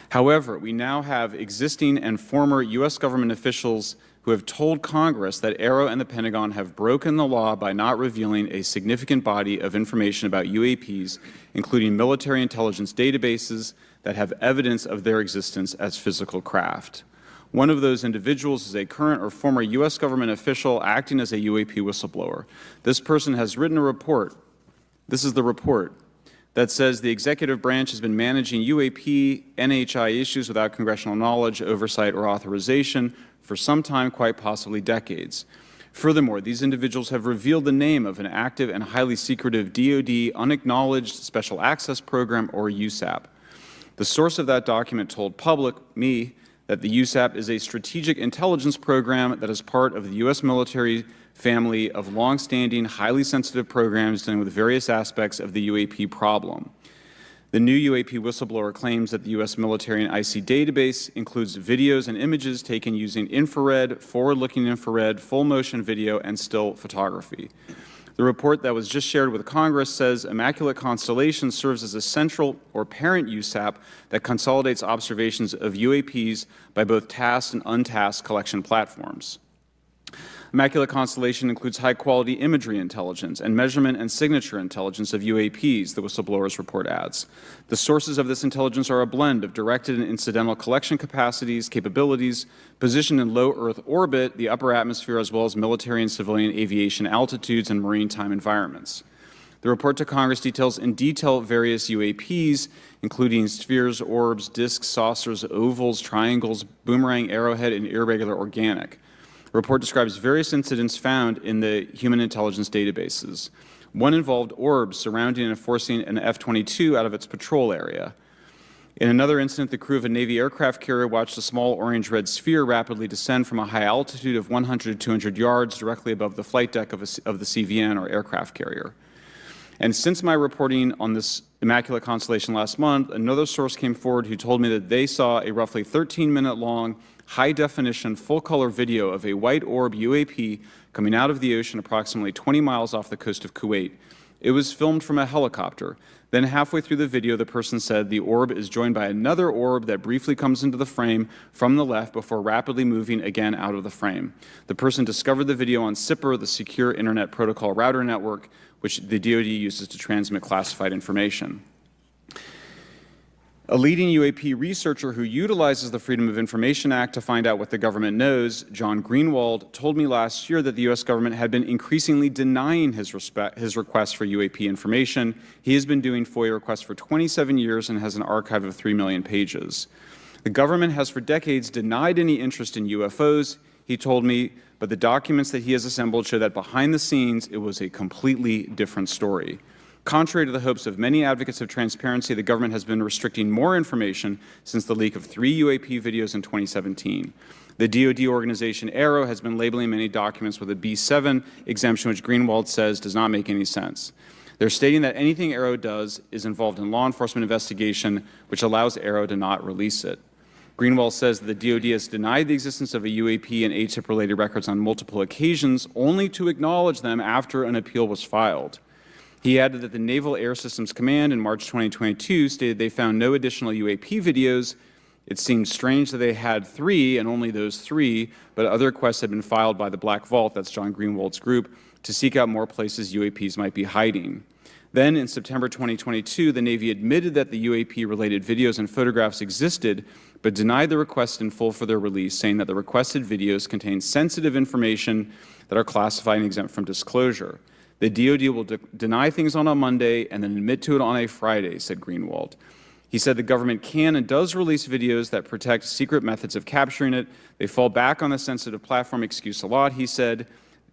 However, we now have existing and former U.S. government officials who have told Congress that AARO and the Pentagon have broken the law by not revealing a significant body of information about UAPs, including military intelligence databases that have evidence of their existence as physical craft. One of those individuals is a current or former U.S. government official acting as a UAP whistleblower. This person has written a report. This is the report that says the executive branch has been managing UAP, NHI issues without congressional knowledge, oversight, or authorization for some time, quite possibly decades. Furthermore, these individuals have revealed the name of an active and highly secretive DoD unacknowledged special access program, or USAP. The source of that document told me, that the USAP is a strategic intelligence program that is part of the U.S. military family of longstanding, highly sensitive programs dealing with various aspects of the UAP problem. The new UAP whistleblower claims that the U.S. military and IC database includes videos and images taken using infrared, forward-looking infrared, full-motion video, and still photography. The report that was just shared with Congress says Immaculate Constellation serves as a central or parent USAP that consolidates observations of UAPs by both tasked and untasked collection platforms. Immaculate Constellation includes high-quality imagery intelligence and measurement and signature intelligence of UAPs, the whistleblower's report adds. The sources of this intelligence are a blend of directed and incidental collection capabilities, positioned in low Earth orbit, the upper atmosphere, as well as military and civilian aviation altitudes and maritime environments. The report to Congress details in detail various UAPs, including spheres, orbs, disks, saucers, ovals, triangles, boomerang, arrowhead, and irregular organic. The report describes various incidents found in the human intelligence databases. One involved orbs surrounding and forcing an F-22 out of its patrol area. In another incident, the crew of a Navy aircraft carrier watched a small orange-red sphere rapidly descend from a high altitude of 100 to 200 yards directly above the flight deck of the CVN, or aircraft carrier. And since my reporting on this immaculate constellation last month, another source came forward who told me that they saw a roughly 13-minute-long, high-definition, full-color video of a white orb UAP coming out of the ocean approximately 20 miles off the coast of Kuwait. It was filmed from a helicopter. Then halfway through the video, the person said the orb is joined by another orb that briefly comes into the frame from the left before rapidly moving again out of the frame. The person discovered the video on SIPR, the Secure Internet Protocol Router Network, which the DoD uses to transmit classified information. A leading UAP researcher who utilizes the Freedom of Information Act to find out what the government knows, John Greenwald, told me last year that the U.S. government had been increasingly denying his requests for UAP information. He has been doing FOIA requests for 27 years and has an archive of 3 million pages. The government has for decades denied any interest in UFOs, he told me, but the documents that he has assembled show that behind the scenes it was a completely different story. Contrary to the hopes of many advocates of transparency, the government has been restricting more information since the leak of 3 UAP videos in 2017. The DoD organization AARO has been labeling many documents with a B7 exemption, which Greenwald says does not make any sense. They're stating that anything AARO does is involved in law enforcement investigation, which allows AARO to not release it. Greenwald says that the DoD has denied the existence of a UAP and ATIP-related records on multiple occasions, only to acknowledge them after an appeal was filed. He added that the Naval Air Systems Command in March 2022 stated they found no additional UAP videos. It seemed strange that they had 3 and only those 3, but other requests had been filed by the Black Vault, that's John Greenwald's group, to seek out more places UAPs might be hiding. Then in September 2022, the Navy admitted that the UAP-related videos and photographs existed, but denied the request in full for their release, saying that the requested videos contain sensitive information that are classified and exempt from disclosure. The DoD will deny things on a Monday and then admit to it on a Friday, said Greenwald. He said the government can and does release videos that protect secret methods of capturing it. They fall back on the sensitive platform excuse a lot, he said.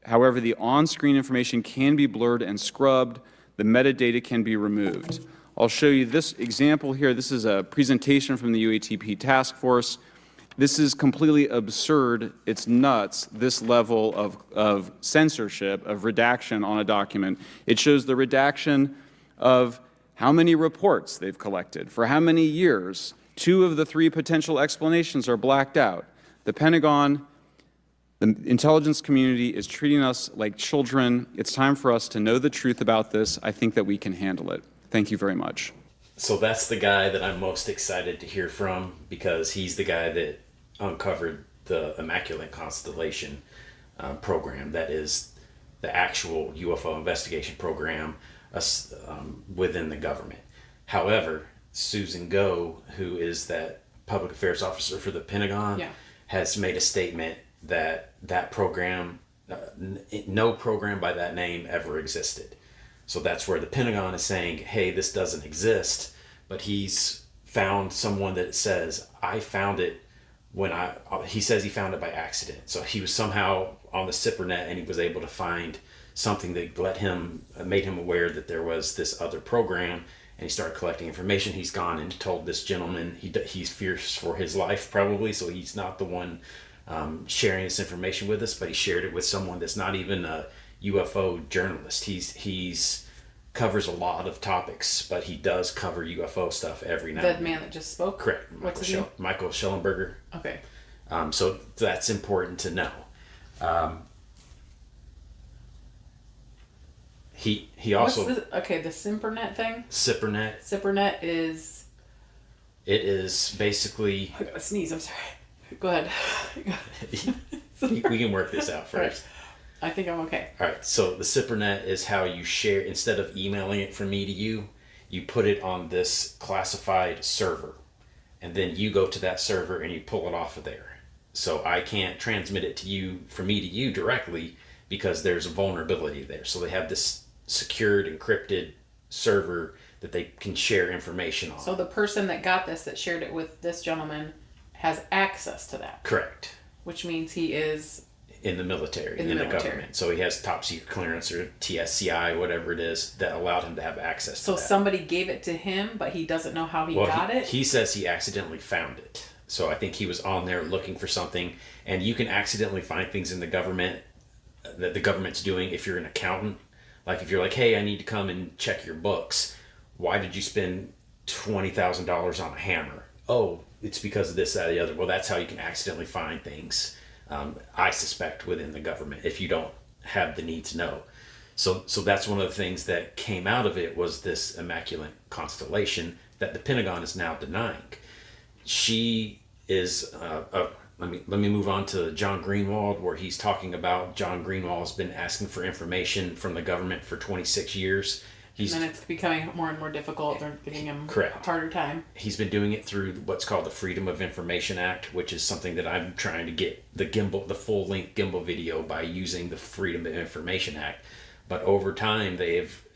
However, the on-screen information can be blurred and scrubbed. The metadata can be removed. I'll show you this example here. This is a presentation from the UATP task force. This is completely absurd. It's nuts, this level of censorship, of redaction on a document. It shows the redaction of how many reports they've collected, for how many years. 2 of the 3 potential explanations are blacked out. The Pentagon, the intelligence community is treating us like children. It's time for us to know the truth about this. I think that we can handle it. Thank you very much. So that's the guy that I'm most excited to hear from, because he's the guy that uncovered the Immaculate Constellation program. That is the actual UFO investigation program within the government. However, Susan Go, who is that public affairs officer for the Pentagon, has made a statement that that program, no program by that name ever existed. So that's where the Pentagon is saying, hey, this doesn't exist, but he's found someone that says, I found it he says he found it by accident. So he was somehow on the SIPRnet and he was able to find something that made him aware that there was this other program, and he started collecting information. He's gone and told this gentleman he's fears for his life probably, so he's not the one sharing this information with us, but he shared it with someone that's not even a UFO journalist. He's covers a lot of topics, but he does cover UFO stuff every now and then. The man that just spoke? Correct. What's his name? Michael Schellenberger. Okay. So that's important to know. He also... the SIPRnet thing? SIPRnet. SIPRnet is... It is basically... I gotta sneeze, I'm sorry. Go ahead. We can work this out first. I think I'm okay. All right, so the SIPRnet is how you share, instead of emailing it from me to you, you put it on this classified server, and then you go to that server and you pull it off of there. So I can't transmit it to you, from me to you directly, because there's a vulnerability there. So they have this secured, encrypted server that they can share information on. So the person that got this, that shared it with this gentleman, has access to that, Correct. which means he is In the military, In the military. government. So he has top secret clearance or TSCI, whatever it is, that allowed him to have access so to that. somebody gave it to him, but he doesn't know how he got it. He says he accidentally found it. So I think he was on there looking for something, and you can accidentally find things in the government that the government's doing if you're an accountant. Like if you're like, hey, I need to come and check your books. Why did you spend $20,000 on a hammer? Oh, it's because of this, that, or the other. Well, that's how you can accidentally find things, I suspect, within the government if you don't have the need to know. So that's one of the things that came out of it was this immaculate constellation that the Pentagon is now denying. She is let me move on to John Greenwald, where he's talking about John Greenwald has been asking for information from the government for 26 years. And then it's becoming more and more difficult. They're giving him Correct. a harder time. He's been doing it through what's called the Freedom of Information Act, which is something that I'm trying to get the full-length gimbal video by using the Freedom of Information Act. But over time,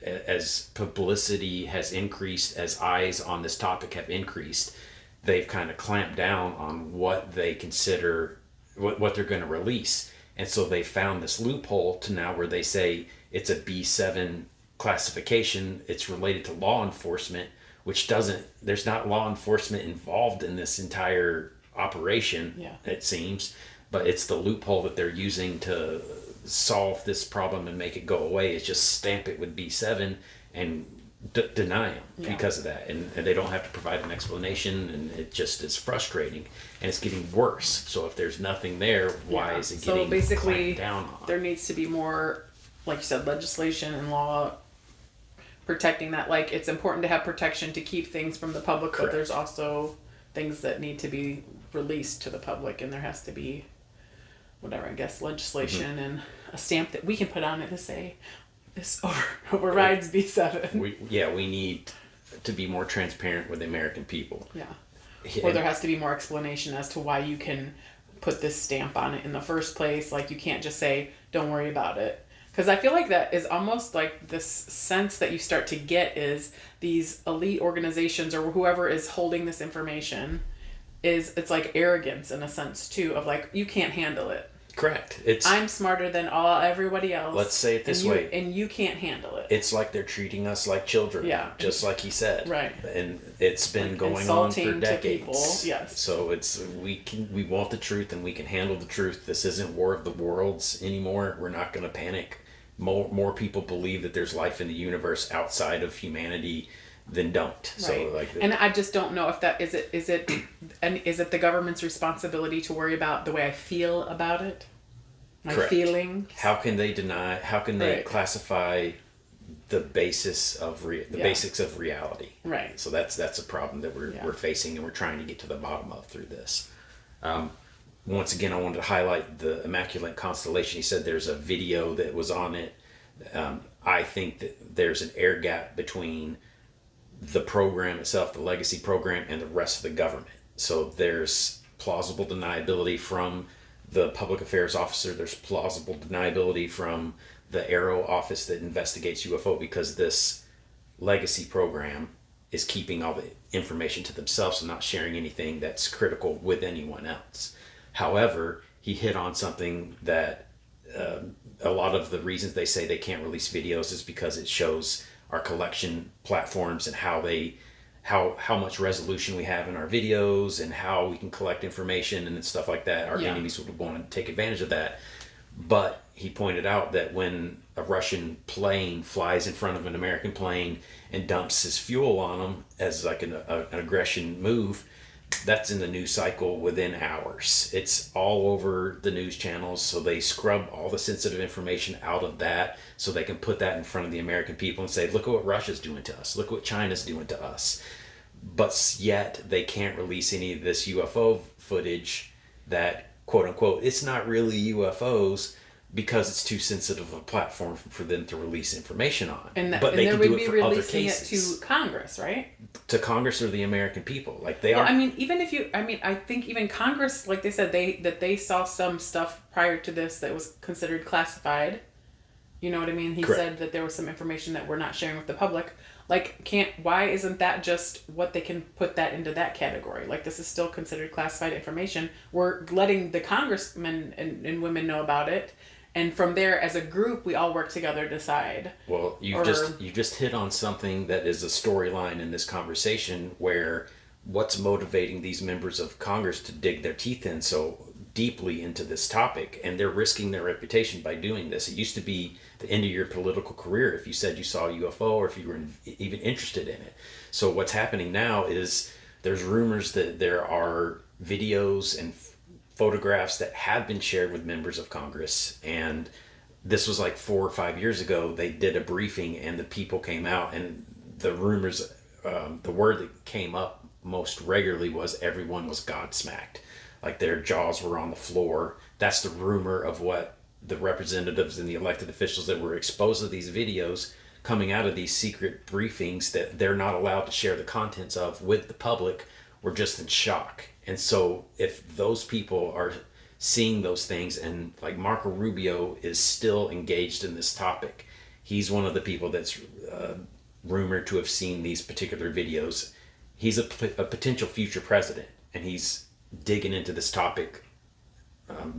as publicity has increased, as eyes on this topic have increased, they've kind of clamped down on what they consider, what they're going to release. And so they found this loophole to now where they say it's a B7 classification, it's related to law enforcement, which there's not law enforcement involved in this entire operation, it seems, but it's the loophole that they're using to solve this problem and make it go away. Is just stamp it with B7 and deny them because of that, and they don't have to provide an explanation, and it just is frustrating, and it's getting worse. So if there's nothing there, why is it getting so basically clamped down on? there needs to be more, like you said, legislation and law protecting that. Like, it's important to have protection to keep things from the public, Correct. but there's also things that need to be released to the public, and there has to be whatever, I guess, legislation and a stamp that we can put on it to say this overrides B7. We need to be more transparent with the American people. Or there has to be more explanation as to why you can put this stamp on it in the first place. Like, you can't just say, don't worry about it. Because I feel like that is almost like this sense that you start to get is these elite organizations or whoever is holding this information it's like arrogance in a sense too, of like, you can't handle it. Correct. I'm smarter than everybody else. Let's say it this way. And you can't handle it. It's like they're treating us like children. Yeah. Just like he said. Right. And it's been Like going on for insulting to decades. people, yes. So we want the truth and we can handle the truth. This isn't War of the Worlds anymore. We're not going to panic. More people believe that there's life in the universe outside of humanity than don't. Right. So and I just don't know if that is it the government's responsibility to worry about the way I feel about it? My Correct. feelings? How can they classify the basics of reality? Right. So that's a problem that we're facing, and we're trying to get to the bottom of through this. Once again, I wanted to highlight the Immaculate Constellation. He said there's a video that was on it. I think that there's an air gap between the program itself, the legacy program, and the rest of the government. So there's plausible deniability from the public affairs officer. There's plausible deniability from the Aero office that investigates UFO, because this legacy program is keeping all the information to themselves and not sharing anything that's critical with anyone else. However, he hit on something that a lot of the reasons they say they can't release videos is because it shows our collection platforms and how much resolution we have in our videos and how we can collect information and stuff like that. Our enemies would want to take advantage of that. But he pointed out that when a Russian plane flies in front of an American plane and dumps his fuel on them as like an aggression move, that's in the news cycle within hours. It's all over the news channels, so they scrub all the sensitive information out of that so they can put that in front of the American people and say, look at what Russia's doing to us, look what China's doing to us. But yet they can't release any of this UFO footage that, quote unquote, it's not really UFOs, because it's too sensitive a platform for them to release information on. But they can do it for other cases. To Congress, right? To Congress or the American people. Like they Well, are. I mean, I think even Congress, like they said, they saw some stuff prior to this that was considered classified. You know what I mean? He Correct. said that there was some information that we're not sharing with the public. Like, why isn't that just what they can put that into that category? Like, this is still considered classified information. We're letting the congressmen and women know about it. And from there, as a group, we all work together to decide. Well, you just hit on something that is a storyline in this conversation, where what's motivating these members of Congress to dig their teeth in so deeply into this topic, and they're risking their reputation by doing this. It used to be the end of your political career if you said you saw a UFO or if you were even interested in it. So what's happening now is there's rumors that there are videos and photographs that have been shared with members of Congress, and this was like 4 or 5 years ago. They did a briefing and the people came out, and the rumors, the word that came up most regularly was everyone was godsmacked, like their jaws were on the floor. That's the rumor of what the representatives and the elected officials that were exposed to these videos coming out of these secret briefings that they're not allowed to share the contents of with the public were just in shock. And so if those people are seeing those things, and like Marco Rubio is still engaged in this topic, he's one of the people that's rumored to have seen these particular videos. He's a potential future president, and he's digging into this topic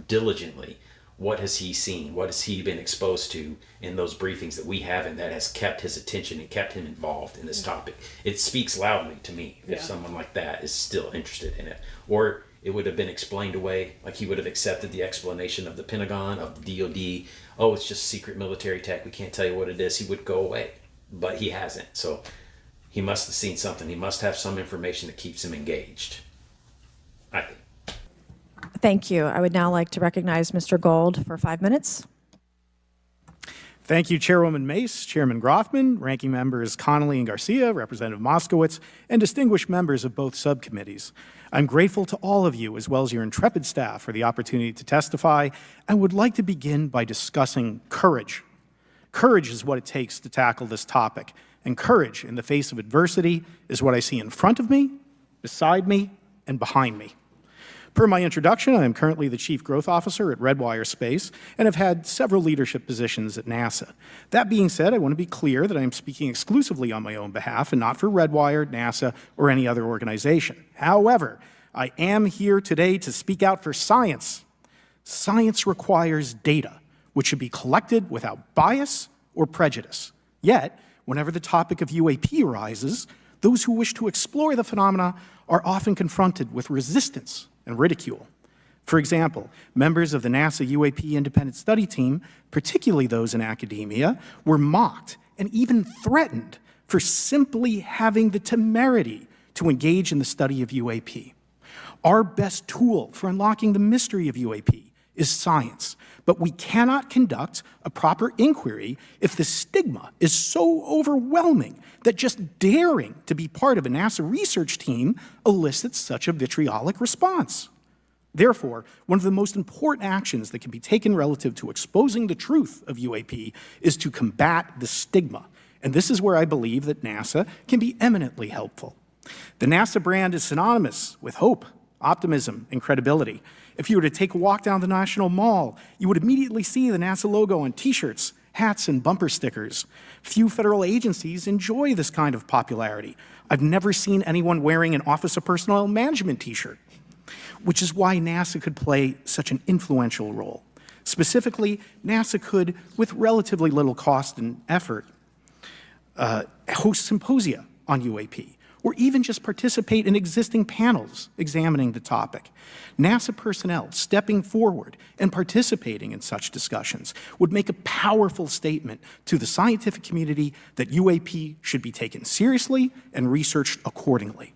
diligently. What has he seen? What has he been exposed to in those briefings that we haven't, that has kept his attention and kept him involved in this topic? It speaks loudly to me if someone like that is still interested in it. Or it would have been explained away, like he would have accepted the explanation of the Pentagon, of the DOD. Oh, it's just secret military tech. We can't tell you what it is. He would go away, but he hasn't. So he must have seen something. He must have some information that keeps him engaged, I think. Thank you. I would now like to recognize Mr. Gold for 5 minutes. Thank you, Chairwoman Mace, Chairman Grothman, Ranking Members Connolly and Garcia, Representative Moskowitz, and distinguished members of both subcommittees. I'm grateful to all of you, as well as your intrepid staff, for the opportunity to testify, and would like to begin by discussing courage. Courage is what it takes to tackle this topic, and courage in the face of adversity is what I see in front of me, beside me, and behind me. Per my introduction, I am currently the Chief Growth Officer at Redwire Space and have had several leadership positions at NASA. That being said, I want to be clear that I am speaking exclusively on my own behalf and not for Redwire, NASA, or any other organization. However, I am here today to speak out for science. Science requires data, which should be collected without bias or prejudice. Yet, whenever the topic of UAP arises, those who wish to explore the phenomena are often confronted with resistance and ridicule. For example, members of the NASA UAP Independent Study Team, particularly those in academia, were mocked and even threatened for simply having the temerity to engage in the study of UAP. Our best tool for unlocking the mystery of UAP is science, but we cannot conduct a proper inquiry if the stigma is so overwhelming that just daring to be part of a NASA research team elicits such a vitriolic response. Therefore, one of the most important actions that can be taken relative to exposing the truth of UAP is to combat the stigma, and this is where I believe that NASA can be eminently helpful. The NASA brand is synonymous with hope, optimism, and credibility. If you were to take a walk down the National Mall, you would immediately see the NASA logo on T-shirts, hats, and bumper stickers. Few federal agencies enjoy this kind of popularity. I've never seen anyone wearing an Office of Personnel Management T-shirt, which is why NASA could play such an influential role. Specifically, NASA could, with relatively little cost and effort, host symposia on UAP, or even just participate in existing panels examining the topic. NASA personnel stepping forward and participating in such discussions would make a powerful statement to the scientific community that UAP should be taken seriously and researched accordingly.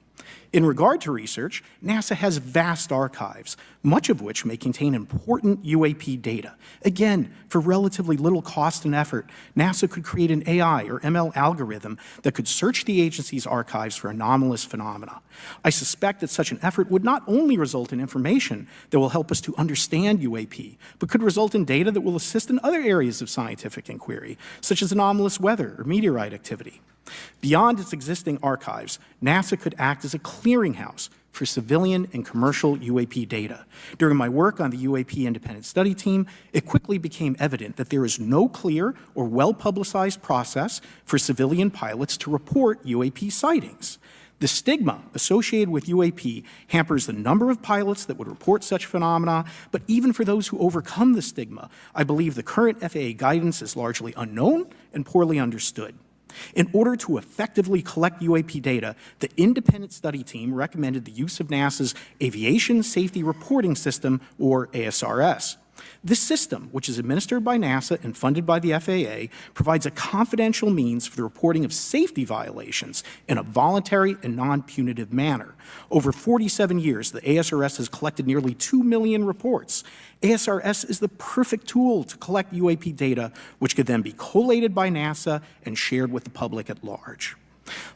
In regard to research, NASA has vast archives, much of which may contain important UAP data. Again, for relatively little cost and effort, NASA could create an AI or ML algorithm that could search the agency's archives for anomalous phenomena. I suspect that such an effort would not only result in information that will help us to understand UAP, but could result in data that will assist in other areas of scientific inquiry, such as anomalous weather or meteorite activity. Beyond its existing archives, NASA could act as a clearinghouse for civilian and commercial UAP data. During my work on the UAP Independent Study Team, it quickly became evident that there is no clear or well-publicized process for civilian pilots to report UAP sightings. The stigma associated with UAP hampers the number of pilots that would report such phenomena, but even for those who overcome the stigma, I believe the current FAA guidance is largely unknown and poorly understood. In order to effectively collect UAP data, the independent study team recommended the use of NASA's Aviation Safety Reporting System, or ASRS. This system, which is administered by NASA and funded by the FAA, provides a confidential means for the reporting of safety violations in a voluntary and non-punitive manner. Over 47 years, the ASRS has collected nearly 2 million reports. ASRS is the perfect tool to collect UAP data, which could then be collated by NASA and shared with the public at large.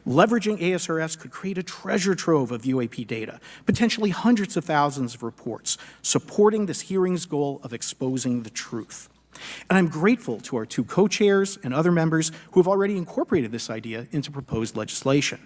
Leveraging ASRS could create a treasure trove of UAP data, potentially hundreds of thousands of reports, supporting this hearing's goal of exposing the truth. And I'm grateful to our two co-chairs and other members who have already incorporated this idea into proposed legislation.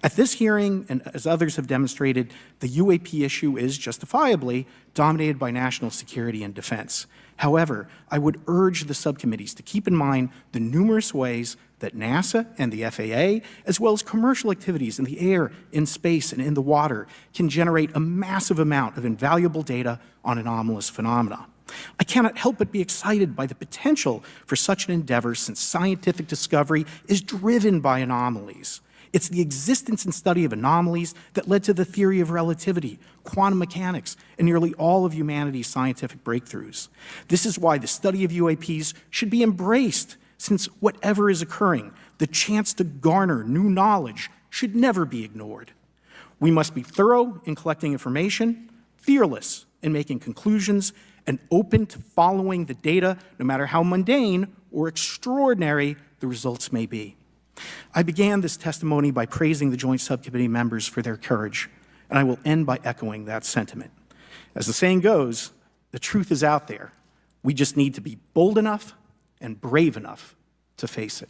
At this hearing, and as others have demonstrated, the UAP issue is justifiably dominated by national security and defense. However, I would urge the subcommittees to keep in mind the numerous ways that NASA and the FAA, as well as commercial activities in the air, in space, and in the water, can generate a massive amount of invaluable data on anomalous phenomena. I cannot help but be excited by the potential for such an endeavor, since scientific discovery is driven by anomalies. It's the existence and study of anomalies that led to the theory of relativity, quantum mechanics, and nearly all of humanity's scientific breakthroughs. This is why the study of UAPs should be embraced, since whatever is occurring, the chance to garner new knowledge should never be ignored. We must be thorough in collecting information, fearless in making conclusions, and open to following the data, no matter how mundane or extraordinary the results may be. I began this testimony by praising the Joint Subcommittee members for their courage, and I will end by echoing that sentiment. As the saying goes, the truth is out there. We just need to be bold enough and brave enough to face it.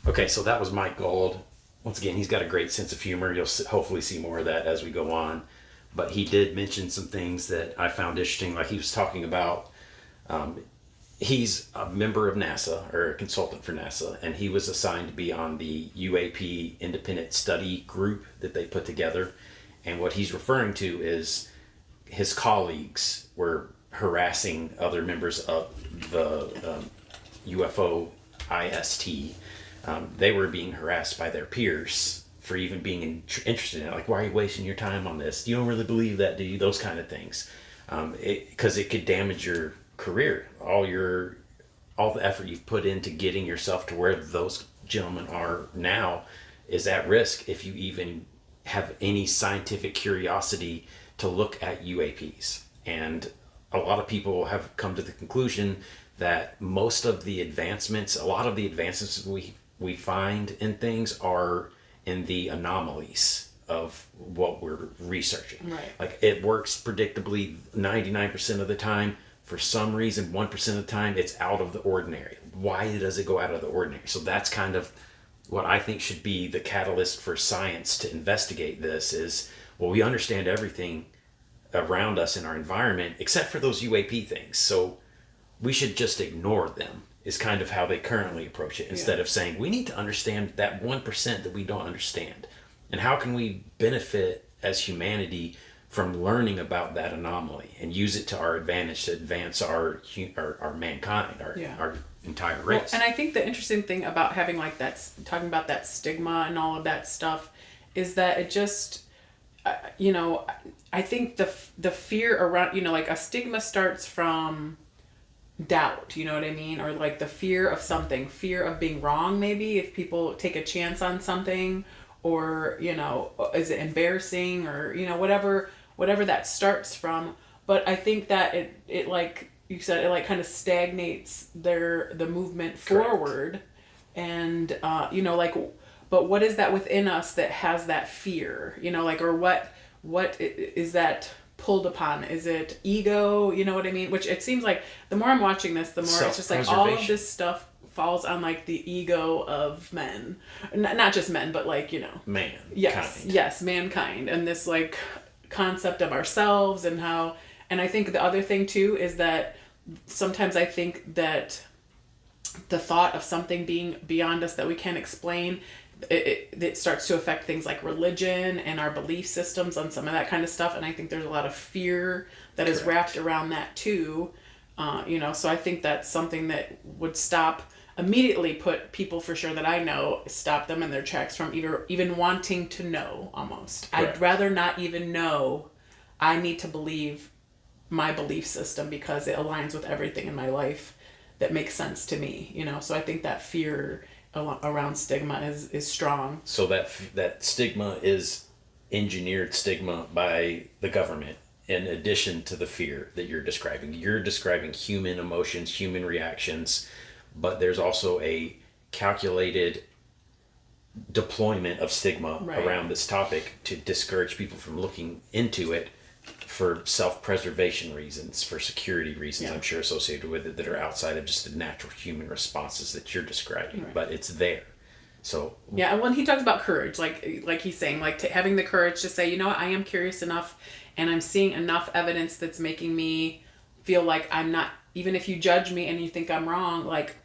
Okay, so that was Mike Gold. Once again, he's got a great sense of humor. You'll hopefully see more of that as we go on. But he did mention some things that I found interesting, like he was talking about he's a member of NASA, or a consultant for NASA, and he was assigned to be on the UAP independent study group that they put together. And what he's referring to is his colleagues were harassing other members of the UFO IST. They were being harassed by their peers for even being interested in it. Like, why are you wasting your time on this? You don't really believe that, do you? Those kind of things. Because it could damage your career, all the effort you've put into getting yourself to where those gentlemen are now is at risk if you even have any scientific curiosity to look at UAPs. And a lot of people have come to the conclusion that most of the advancements, a lot of the advancements we find in things are in the anomalies of what we're researching. Right. Like, it works predictably 99% of the time. For some reason, 1% of the time, it's out of the ordinary. Why does it go out of the ordinary? So that's kind of what I think should be the catalyst for science to investigate this is, well, we understand everything around us in our environment except for those UAP things. So we should just ignore them, is kind of how they currently approach it, instead of saying, we need to understand that 1% that we don't understand. And how can we benefit as humanity from learning about that anomaly and use it to our advantage to advance our mankind, our entire race. Well, and I think the interesting thing about having like that, talking about that stigma and all of that stuff, is that it just, I think the fear around, like a stigma starts from doubt, you know what I mean? Or like the fear of something, fear of being wrong, maybe, if people take a chance on something, or, is it embarrassing, or, whatever that starts from. But I think that it like you said, it like kind of stagnates the movement forward. And, but what is that within us that has that fear, or what is that pulled upon? Is it ego? You know what I mean? Which it seems like the more I'm watching this, the more it's just like all of this stuff falls on like the ego of men, not just men, but like, Man. yes, mankind, and this like concept of ourselves and how, and I think the other thing too is that sometimes I think that the thought of something being beyond us that we can't explain, it starts to affect things like religion and our belief systems on some of that kind of stuff. And I think there's a lot of fear that is wrapped around that too. So I think that's something that would immediately put people for sure that I know, stop them in their tracks from even wanting to know almost. Correct. I'd rather not even know. I need to believe my belief system because it aligns with everything in my life that makes sense to me, So I think that fear around stigma is strong. So that stigma is engineered stigma by the government in addition to the fear that you're describing. You're describing human emotions, human reactions, but there's also a calculated deployment of stigma around this topic to discourage people from looking into it for self-preservation reasons, for security reasons, I'm sure associated with it, that are outside of just the natural human responses that you're describing, but it's there. So yeah, and when he talks about courage, like he's saying, like having the courage to say, I am curious enough, and I'm seeing enough evidence that's making me feel like I'm not. Even if you judge me and you think I'm wrong, like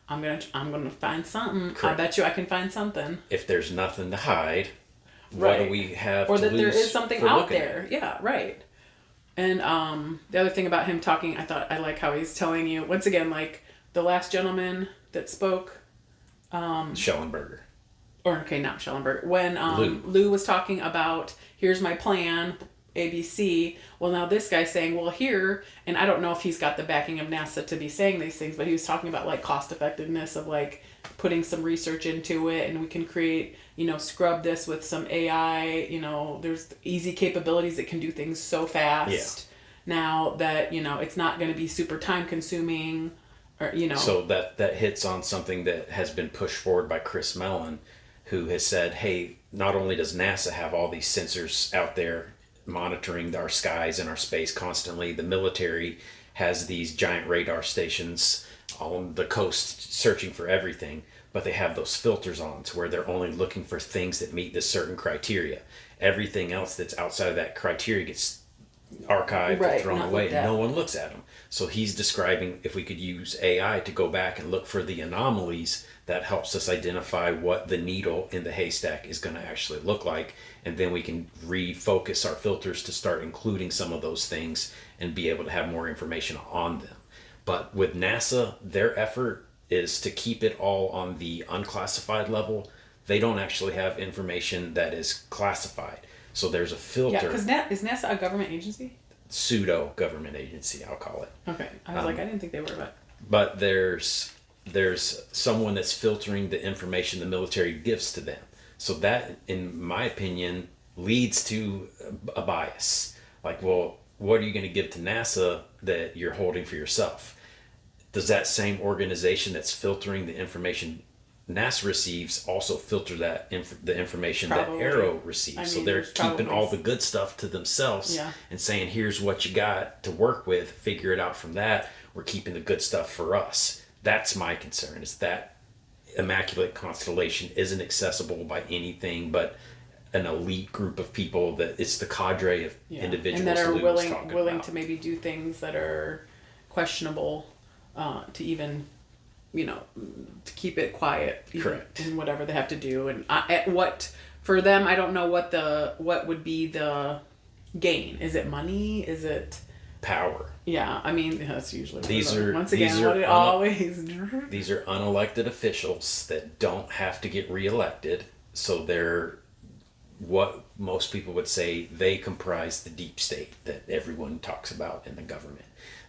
I'm gonna find something. Correct. I bet you I can find something. if there's nothing to hide, what do we have or to that lose there is something for out looking there? at it? Yeah, right. And the other thing about him talking, I like how he's telling you once again, like the last gentleman that spoke. Schellenberger. Not Schellenberg. When Lou was talking about, here's my plan, ABC. Well, now this guy's saying, well, here, and I don't know if he's got the backing of NASA to be saying these things, but he was talking about like cost effectiveness of like putting some research into it, and we can create, scrub this with some AI. There's easy capabilities that can do things so fast. Now that it's not going to be super time consuming, or So that hits on something that has been pushed forward by Chris Mellon, who has said, hey, not only does NASA have all these sensors out there monitoring our skies and our space constantly, the military has these giant radar stations on the coast searching for everything, but they have those filters on to where they're only looking for things that meet this certain criteria. Everything else that's outside of that criteria gets archived and thrown away, and no one looks at them. So he's describing if we could use AI to go back and look for the anomalies, that helps us identify what the needle in the haystack is going to actually look like, and then we can refocus our filters to start including some of those things and be able to have more information on them. But with NASA, their effort is to keep it all on the unclassified level. They don't actually have information that is classified. So there's a filter. Yeah, because is NASA a government agency? Pseudo government agency, I'll call it. Okay, I was I didn't think they were, but there's someone that's filtering the information the military gives to them. So that, in my opinion, leads to a bias. Like, well, what are you going to give to NASA that you're holding for yourself? Does that same organization that's filtering the information NASA receives also filter the information Probably. that Arrow receives? So they're keeping all the good stuff to themselves and saying, here's what you got to work with, figure it out from that. We're keeping the good stuff for us. That's my concern, is that immaculate constellation isn't accessible by anything but an elite group of people, that it's the cadre of individuals and that are willing about. to maybe do things that are questionable, to even to keep it quiet. Correct. In whatever they have to do, and for them, I don't know what would be the gain. Is it money? Is it power? Yeah, I mean that's usually these are unelected officials that don't have to get reelected, so they're what most people would say they comprise the deep state that everyone talks about in the government.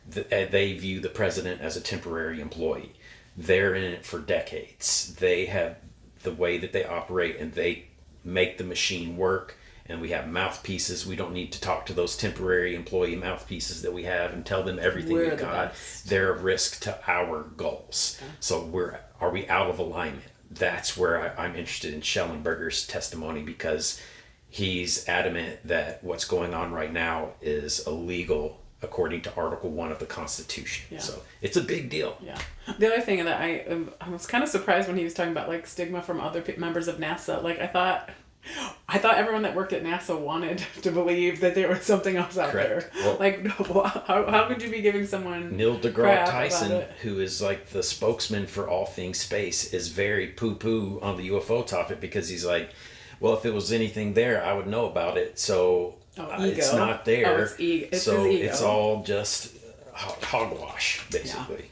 They view the president as a temporary employee. They're in it for decades. They have the way that they operate, and they make the machine work. And we have mouthpieces. We don't need to talk to those temporary employee mouthpieces that we have and tell them everything we've got. They're a risk to our goals. Okay. So are we out of alignment? That's where I'm interested in Schellenberger's testimony, because he's adamant that what's going on right now is illegal according to Article 1 of the Constitution. Yeah. So it's a big deal. Yeah. The other thing that I was kind of surprised when he was talking about like stigma from other members of NASA. Like I thought everyone that worked at NASA wanted to believe that there was something else out Correct. there. Well, like how could you be giving someone Neil deGrasse crap Tyson, about it? who is like the spokesman for all things space, is very poo-poo on the UFO topic because he's like, well, if it was anything there, I would know about it. So it's ego. not there. It's it's so his ego. it's all just hogwash, basically.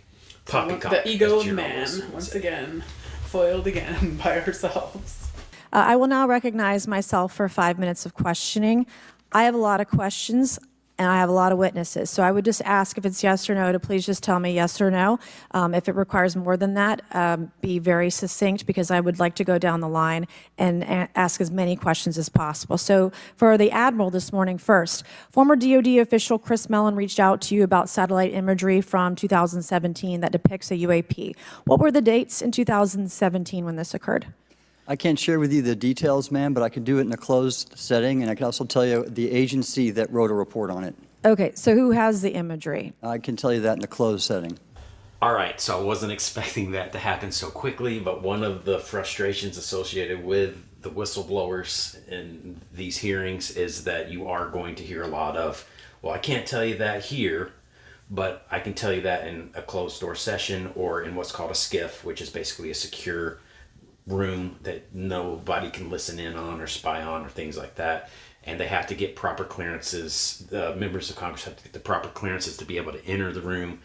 Poppycock, The ego as of Jerome man, Wilson would once say. again, foiled again by ourselves. I will now recognize myself for 5 minutes of questioning. I have a lot of questions, and I have a lot of witnesses. So I would just ask if it's yes or no to please just tell me yes or no. If it requires more than that, be very succinct because I would like to go down the line and ask as many questions as possible. So for the Admiral this morning first, former DOD official Chris Mellon reached out to you about satellite imagery from 2017 that depicts a UAP. What were the dates in 2017 when this occurred? I can't share with you the details, ma'am, but I can do it in a closed setting, and I can also tell you the agency that wrote a report on it. Okay, so who has the imagery? I can tell you that in a closed setting. All right, so I wasn't expecting that to happen so quickly, but one of the frustrations associated with the whistleblowers in these hearings is that you are going to hear a lot of, well, I can't tell you that here, but I can tell you that in a closed door session or in what's called a SCIF, which is basically a secure room that nobody can listen in on or spy on or things like that. And they have to get proper clearances. The members of Congress have to get the proper clearances to be able to enter the room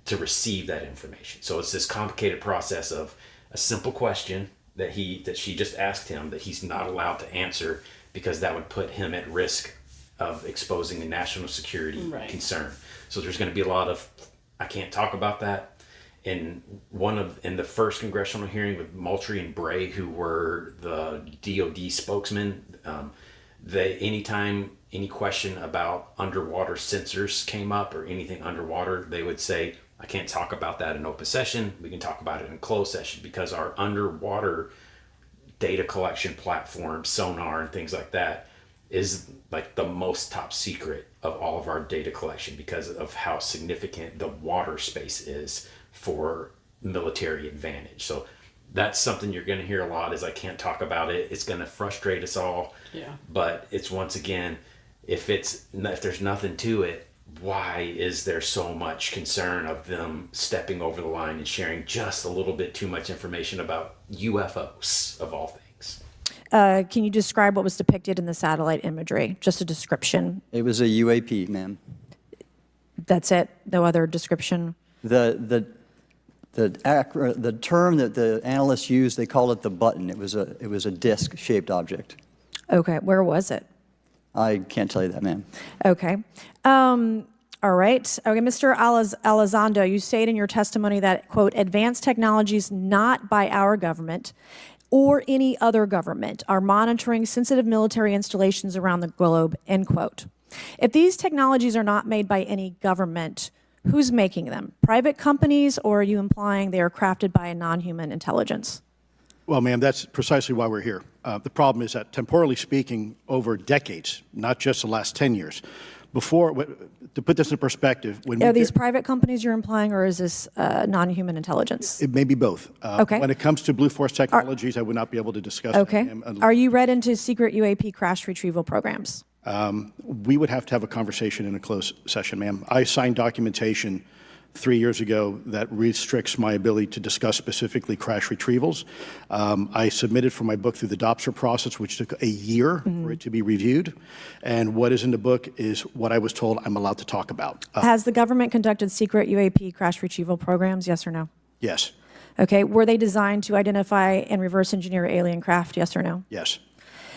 to receive that information. So it's this complicated process of a simple question that she just asked him that he's not allowed to answer because that would put him at risk of exposing a national security concern. So there's going to be a lot of, I can't talk about that. In the first congressional hearing with Moultrie and Bray, who were the DOD spokesmen, anytime any question about underwater sensors came up or anything underwater, they would say, I can't talk about that in open session. We can talk about it in closed session because our underwater data collection platform, sonar and things like that, is like the most top secret of all of our data collection because of how significant the water space is for military advantage. So that's something you're going to hear a lot is I can't talk about it. It's going to frustrate us all. Yeah. But it's once again, if there's nothing to it, why is there so much concern of them stepping over the line and sharing just a little bit too much information about UFOs of all things? Can you describe what was depicted in the satellite imagery? Just a description. It was a UAP, ma'am. That's it? No other description? The term that the analysts used, they called it the button. It was a disc-shaped object. Okay, where was it? I can't tell you that, ma'am. Okay. All right. Okay, Mr. Elizondo, you state in your testimony that, quote, advanced technologies not by our government or any other government are monitoring sensitive military installations around the globe, end quote. If these technologies are not made by any government, who's making them? Private companies, or are you implying they are crafted by a non-human intelligence? Well, ma'am, that's precisely why we're here. The problem is that, temporally speaking, over decades, not just the last 10 years, to put this in perspective, Are these private companies you're implying, or is this non-human intelligence? It may be both. Okay. When it comes to Blue Force Technologies, I would not be able to discuss Okay. that, ma'am. Are you read into secret UAP crash retrieval programs? We would have to have a conversation in a closed session, ma'am. I signed documentation 3 years ago that restricts my ability to discuss specifically crash retrievals. I submitted for my book through the DOPSR process, which took a year for it to be reviewed. And what is in the book is what I was told I'm allowed to talk about. Has the government conducted secret UAP crash retrieval programs, yes or no? Yes. Okay, were they designed to identify and reverse engineer alien craft, yes or no? Yes.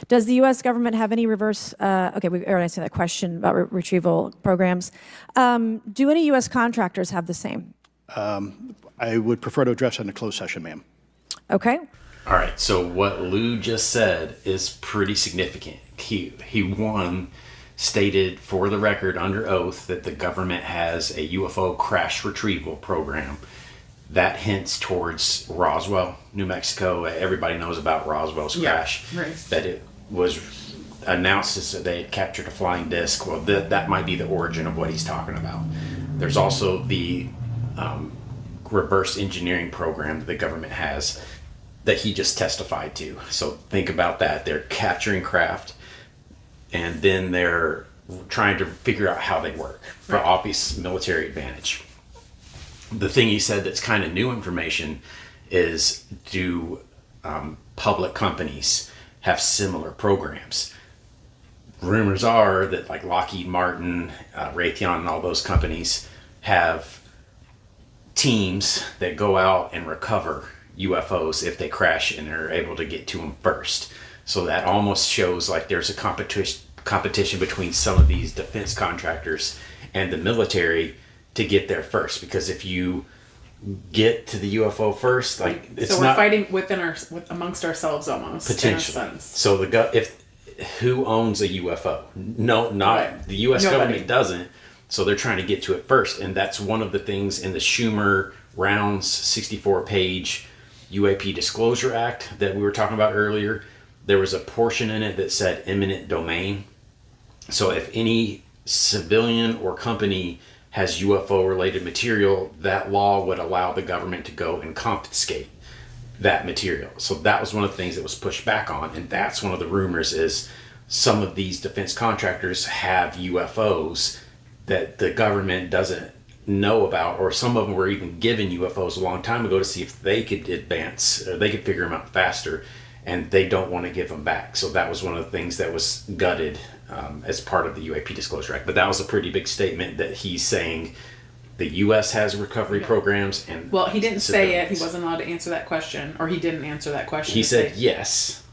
Does the U.S. government have any reverse, okay, we already answered that question about retrieval programs. Do any U.S. contractors have the same? I would prefer to address that in a closed session, ma'am. Okay. All right, so what Lou just said is pretty significant. He stated for the record under oath that the government has a UFO crash retrieval program. That hints towards Roswell, New Mexico. Everybody knows about Roswell's crash. Right. That it was announced that they had captured a flying disc. Well, that might be the origin of what he's talking about. There's also the reverse engineering program that the government has that he just testified to. So think about that. They're capturing craft, and then they're trying to figure out how they work for obvious military advantage. The thing he said that's kind of new information is, do public companies have similar programs? Rumors are that like Lockheed Martin, Raytheon, and all those companies have teams that go out and recover UFOs if they crash and are able to get to them first. So that almost shows like there's a competition between some of these defense contractors and the military to get there first. Because if you get to the UFO first, like it's so we're not fighting amongst ourselves almost. potentially. In a sense. So who owns a UFO? No, not Right. the U.S. Nobody. government doesn't. So they're trying to get to it first, and that's one of the things in the Schumer Rounds 64-page UAP Disclosure Act that we were talking about earlier. There was a portion in it that said eminent domain. So if any civilian or company has UFO-related material, that law would allow the government to go and confiscate that material. So that was one of the things that was pushed back on, and that's one of the rumors is some of these defense contractors have UFOs that the government doesn't know about, or some of them were even given UFOs a long time ago to see if they could advance or they could figure them out faster, and they don't want to give them back. So that was one of the things that was gutted as part of the UAP Disclosure Act. But that was a pretty big statement that he's saying the U.S. has recovery programs, and Well, he didn't say it. He civilians. wasn't allowed to answer that question, or he didn't answer that question. He to said say yes.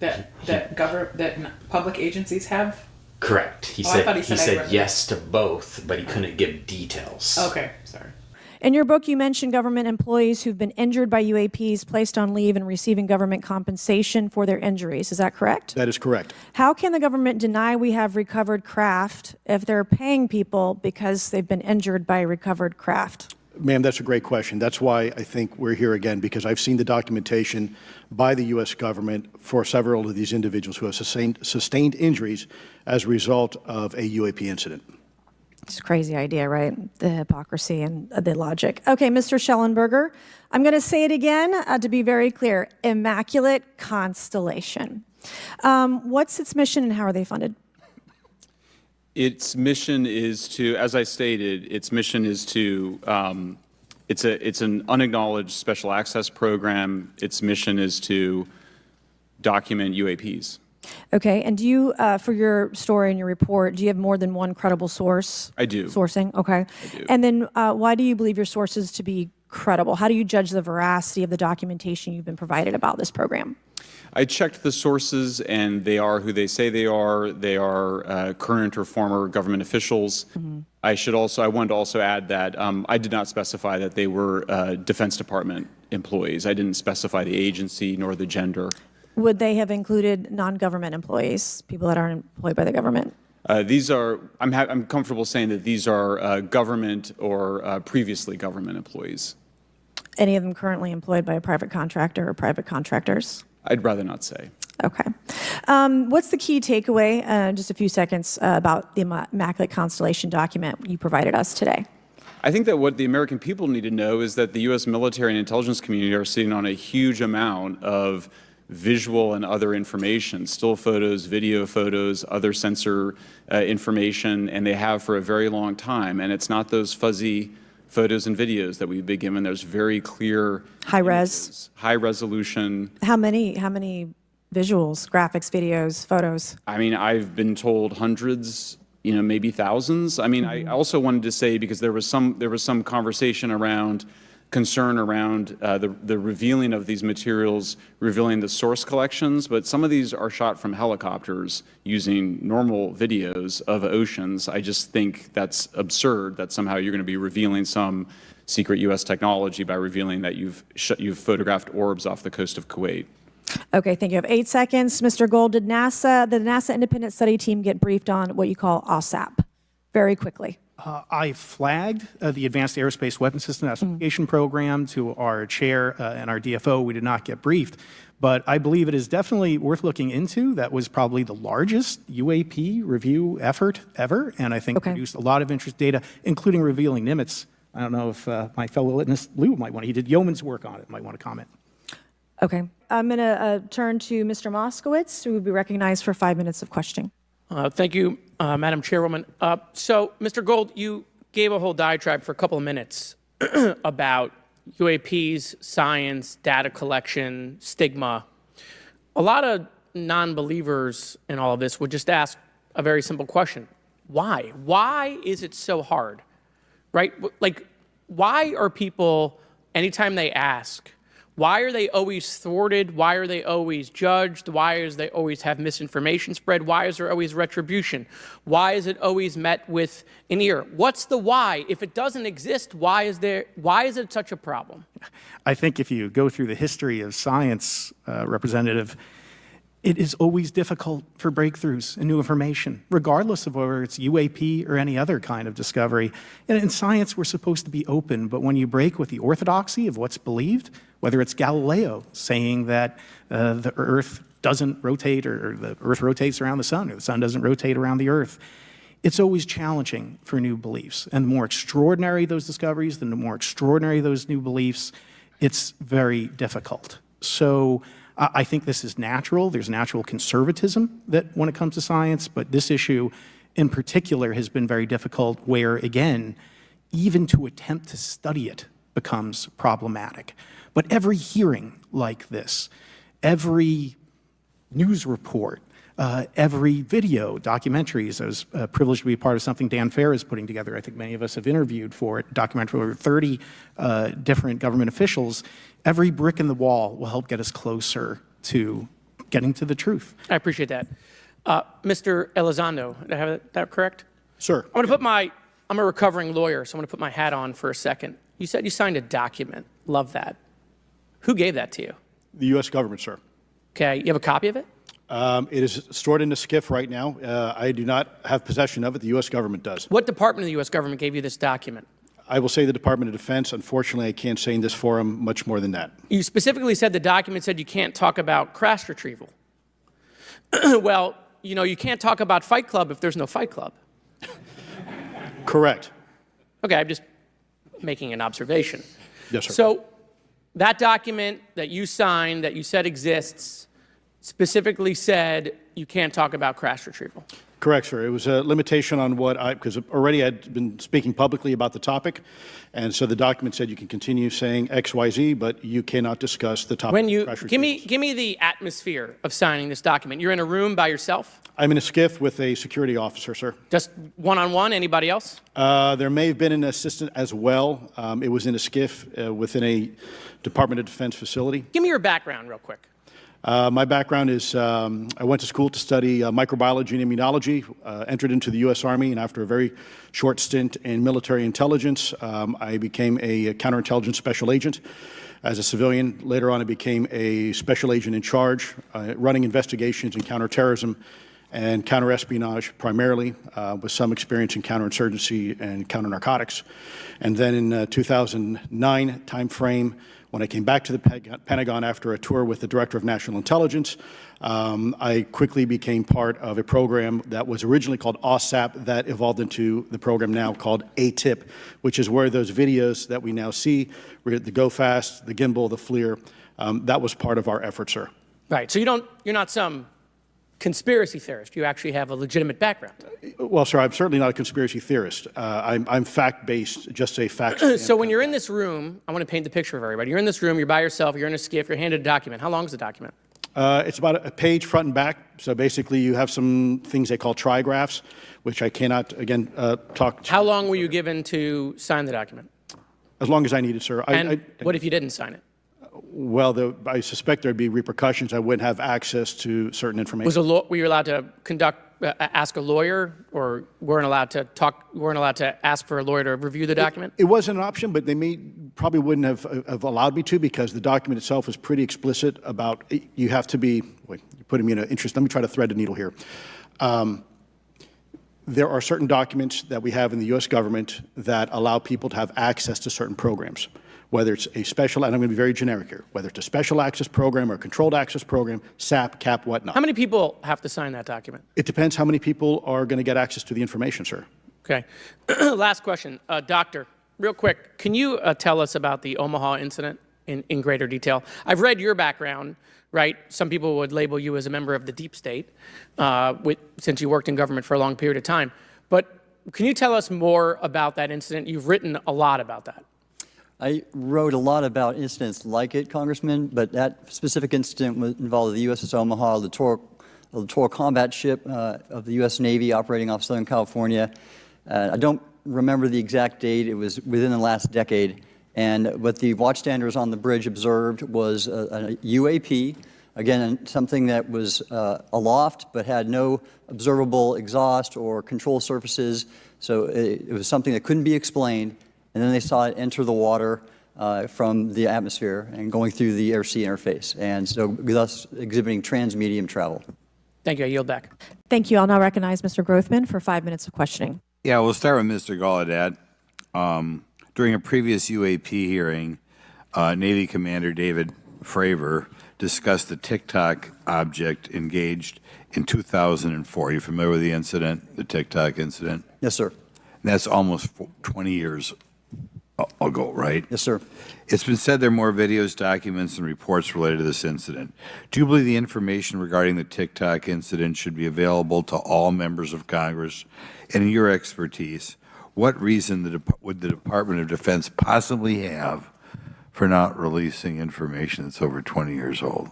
that public agencies have. Correct. He I said thought he he said I said read yes to both, but he couldn't give details. Okay, sorry. In your book, you mentioned government employees who've been injured by UAPs, placed on leave, and receiving government compensation for their injuries. Is that correct? That is correct. How can the government deny we have recovered craft if they're paying people because they've been injured by recovered craft? Ma'am, that's a great question. That's why I think we're here again, because I've seen the documentation by the U.S. government for several of these individuals who have sustained injuries as a result of a UAP incident. It's a crazy idea, right? The hypocrisy and the logic. Okay, Mr. Schellenberger, I'm going to say it again to be very clear. Immaculate Constellation. What's its mission and how are they funded? Its mission is to, as I stated, its mission is to, it's an unacknowledged special access program. Its mission is to document UAPs. Okay, and do you, for your story and your report, do you have more than one credible source? I do. Sourcing, okay. I do. And then why do you believe your sources to be credible? How do you judge the veracity of the documentation you've been provided about this program? I checked the sources, and they are who they say they are. They are current or former government officials. Mm-hmm. I wanted to also add that I did not specify that they were Defense Department employees. I didn't specify the agency nor the gender. Would they have included non-government employees, people that aren't employed by the government? These are, I'm comfortable saying that these are government or previously government employees. Any of them currently employed by a private contractor or private contractors? I'd rather not say. Okay. What's the key takeaway, just a few seconds, about the Immaculate Constellation document you provided us today? I think that what the American people need to know is that the U.S. military and intelligence community are sitting on a huge amount of visual and other information, still photos, video photos, other sensor information, and they have for a very long time. And it's not those fuzzy photos and videos that we've been given. There's very clear High res. images, high resolution. How many visuals, graphics, videos, photos? I mean, I've been told hundreds, maybe thousands. I mean, I also wanted to say, because there was some conversation around concern around the revealing of these materials, revealing the source collections, but some of these are shot from helicopters using normal videos of oceans. I just think that's absurd that somehow you're going to be revealing some secret U.S. technology by revealing that you've photographed orbs off the coast of Kuwait. Okay, thank you. I have 8 seconds. Mr. Gold, did the NASA independent study team get briefed on what you call OSAP? Very quickly. I flagged the Advanced Aerospace Weapon System Classification Program to our chair and our DFO. We did not get briefed, but I believe it is definitely worth looking into. That was probably the largest UAP review effort ever, and I think produced a lot of interest data, including revealing Nimitz. I don't know if my fellow witness Lou might want to. He did yeoman's work on it. Might want to comment. Okay. I'm going to turn to Mr. Moskowitz, who will be recognized for 5 minutes of questioning. Thank you, Madam Chairwoman. So, Mr. Gold, you gave a whole diatribe for a couple of minutes about UAPs, science, data collection, stigma. A lot of non-believers in all of this would just ask a very simple question. Why? Why is it so hard? Right? Like, why are people, anytime they ask, why are they always thwarted? Why are they always judged? Why is they always have misinformation spread? Why is there always retribution? Why is it always met with an ear? What's the why? If it doesn't exist, why is it such a problem? I think if you go through the history of science, Representative, it is always difficult for breakthroughs and new information, regardless of whether it's UAP or any other kind of discovery. And in science, we're supposed to be open, but when you break with the orthodoxy of what's believed, whether it's Galileo saying that the Earth doesn't rotate or the Earth rotates around the sun or the sun doesn't rotate around the Earth, it's always challenging for new beliefs. And the more extraordinary those discoveries, the more extraordinary those new beliefs, it's very difficult. So I think this is natural. There's natural conservatism that when it comes to science, but this issue in particular has been very difficult where, again, even to attempt to study it becomes problematic. But every hearing like this, every news report, every video, documentaries. I was privileged to be a part of something Dan Fair is putting together. I think many of us have interviewed for it, documentary over 30 different government officials. Every brick in the wall will help get us closer to getting to the truth. I appreciate that. Mr. Elizondo, did I have that correct? Sir. I'm a recovering lawyer, so I'm going to put my hat on for a second. You said you signed a document. Love that. Who gave that to you? The U.S. government, sir. Okay, you have a copy of it? It is stored in a SCIF right now. I do not have possession of it. The U.S. government does. What department of the U.S. government gave you this document? I will say the Department of Defense. Unfortunately, I can't say in this forum much more than that. You specifically said the document said you can't talk about crash retrieval. Well, you know, you can't talk about Fight Club if there's no Fight Club. Correct. Okay, I'm just making an observation. Yes, sir. So that document that you signed, that you said exists, specifically said you can't talk about crash retrieval. Correct, sir. It was a limitation on because already I'd been speaking publicly about the topic, and so the document said you can continue saying X, Y, Z, but you cannot discuss the topic. When you give me the atmosphere of signing this document. You're in a room by yourself? I'm in a SCIF with a security officer, sir. Just one-on-one? Anybody else? There may have been an assistant as well. It was in a SCIF within a Department of Defense facility. Give me your background real quick. My background is I went to school to study microbiology and immunology, entered into the U.S. Army, and after a very short stint in military intelligence, I became a counterintelligence special agent. As a civilian, later on I became a special agent in charge, running investigations in counterterrorism and counterespionage primarily, with some experience in counterinsurgency and counternarcotics. And then in 2009 timeframe, when I came back to the Pentagon after a tour with the Director of National Intelligence, I quickly became part of a program that was originally called OSAP that evolved into the program now called ATIP, which is where those videos that we now see, the Go Fast, the Gimbal, the FLIR, that was part of our effort, sir. Right. So you're not some conspiracy theorist. You actually have a legitimate background. Well, sir, I'm certainly not a conspiracy theorist. I'm fact-based, just say facts. So when you're in this room, I want to paint the picture for everybody. You're in this room, you're by yourself, you're in a SCIF, you're handed a document. How long is the document? It's about a page front and back. So basically you have some things they call trigraphs, which I cannot, again, talk to. How long were you given to sign the document? As long as I needed, sir. And what if you didn't sign it? Well, I suspect there'd be repercussions. I wouldn't have access to certain information. Were you allowed to ask a lawyer, or weren't allowed to ask for a lawyer to review the document? It wasn't an option, but they probably wouldn't have allowed me to, because the document itself was pretty explicit about you have to be, wait, you're putting me in an interest, let me try to thread the needle here. There are certain documents that we have in the U.S. government that allow people to have access to certain programs, whether it's a special, and I'm going to be very generic here, whether it's a special access program or a controlled access program, SAP, CAP, whatnot. How many people have to sign that document? It depends how many people are going to get access to the information, sir. Okay. Last question. Doctor, real quick, can you tell us about the Omaha incident in greater detail? I've read your background, right? Some people would label you as a member of the deep state since you worked in government for a long period of time. But can you tell us more about that incident? You've written a lot about that. I wrote a lot about incidents like it, Congressman, but that specific incident involved the USS Omaha, the littoral combat ship of the U.S. Navy operating off Southern California. I don't remember the exact date. It was within the last decade. And what the watchstanders on the bridge observed was a UAP, again, something that was aloft but had no observable exhaust or control surfaces. So it was something that couldn't be explained. And then they saw it enter the water from the atmosphere and going through the air-sea interface, and so thus exhibiting transmedium travel. Thank you. I yield back. Thank you. I'll now recognize Mr. Grothman for 5 minutes of questioning. Yeah, we'll start with Mr. Gallaudet. During a previous UAP hearing, Navy Commander David Fravor discussed the TikTok object engaged in 2004. Are you familiar with the incident, the TikTok incident? Yes, sir. And that's almost 20 years ago, right? Yes, sir. It's been said there are more videos, documents, and reports related to this incident. Do you believe the information regarding the TikTok incident should be available to all members of Congress? And in your expertise, what reason would the Department of Defense possibly have for not releasing information that's over 20 years old?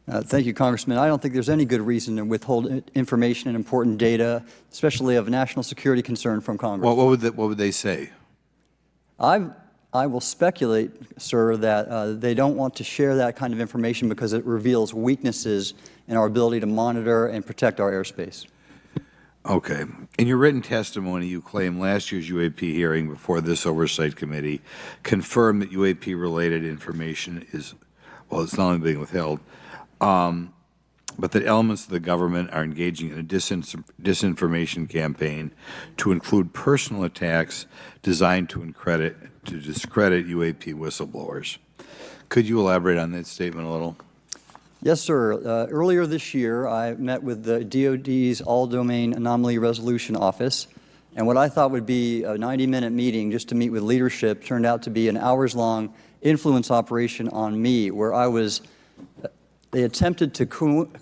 Thank you, Congressman. I don't think there's any good reason to withhold information and important data, especially of national security concern, from Congress. Well, what would they say? I will speculate, sir, that they don't want to share that kind of information because it reveals weaknesses in our ability to monitor and protect our airspace. Okay. In your written testimony, you claim last year's UAP hearing before this Oversight Committee confirmed that UAP-related information is, well, it's not only being withheld, but that elements of the government are engaging in a disinformation campaign to include personal attacks designed to discredit UAP whistleblowers. Could you elaborate on that statement a little? Yes, sir. Earlier this year, I met with the DoD's All-Domain Anomaly Resolution Office, and what I thought would be a 90-minute meeting just to meet with leadership turned out to be an hours-long influence operation on me, where they attempted to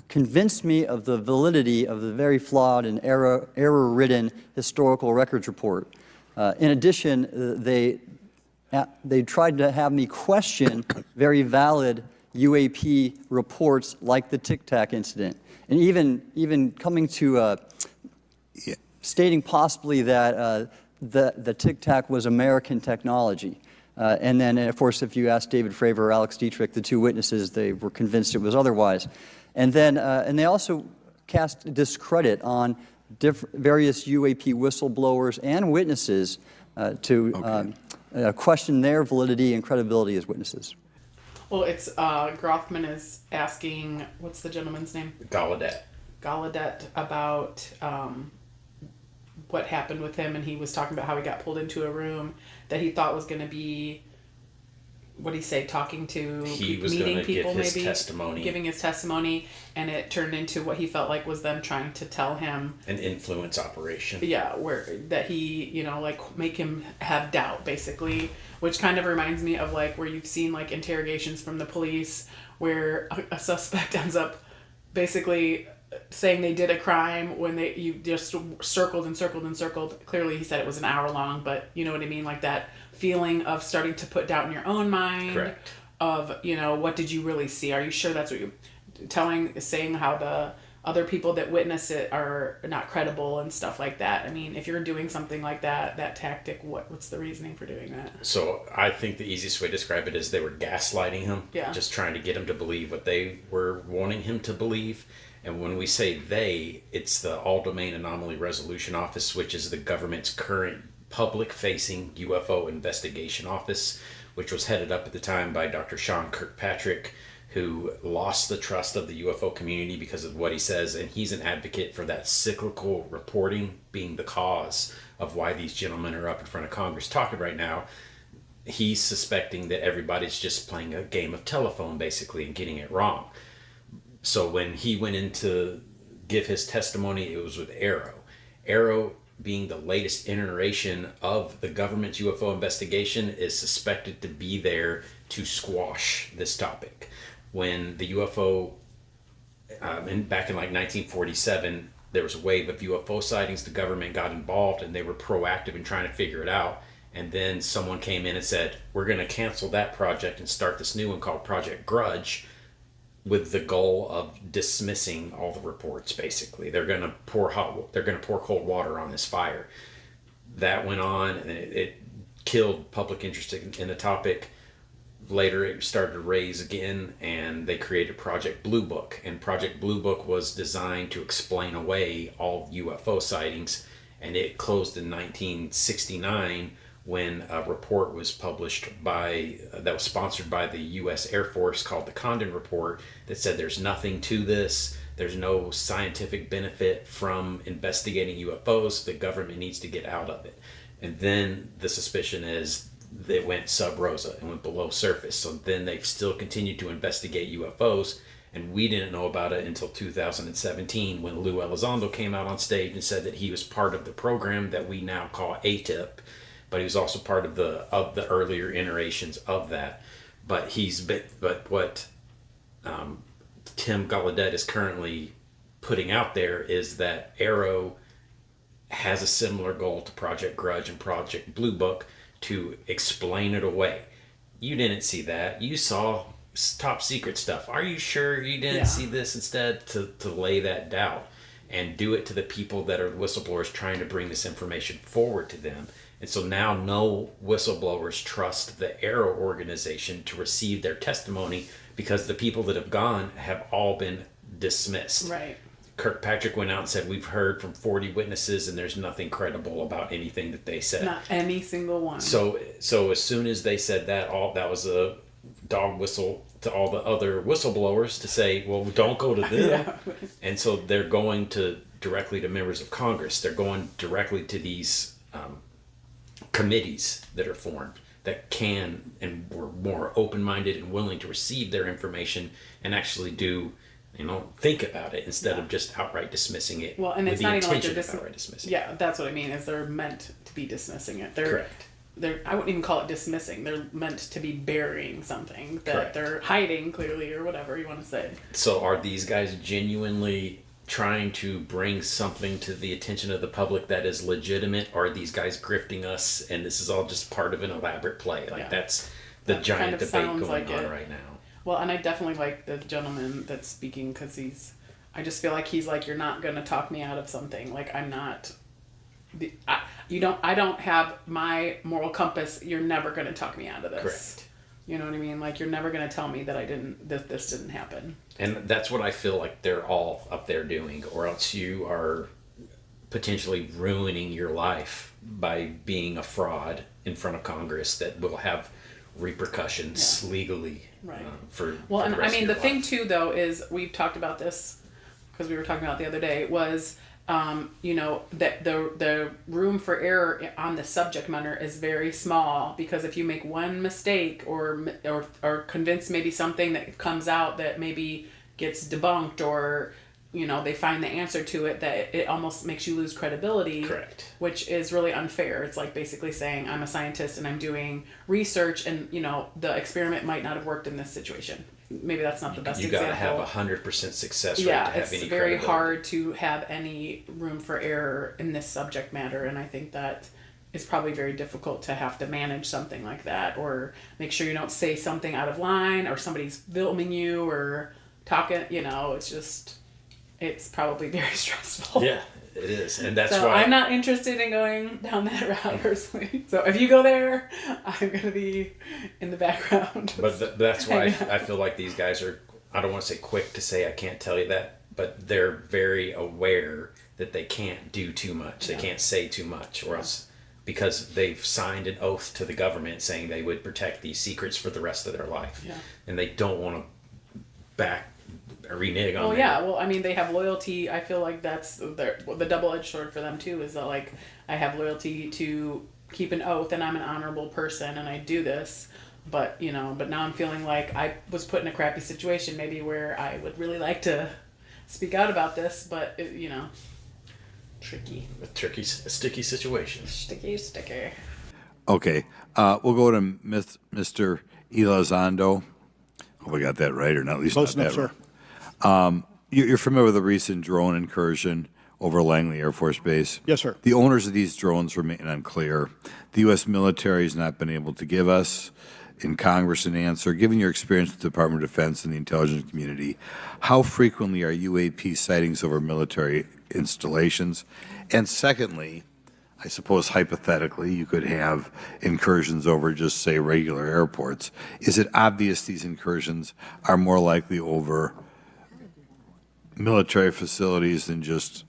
convince me of the validity of the very flawed and error-ridden historical records report. In addition, they tried to have me question very valid UAP reports like the Tic Tac incident, and even coming to stating possibly that the Tic Tac was American technology. And then, of course, if you ask David Fravor or Alex Dietrich, the two witnesses, they were convinced it was otherwise. And then, and they also cast discredit on various UAP whistleblowers and witnesses to question their validity and credibility as witnesses. Well, it's Grothman is asking, what's the gentleman's name? Gallaudet about what happened with him, and he was talking about how he got pulled into a room that he thought was going to be, what did he say, talking to he was meeting gonna people, give his maybe testimony. giving his testimony, and it turned into what he felt like was them trying to tell him An influence operation. yeah, where that he, you know, like make him have doubt, basically, which kind of reminds me of like where you've seen like interrogations from the police where a suspect ends up basically saying they did a crime when you just circled and circled and circled. Clearly he said it was an hour long, but you know what I mean, like that feeling of starting to put doubt in your own mind. Correct. Of, you know, what did you really see? Are you sure that's what you're saying how the other people that witness it are not credible and stuff like that. I mean, if you're doing something like that tactic, what's the reasoning for doing that? So I think the easiest way to describe it is they were gaslighting him, just trying to get him to believe what they were wanting him to believe. And when we say they, it's the All-Domain Anomaly Resolution Office, which is the government's current public-facing UFO investigation office, which was headed up at the time by Dr. Sean Kirkpatrick, who lost the trust of the UFO community because of what he says, and he's an advocate for that cyclical reporting being the cause of why these gentlemen are up in front of Congress talking right now. He's suspecting that everybody's just playing a game of telephone, basically, and getting it wrong. So when he went in to give his testimony, it was with Arrow. Arrow, being the latest iteration of the government's UFO investigation, is suspected to be there to squash this topic. When the UFO, back in like 1947, there was a wave of UFO sightings, the government got involved and they were proactive in trying to figure it out. And then someone came in and said, we're going to cancel that project and start this new one called Project Grudge, with the goal of dismissing all the reports. Basically, they're going to pour cold water on this fire. That went on, and it killed public interest in the topic. Later, it started to raise again, and they created Project Blue Book. And Project Blue Book was designed to explain away all UFO sightings, and it closed in 1969 when a report was published that was sponsored by the U.S. Air Force called the Condon Report, that said there's nothing to this. There's no scientific benefit from investigating UFOs. The government needs to get out of it. And then the suspicion is they went sub rosa and went below surface. So then they've still continued to investigate UFOs. And we didn't know about it until 2017 when Lou Elizondo came out on stage and said that he was part of the program that we now call ATIP. But he was also part of the earlier iterations of that. But what Tim Gallaudet is currently putting out there is that Arrow has a similar goal to Project Grudge and Project Blue Book, to explain it away. You didn't see that. You saw top secret stuff. Are you sure you didn't see this? Instead, to lay that doubt and do it to the people that are whistleblowers trying to bring this information forward to them. And so now no whistleblowers trust the Arrow organization to receive their testimony, because the people that have gone have all been dismissed. Right. Kirkpatrick went out and said, we've heard from 40 witnesses and there's nothing credible about anything that they said. Not any single one. So as soon as they said that, that was a dog whistle to all the other whistleblowers to say, well, don't go to them. And so they're going directly to members of Congress. They're going directly to these committees that are formed that can and were more open-minded and willing to receive their information and actually think about it instead of just outright dismissing it. Well, and with it's the not even like intention they're of outright dismissing. Yeah, that's what I mean. Is they're meant to be dismissing it. Correct. I wouldn't even call it dismissing. They're meant to be burying something that Correct. they're hiding, clearly, or whatever you want to say. So are these guys genuinely trying to bring something to the attention of the public that is legitimate, or are these guys grifting us and this is all just part of an elaborate play? That's the That giant kind of debate sounds going like on it. right now. Well, and I definitely like the gentleman that's speaking, because I just feel like he's like, you're not going to talk me out of something. Like, I'm not, I don't have my moral compass. You're never going to talk me out of this. Correct. You know what I mean? Like, you're never going to tell me that this didn't happen. And that's what I feel like they're all up there doing, or else you are potentially ruining your life by being a fraud in front of Congress that will have repercussions legally. Right. For And the rest I mean, of the your thing life. too, though, is we've talked about this because we were talking about it the other day, was, that the room for error on the subject matter is very small, because if you make one mistake or convince maybe something that comes out that maybe gets debunked, or they find the answer to it, that it almost makes you lose credibility. Correct. Which is really unfair. It's like basically saying, I'm a scientist and I'm doing research, and the experiment might not have worked in this situation. Maybe that's not the best You example. got to have 100% success rate Yeah, to have it's any very credibility. hard to have any room for error in this subject matter, and I think that it's probably very difficult to have to manage something like that, or make sure you don't say something out of line, or somebody's filming you or talking. It's probably very stressful. Yeah, it is, and that's So why I'm not interested in going down that route personally. So if you go there, I'm gonna be in the background. But that's why I feel like these guys are, I don't want to say quick to say I can't tell you that, but they're very aware that they can't do too much. They can't say too much, or else, because they've signed an oath to the government saying they would protect these secrets for the rest of their life. Yeah. And they don't want to renege on Well, their- yeah. Well, I mean, they have loyalty. I feel like that's the double-edged sword for them too. Is that like I have loyalty to keep an oath, and I'm an honorable person, and I do this. But but now I'm feeling like I was put in a crappy situation, maybe where I would really like to speak out about this, but tricky, a sticky situation. sticky. Okay, we'll go to Mr. Elizondo. Hope I got that right, or not at least Close not enough, that sir. right. You're familiar with the recent drone incursion over Langley Air Force Base? Yes, sir. The owners of these drones remain unclear. The U.S. military has not been able to give us in Congress an answer. Given your experience with the Department of Defense and the intelligence community, how frequently are UAP sightings over military installations? And secondly, I suppose hypothetically you could have incursions over just, say, regular airports. Is it obvious these incursions are more likely over military facilities than just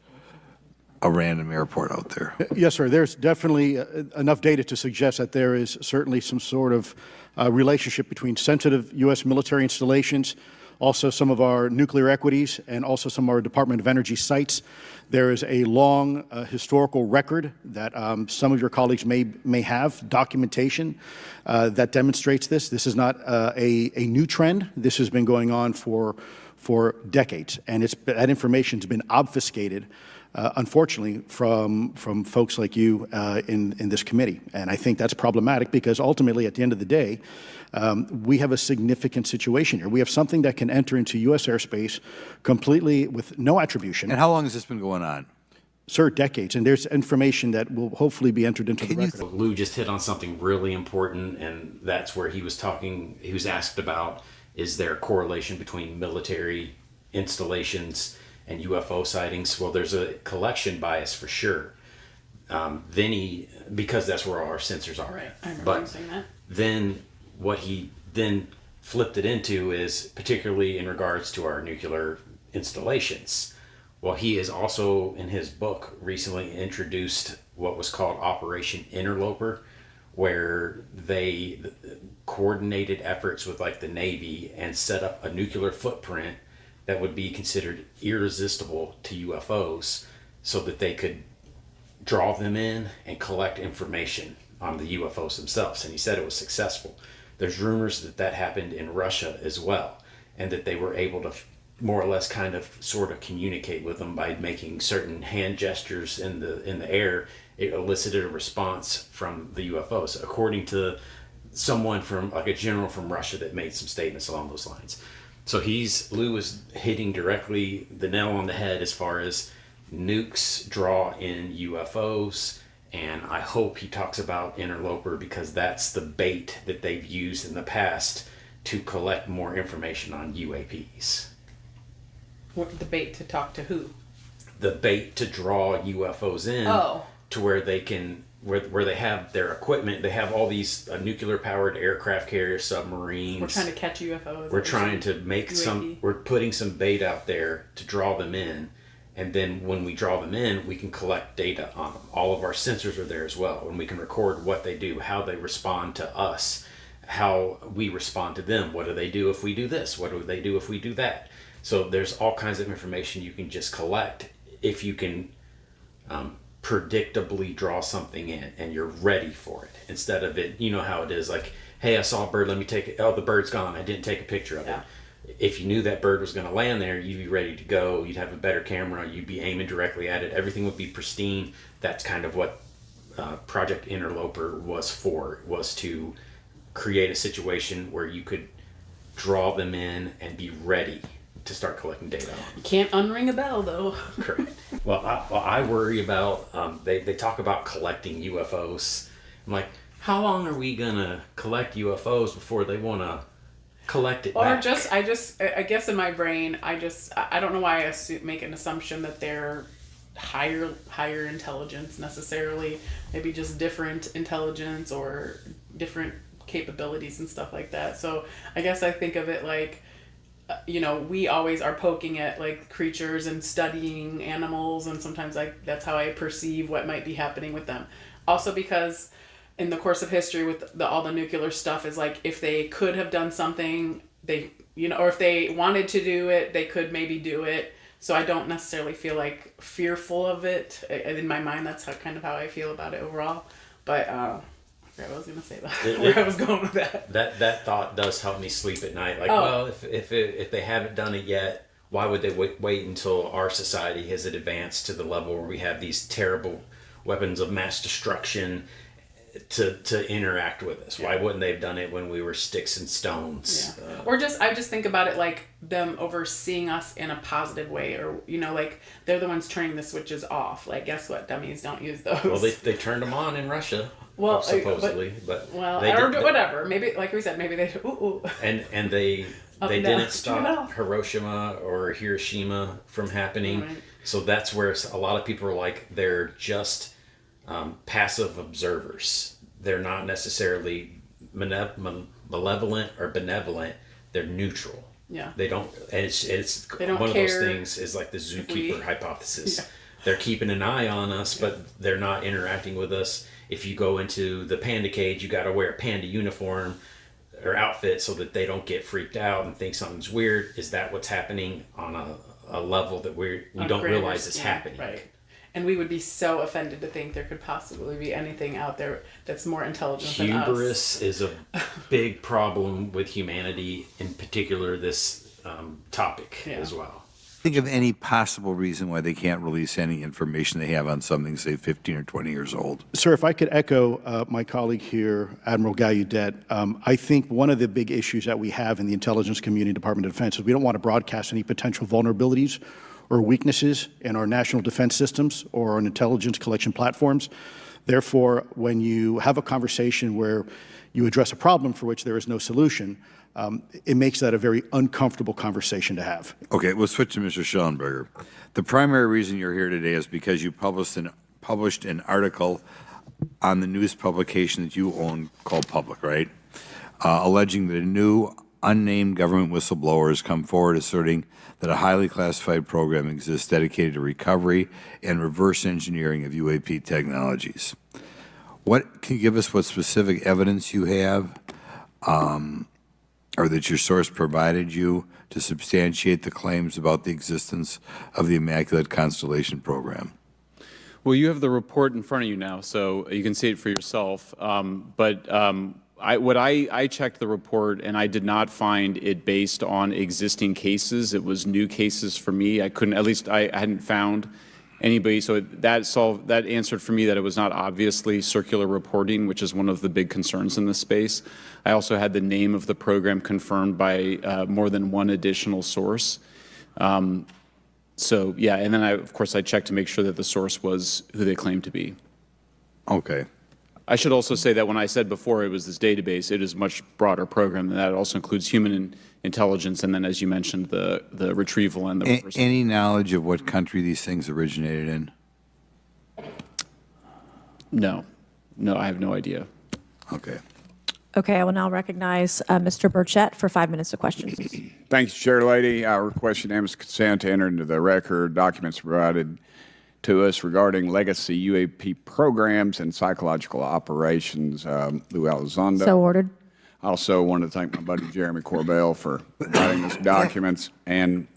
a random airport out there? Yes, sir. There's definitely enough data to suggest that there is certainly some sort of relationship between sensitive U.S. military installations, also some of our nuclear equities, and also some of our Department of Energy sites. There is a long historical record that some of your colleagues may have, documentation that demonstrates this. This is not a new trend. This has been going on for decades, and that information has been obfuscated, unfortunately, from folks like you in this committee. And I think that's problematic because ultimately, at the end of the day, we have a significant situation here. We have something that can enter into U.S. airspace completely with no attribution. And how long has this been going on? Sir, decades. And there's information that will hopefully be entered into the record. Lou just hit on something really important, and that's where he was asked about, is there a correlation between military installations and UFO sightings? Well, there's a collection bias for sure. Because that's where all our sensors are. Right, I remember him saying that. Then what he then flipped it into is particularly in regards to our nuclear installations. Well, he has also, in his book, recently introduced what was called Operation Interloper, where they coordinated efforts with like the Navy and set up a nuclear footprint that would be considered irresistible to UFOs so that they could draw them in and collect information on the UFOs themselves. And he said it was successful. There's rumors that happened in Russia as well, and that they were able to more or less kind of sort of communicate with them by making certain hand gestures in the air. It elicited a response from the UFOs, according to someone from like a general from Russia that made some statements along those lines. So Lou is hitting directly the nail on the head as far as nukes draw in UFOs, and I hope he talks about Interloper because that's the bait that they've used in the past to collect more information on UAPs. What the bait to talk to who? The bait to draw UFOs in to where they can, where they have their equipment. They have all these nuclear powered aircraft carriers, submarines. We're trying to catch UFOs. We're trying to make UAP. we're putting some bait out there to draw them in. And then when we draw them in, we can collect data on them. All of our sensors are there as well. And we can record what they do, how they respond to us, how we respond to them. What do they do if we do this? What do they do if we do that? So there's all kinds of information you can just collect if you can predictably draw something in and you're ready for it. Instead of it, you know how it is, like, hey, I saw a bird, let me take it. Oh, the bird's gone. I didn't take a picture of it. If you knew that bird was going to land there, you'd be ready to go. You'd have a better camera. You'd be aiming directly at it. Everything would be pristine. That's kind of what Project Interloper was to create a situation where you could draw them in and be ready to start collecting data on. You can't unring a bell though. Correct. Well, I worry about, they talk about collecting UFOs. I'm like, how long are we going to collect UFOs before they want to collect it back? I guess in my brain, I don't know why I make an assumption that they're higher intelligence necessarily, maybe just different intelligence or different capabilities and stuff like that. So I guess I think of it like, we always are poking at like creatures and studying animals, and sometimes that's how I perceive what might be happening with them. Also because in the course of history with all the nuclear stuff is like, if they could have done something they, or if they wanted to do it, they could maybe do it. So I don't necessarily feel like fearful of it. In my mind, that's kind of how I feel about it overall. But I forgot what I was going to say where I was going with that. That thought does help me sleep at night. Like, Oh. well, if they haven't done it yet, why would they wait until our society has advanced to the level where we have these terrible weapons of mass destruction to interact with us? Why wouldn't they have done it when we were sticks and stones? Yeah. Or I just think about it like them overseeing us in a positive way, or like they're the ones turning the switches off. Like, guess what, dummies, don't use those. Well, they turned them on in Russia. Well, supposedly, whatever. Maybe, like we said, maybe they and they and down. didn't stop Hiroshima or Hiroshima from happening. Right. So that's where a lot of people are like, they're just passive observers. They're not necessarily malevolent or benevolent. They're neutral. Yeah. They don't, and it's They don't one of care those things is like the zookeeper hypothesis. Yeah. They're keeping an eye on us, but they're not interacting with us. If you go into the panda cage, you got to wear a panda uniform or outfit so that they don't get freaked out and think something's weird. Is that what's happening on a level that we don't realize is happening? Right. And we would be so offended to think there could possibly be anything out there that's more intelligent than us. Hubris is a big problem with humanity, in particular this topic as well. Think of any possible reason why they can't release any information they have on something, say, 15 or 20 years old. Sir, if I could echo my colleague here, Admiral Gallaudet, I think one of the big issues that we have in the intelligence community, Department of Defense, is we don't want to broadcast any potential vulnerabilities or weaknesses in our national defense systems or on intelligence collection platforms. Therefore, when you have a conversation where you address a problem for which there is no solution, it makes that a very uncomfortable conversation to have. Okay, we'll switch to Mr. Schellenberger. The primary reason you're here today is because you published an article on the news publication that you own called Public, right? Alleging that a new unnamed government whistleblower has come forward asserting that a highly classified program exists dedicated to recovery and reverse engineering of UAP technologies. Can you give us what specific evidence you have or that your source provided you to substantiate the claims about the existence of the Immaculate Constellation program? Well, you have the report in front of you now, so you can see it for yourself. I checked the report, and I did not find it based on existing cases. It was new cases for me. I hadn't found anybody. So that answered for me that it was not obviously circular reporting, which is one of the big concerns in this space. I also had the name of the program confirmed by more than one additional source. So yeah, and then of course I checked to make sure that the source was who they claimed to be. Okay. I should also say that when I said before it was this database, it is a much broader program than that. It also includes human intelligence, and then, as you mentioned, the retrieval and the reversal. Any knowledge of what country these things originated in? No, I have no idea. Okay. Okay, I will now recognize Mr. Burchett for 5 minutes of questions. Thank you, Chair Lady. I request unanimous consent to enter into the record documents provided to us regarding legacy UAP programs and psychological operations. Lou Elizondo. So ordered. I also want to thank my buddy Jeremy Corbell for providing us documents and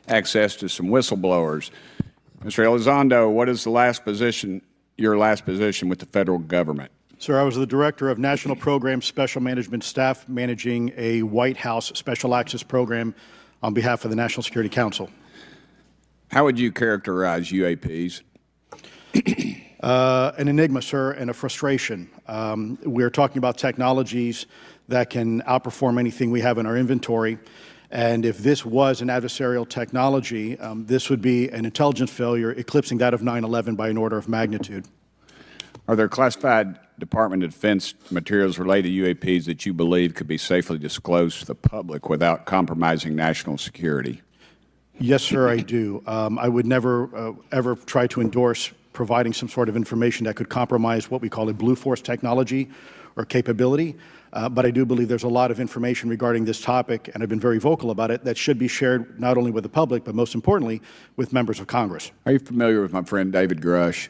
access to some whistleblowers. Mr. Elizondo, what is your last position with the federal government? Sir, I was the Director of National Program Special Management Staff managing a White House Special Access Program on behalf of the National Security Council. How would you characterize UAPs? An enigma, sir, and a frustration. We're talking about technologies that can outperform anything we have in our inventory. And if this was an adversarial technology, this would be an intelligence failure eclipsing that of 9/11 by an order of magnitude. Are there classified Department of Defense materials related to UAPs that you believe could be safely disclosed to the public without compromising national security? Yes, sir, I do. I would never, ever try to endorse providing some sort of information that could compromise what we call a blue force technology or capability. But I do believe there's a lot of information regarding this topic, and I've been very vocal about it, that should be shared not only with the public, but most importantly, with members of Congress. Are you familiar with my friend David Grush?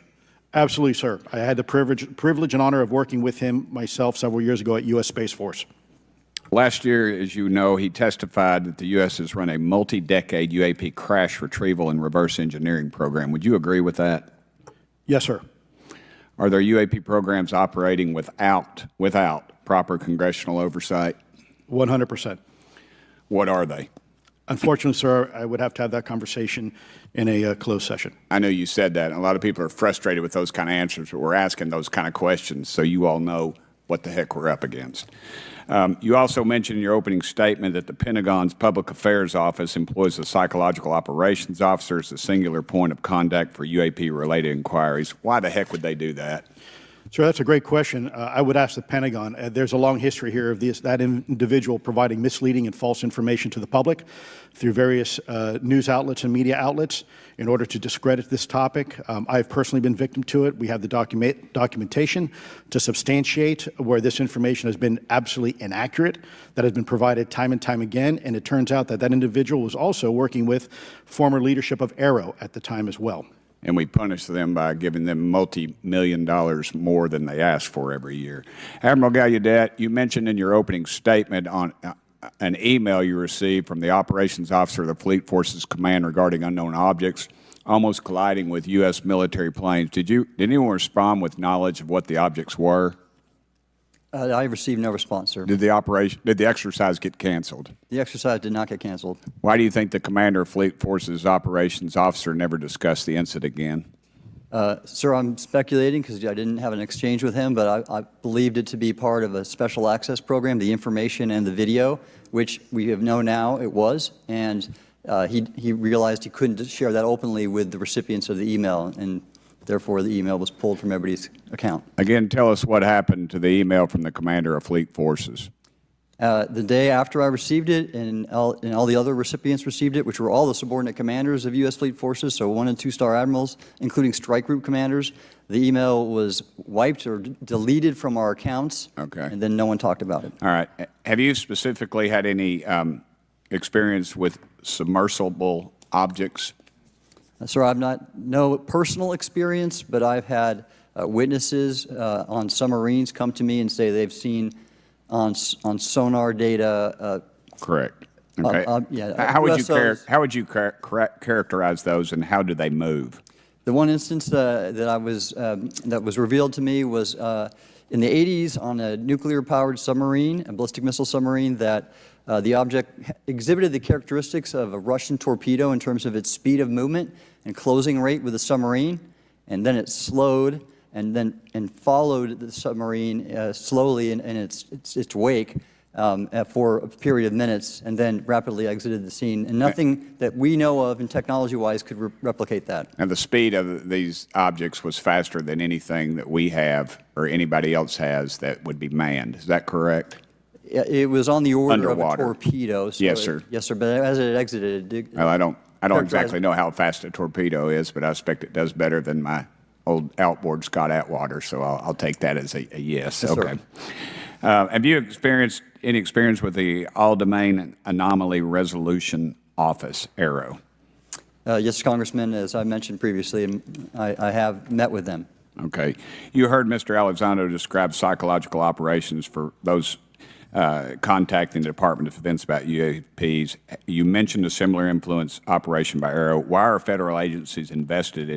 Absolutely, sir. I had the privilege and honor of working with him myself several years ago at U.S. Space Force. Last year, as you know, he testified that the U.S. has run a multi-decade UAP crash retrieval and reverse engineering program. Would you agree with that? Yes, sir. Are there UAP programs operating without proper congressional oversight? 100%. What are they? Unfortunately, sir, I would have to have that conversation in a closed session. I know you said that, and a lot of people are frustrated with those kind of answers, but we're asking those kind of questions so you all know what the heck we're up against. You also mentioned in your opening statement that the Pentagon's Public Affairs Office employs a psychological operations officer as the singular point of contact for UAP-related inquiries. Why the heck would they do that? Sir, that's a great question. I would ask the Pentagon. There's a long history here of that individual providing misleading and false information to the public through various news outlets and media outlets in order to discredit this topic. I've personally been victim to it. We have the documentation to substantiate where this information has been absolutely inaccurate, that has been provided time and time again, and it turns out that that individual was also working with former leadership of Arrow at the time as well. And we punish them by giving them multi-million dollars more than they ask for every year. Admiral Gallaudet, you mentioned in your opening statement on an email you received from the operations officer of the Fleet Forces Command regarding unknown objects almost colliding with U.S. military planes. Did anyone respond with knowledge of what the objects were? I received no response, sir. Did the exercise get canceled? The exercise did not get canceled. Why do you think the commander of Fleet Forces operations officer never discussed the incident again? Sir, I'm speculating because I didn't have an exchange with him, but I believed it to be part of a special access program, the information and the video, which we have known now it was, and he realized he couldn't share that openly with the recipients of the email, and therefore the email was pulled from everybody's account. Again, tell us what happened to the email from the commander of Fleet Forces. The day after I received it, and all the other recipients received it, which were all the subordinate commanders of U.S. Fleet Forces, so 1- and 2-star admirals, including strike group commanders, the email was wiped or deleted from our accounts, and then no one talked about it. All right. Have you specifically had any experience with submersible objects? Sir, I've no personal experience, but I've had witnesses on submarines come to me and say they've seen on sonar data. Correct. Okay. How would you characterize those, and how do they move? The one instance that was revealed to me was in the 80s on a nuclear-powered submarine, a ballistic missile submarine, that the object exhibited the characteristics of a Russian torpedo in terms of its speed of movement and closing rate with the submarine, and then it slowed and followed the submarine slowly in its wake for a period of minutes, and then rapidly exited the scene. And nothing that we know of and technology-wise could replicate that. And the speed of these objects was faster than anything that we have or anybody else has that would be manned. Is that correct? It was on the order Underwater. of a torpedo. So Yes, sir. Yes, sir. But as it exited, it Well, I don't exactly know how fast a torpedo is, but I expect it does better than my old outboard Scott Atwater, so I'll take that as a yes. Yes, okay. sir. Have you experienced any experience with the All-Domain Anomaly Resolution Office, ARROW? Yes, Congressman, as I mentioned previously, I have met with them. Okay. You heard Mr. Elizondo describe psychological operations for those contacting the Department of Defense about UAPs. You mentioned a similar influence operation by ARROW. Why are federal agencies invested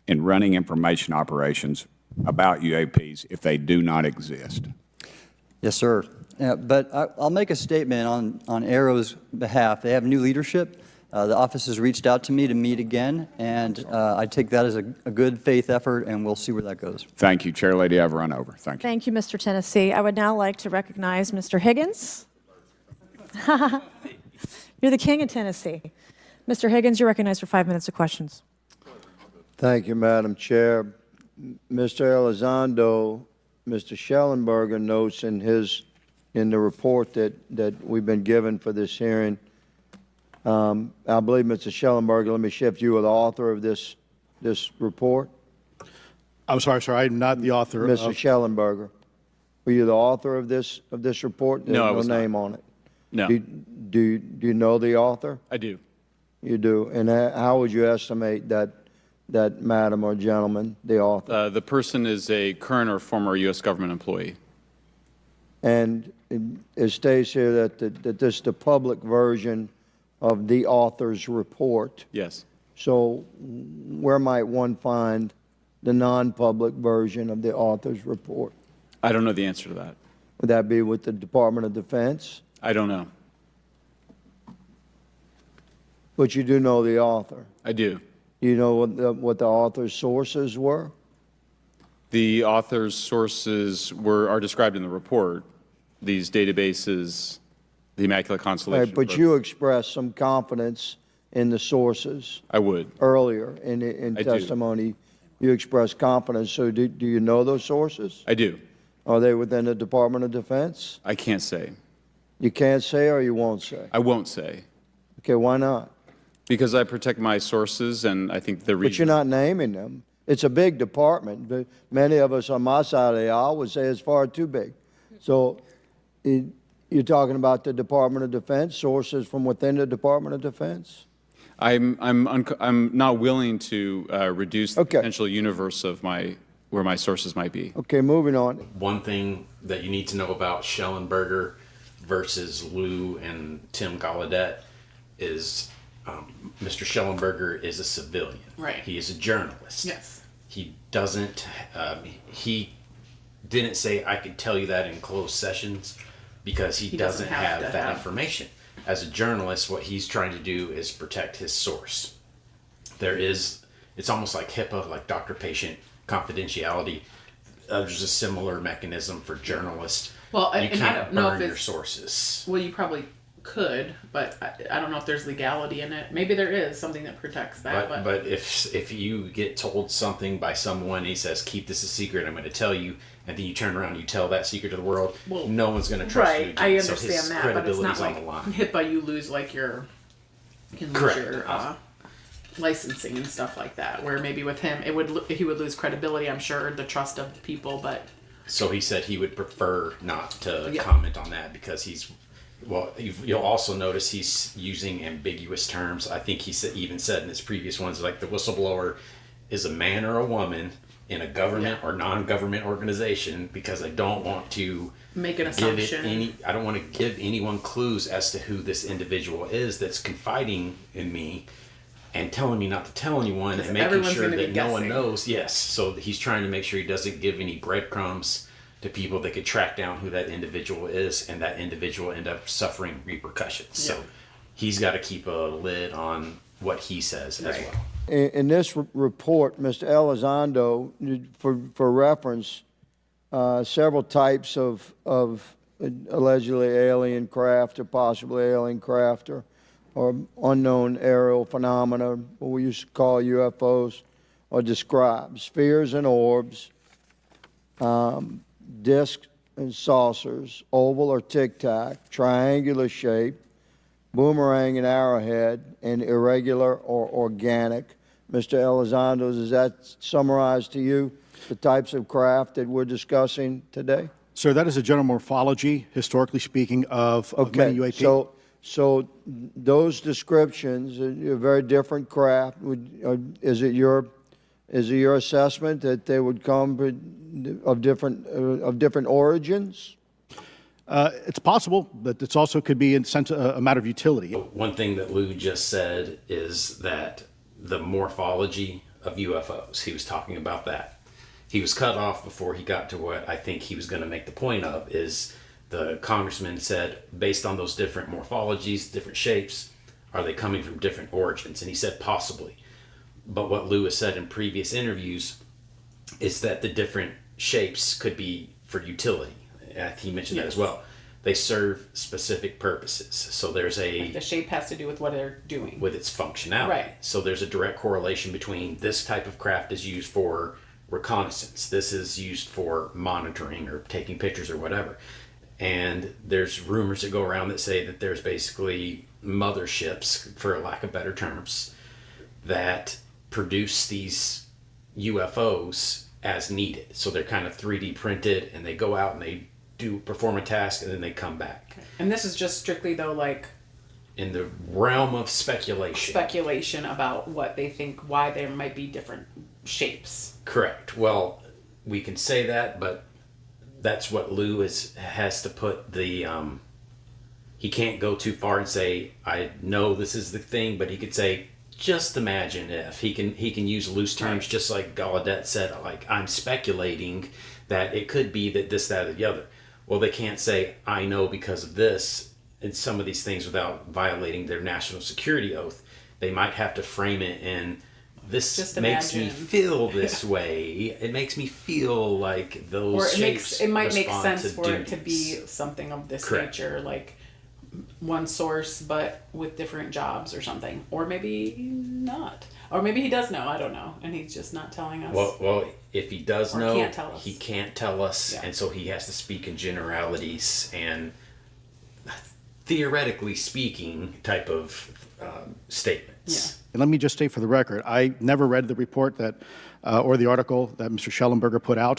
in running information operations about UAPs if they do not exist? Yes, sir. But I'll make a statement on ARROW's behalf. They have new leadership. The office has reached out to me to meet again, and I take that as a good faith effort, and we'll see where that goes. Thank you. Chair Lady, I've run over. Thank you. Thank you, Mr. Tennessee. I would now like to recognize Mr. Higgins. You're the king of Tennessee. Mr. Higgins, you're recognized for 5 minutes of questions. Thank you, Madam Chair. Mr. Elizondo, Mr. Schellenberger notes in the report that we've been given for this hearing. I believe, Mr. Schellenberger, let me shift you, the author of this report. I'm sorry, sir. I'm not the author. Mr. Schellenberger, were you the author of this report? No, I was no name not. on it. No. Do you know the author? I do. You do. And how would you estimate that madam or gentleman, the author? The person is a current or former U.S. government employee. And it states here that this is the public version of the author's report. Yes. So where might one find the non-public version of the author's report? I don't know the answer to that. Would that be with the Department of Defense? I don't know. But you do know the author. I do. You know what the author's sources were? The author's sources are described in the report. These databases, the Immaculate Constellation. Right, but you expressed some confidence in the sources. I would. Earlier in I do. testimony, you expressed confidence. So do you know those sources? I do. Are they within the Department of Defense? I can't say. You can't say or you won't say? I won't say. Okay, why not? Because I protect my sources, and I think the reason. But you're not naming them. It's a big department, but many of us on my side of the aisle would say it's far too big. So you're talking about the Department of Defense, sources from within the Department of Defense? I'm not willing to reduce the potential universe of where my sources might be. Okay, moving on. One thing that you need to know about Schellenberger versus Lou and Tim Gallaudet is Mr. Schellenberger is a civilian. Right. He is a journalist. Yes. He doesn't, he didn't say, I could tell you that in closed sessions, because he doesn't have that information. As a journalist, what he's trying to do is protect his source. It's almost like HIPAA, like doctor-patient confidentiality. There's a similar mechanism for journalists. Well, you and can't I don't know burn if your sources. Well, you probably could, but I don't know if there's legality in it. Maybe there is something that protects that. But if you get told something by someone, he says, keep this a secret, I'm going to tell you, and then you turn around and you tell that secret to the world, well, no one's going to trust you. Right, I understand so his that, but it's not like on the line. HIPAA. You lose like your, licensing and stuff like that. Where maybe with him, he would lose credibility. I'm sure the trust of people, but. So he said he would prefer not to comment on that because you'll also notice he's using ambiguous terms. I think he even said in his previous ones, like the whistleblower is a man or a woman in a government or non-government organization, because I don't want to make an assumption. I don't want to give anyone clues as to who this individual is that's confiding in me and telling me not to tell anyone, and making sure that no one knows. Yes. So he's trying to make sure he doesn't give any breadcrumbs to people that could track down who that individual is, and that individual end up suffering repercussions. So he's got to keep a lid on what he says as well. In this report, Mr. Elizondo, for reference, several types of allegedly alien craft or possibly alien craft or unknown aerial phenomena, what we used to call UFOs, are described. Spheres and orbs, discs and saucers, oval or tic-tac, triangular shape, boomerang and arrowhead, and irregular or organic. Mr. Elizondo, does that summarize to you the types of craft that we're discussing today? Sir, that is a general morphology, historically speaking, of many UAP. So those descriptions are very different craft. Is it your assessment that they would come of different origins? It's possible, but it also could be in sense a matter of utility. One thing that Lou just said is that the morphology of UFOs, he was talking about that. He was cut off before he got to what I think he was going to make the point of, is the congressman said, based on those different morphologies, different shapes, are they coming from different origins? And he said possibly. But what Lou has said in previous interviews is that the different shapes could be for utility. He mentioned that as well. They serve specific purposes. So there's the shape has to do with what they're doing. With its functionality. Right. So there's a direct correlation between this type of craft is used for reconnaissance. This is used for monitoring or taking pictures or whatever. And there's rumors that go around that say that there's basically motherships, for lack of better terms, that produce these UFOs as needed. So they're kind of 3D printed, and they go out and they perform a task, and then they come back. And this is just strictly, though, like in the realm of speculation about what they think, why there might be different shapes. Correct. Well, we can say that, but that's what Lou has to put the, he can't go too far and say, I know this is the thing, but he could say, just imagine if. He can use loose terms, just like Gallaudet said, like, I'm speculating that it could be that this, that, or the other. Well, they can't say, I know because of this, and some of these things without violating their national security oath. They might have to frame it in, this Just makes me imagine. feel this way. It makes me feel like those Or shapes it might make respond sense to for it to duties. be something of this Correct. nature, like one source but with different jobs or something. Or maybe not. Or maybe he does know, I don't know, and he's just not telling us. Well, if he does Or know, can't tell us. he can't tell us, Yeah. and so he has to speak in generalities and theoretically speaking type of statements. And let me just state for the record, I never read the report that, or the article that Mr. Schellenberger put out.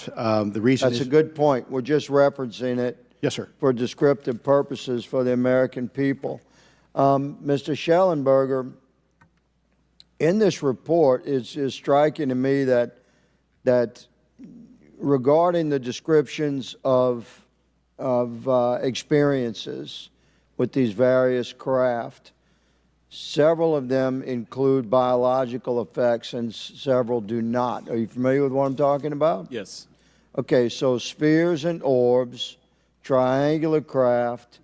The reason That's is... a good point. We're just referencing it. Yes, sir. For descriptive purposes for the American people. Mr. Schellenberger, in this report, it's striking to me that regarding the descriptions of experiences with these various craft, several of them include biological effects and several do not. Are you familiar with what I'm talking about? Yes. Okay, so spheres and orbs, triangular craft,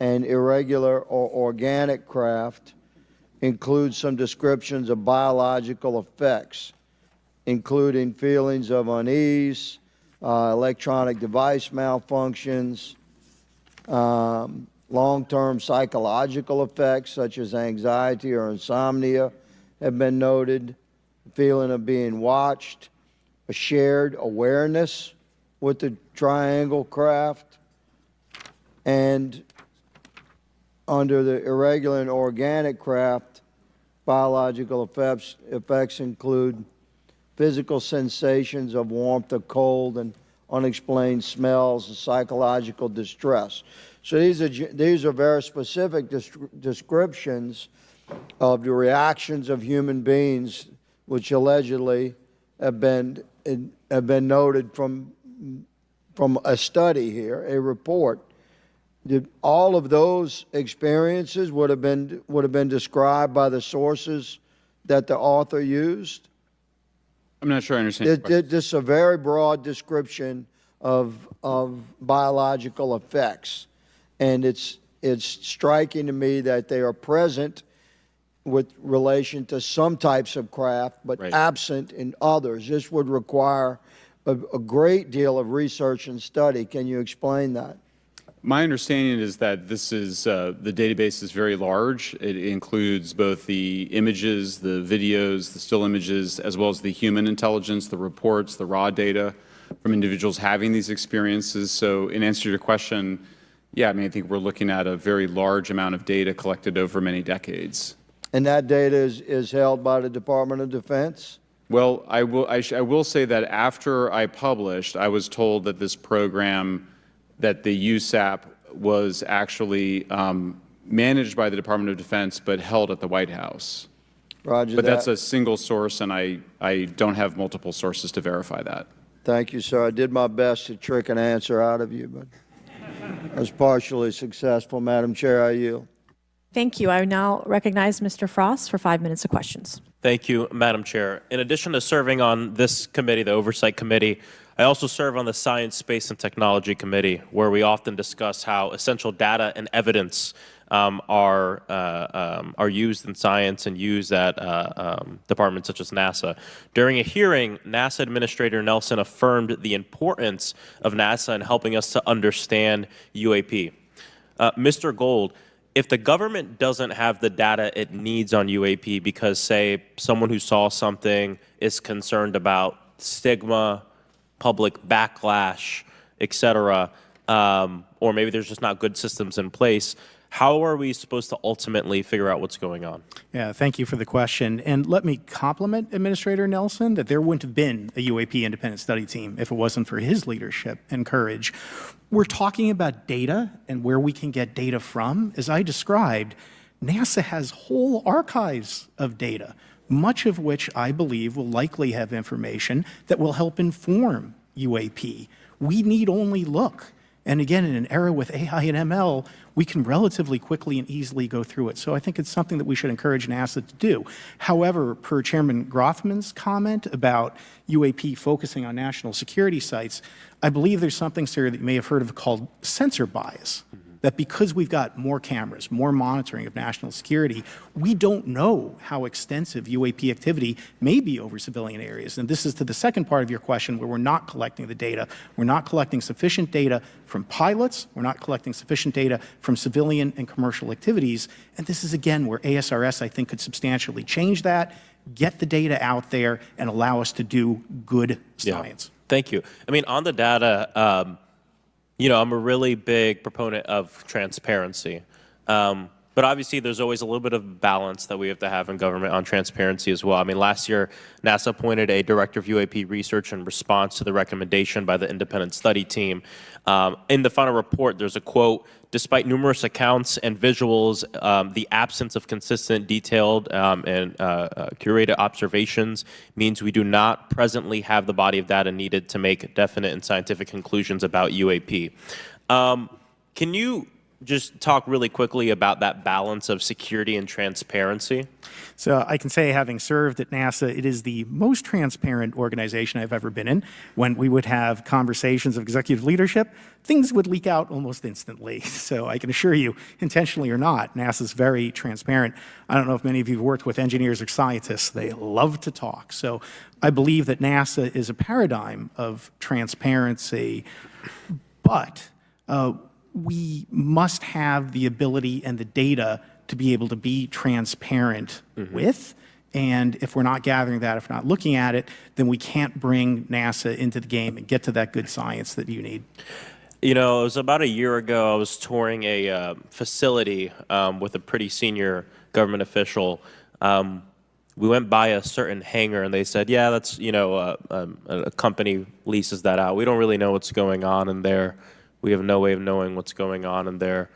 and irregular or organic craft include some descriptions of biological effects, including feelings of unease, electronic device malfunctions, long-term psychological effects such as anxiety or insomnia have been noted, feeling of being watched, a shared awareness with the triangle craft, and under the irregular and organic craft, biological effects include physical sensations of warmth or cold and unexplained smells and psychological distress. So these are very specific descriptions of the reactions of human beings, which allegedly have been noted from a study here, a report. All of those experiences would have been described by the sources that the author used? I'm not sure I understand. This is a very broad description of biological effects, and it's striking to me that they are present with relation to some types of craft, but absent in others. This would require a great deal of research and study. Can you explain that? My understanding is that this is, the database is very large. It includes both the images, the videos, the still images, as well as the human intelligence, the reports, the raw data from individuals having these experiences. So in answer to your question, yeah, I mean, I think we're looking at a very large amount of data collected over many decades. And that data is held by the Department of Defense? Well, I will say that after I published, I was told that this program, that the USAP was actually managed by the Department of Defense but held at the White House. Roger but that. that's a single source, and I don't have multiple sources to verify that. Thank you, sir. I did my best to trick an answer out of you, but I was partially successful. Madam Chair, I yield. Thank you. I now recognize Mr. Frost for 5 minutes of questions. Thank you, Madam Chair. In addition to serving on this committee, the Oversight Committee, I also serve on the Science, Space, and Technology Committee, where we often discuss how essential data and evidence are used in science and used at departments such as NASA. During a hearing, NASA Administrator Nelson affirmed the importance of NASA in helping us to understand UAP. Mr. Gold, if the government doesn't have the data it needs on UAP because, say, someone who saw something is concerned about stigma, public backlash, et cetera, or maybe there's just not good systems in place, how are we supposed to ultimately figure out what's going on? Yeah, thank you for the question. And let me compliment Administrator Nelson that there wouldn't have been a UAP independent study team if it wasn't for his leadership and courage. We're talking about data and where we can get data from. As I described, NASA has whole archives of data, much of which I believe will likely have information that will help inform UAP. We need only look. And again, in an era with AI and ML, we can relatively quickly and easily go through it. So I think it's something that we should encourage NASA to do. However, per Chairman Grothman's comment about UAP focusing on national security sites, I believe there's something, sir, that you may have heard of called sensor bias. That because we've got more cameras, more monitoring of national security, we don't know how extensive UAP activity may be over civilian areas. And this is to the second part of your question, where we're not collecting the data. We're not collecting sufficient data from pilots. We're not collecting sufficient data from civilian and commercial activities. And this is, again, where ASRS, I think, could substantially change that, get the data out there, and allow us to do good science. Yeah. Thank you. I mean, on the data, you know, I'm a really big proponent of transparency. But obviously, there's always a little bit of balance that we have to have in government on transparency as well. I mean, last year, NASA appointed a director of UAP research in response to the recommendation by the independent study team. In the final report, there's a quote, "Despite numerous accounts and visuals, the absence of consistent, detailed, and curated observations means we do not presently have the body of data needed to make definite and scientific conclusions about UAP." Can you just talk really quickly about that balance of security and transparency? So I can say, having served at NASA, it is the most transparent organization I've ever been in. When we would have conversations of executive leadership, things would leak out almost instantly. So I can assure you, intentionally or not, NASA's very transparent. I don't know if many of you have worked with engineers or scientists. They love to talk. So I believe that NASA is a paradigm of transparency, but we must have the ability and the data to be able to be transparent with. And if we're not gathering that, if we're not looking at it, then we can't bring NASA into the game and get to that good science that you need. You know, it was about a year ago, I was touring a facility with a pretty senior government official. We went by a certain hangar and they said, yeah, that's, you know, a company leases that out. We don't really know what's going on in there. We have no way of knowing what's going on in there.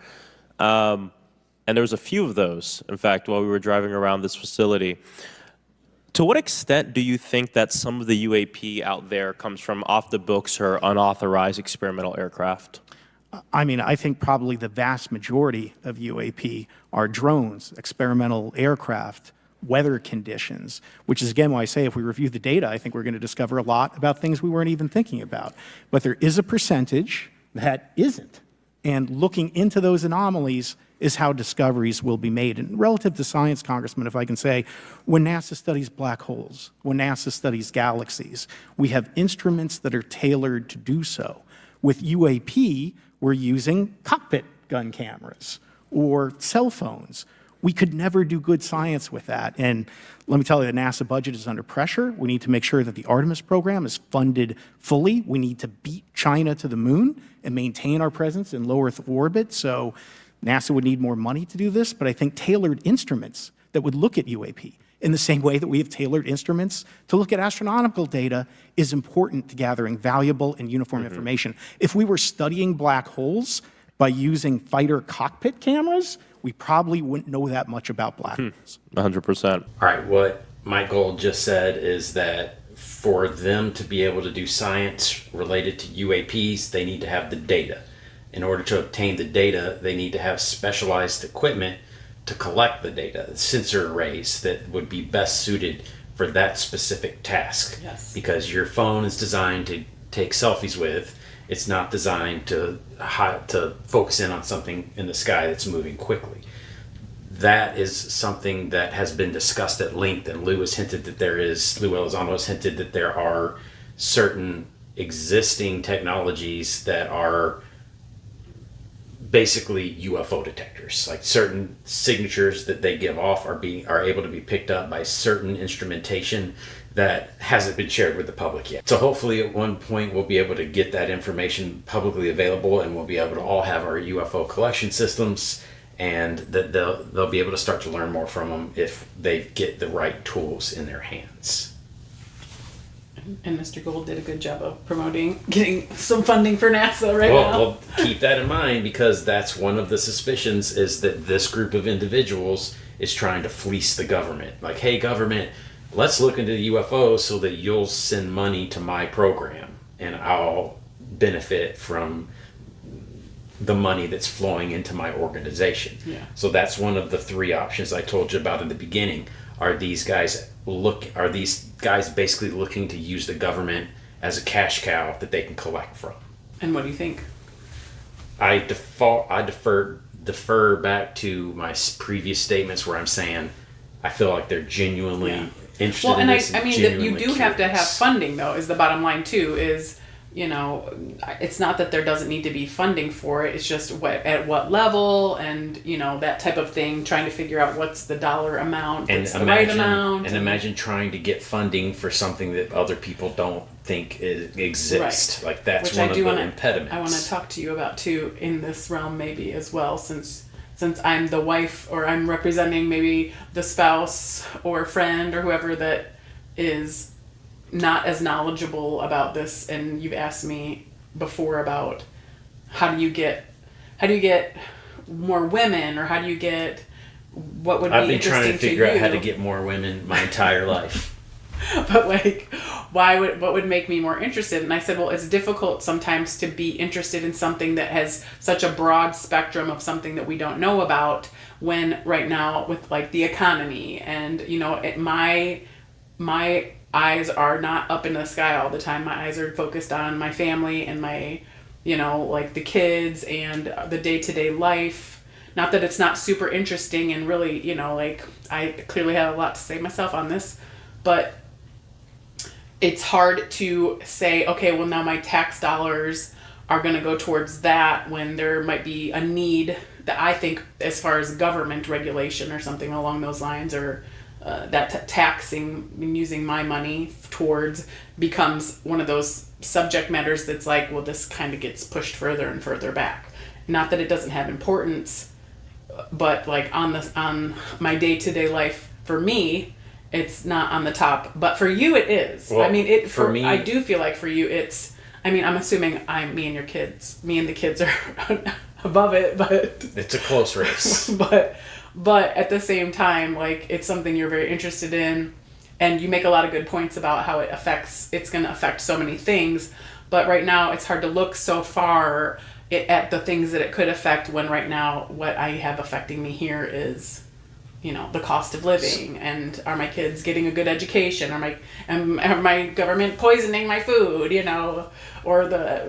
And there was a few of those, in fact, while we were driving around this facility. To what extent do you think that some of the UAP out there comes from off the books or unauthorized experimental aircraft? I mean, I think probably the vast majority of UAP are drones, experimental aircraft, weather conditions, which is, again, why I say if we review the data, I think we're going to discover a lot about things we weren't even thinking about. But there is a percentage that isn't. And looking into those anomalies is how discoveries will be made. And relative to science, Congressman, if I can say, when NASA studies black holes, when NASA studies galaxies, we have instruments that are tailored to do so. With UAP, we're using cockpit gun cameras or cell phones. We could never do good science with that. And let me tell you, the NASA budget is under pressure. We need to make sure that the Artemis program is funded fully. We need to beat China to the moon and maintain our presence in low Earth orbit. So NASA would need more money to do this, but I think tailored instruments that would look at UAP in the same way that we have tailored instruments to look at astronomical data is important to gathering valuable and uniform information. If we were studying black holes by using fighter cockpit cameras, we probably wouldn't know that much about black holes. 100%. All right, what Mike Gold just said is that for them to be able to do science related to UAPs, they need to have the data. In order to obtain the data, they need to have specialized equipment to collect the data, sensor arrays that would be best suited for that specific task. Yes. Because your phone is designed to take selfies with. It's not designed to focus in on something in the sky that's moving quickly. That is something that has been discussed at length, and Lou Elizondo has hinted that there are certain existing technologies that are basically UFO detectors. Like certain signatures that they give off are able to be picked up by certain instrumentation that hasn't been shared with the public yet. So hopefully at one point we'll be able to get that information publicly available, and we'll be able to all have our UFO collection systems, and that they'll be able to start to learn more from them if they get the right tools in their hands. And Mr. Gold did a good job of getting some funding for NASA now. Well, keep that in mind, because that's one of the suspicions, is that this group of individuals is trying to fleece the government. Like, hey, government, let's look into the UFOs so that you'll send money to my program. and I'll benefit from the money that's flowing into my organization. Yeah. So that's one of the three options I told you about in the beginning. Are these guys basically looking to use the government as a cash cow that they can collect from? And what do you think? I defer back to my previous statements where I'm saying I feel like they're genuinely interested Well, in and this. I mean, you do have to have funding, though, is the bottom line, too, is, you know, it's not that there doesn't need to be funding for it. It's just at what level and, you know, that type of thing, trying to figure out what's the dollar amount, what's the right amount. And imagine trying to get funding for something that other people don't think exists. Right. Like that's Which one I of do the wanna, impediments. I want to talk to you about, too, in this realm maybe as well, since I'm the wife or I'm representing maybe the spouse or friend or whoever that is not as knowledgeable about this, and you've asked me before about how do you get more women, or how do you get what would be I've been interesting trying to figure you. out how to get more women my entire life. But like, what would make me more interested? And I said, well, it's difficult sometimes to be interested in something that has such a broad spectrum of something that we don't know about, when right now with like the economy and, you know, my eyes are not up in the sky all the time. My eyes are focused on my family and my, you know, like the kids and the day-to-day life. Not that it's not super interesting, and really, you know, like I clearly have a lot to say myself on this, but it's hard to say, okay, well, now my tax dollars are going to go towards that, when there might be a need that I think, as far as government regulation or something along those lines, or that taxing and using my money towards becomes one of those subject matters that's like, well, this kind of gets pushed further and further back. Not that it doesn't have importance, but like on my day-to-day life, for me, it's not on the top, but for you it is. Well, I mean, for me, I do feel like for you it's, I mean, I'm assuming me and the kids are above it, but it's a close race. but at the same time, like, it's something you're very interested in, and you make a lot of good points about how it's going to affect so many things. But right now it's hard to look so far at the things that it could affect, when right now what I have affecting me here is, you know, the cost of living, and are my kids getting a good education? Are my government poisoning my food, you know, or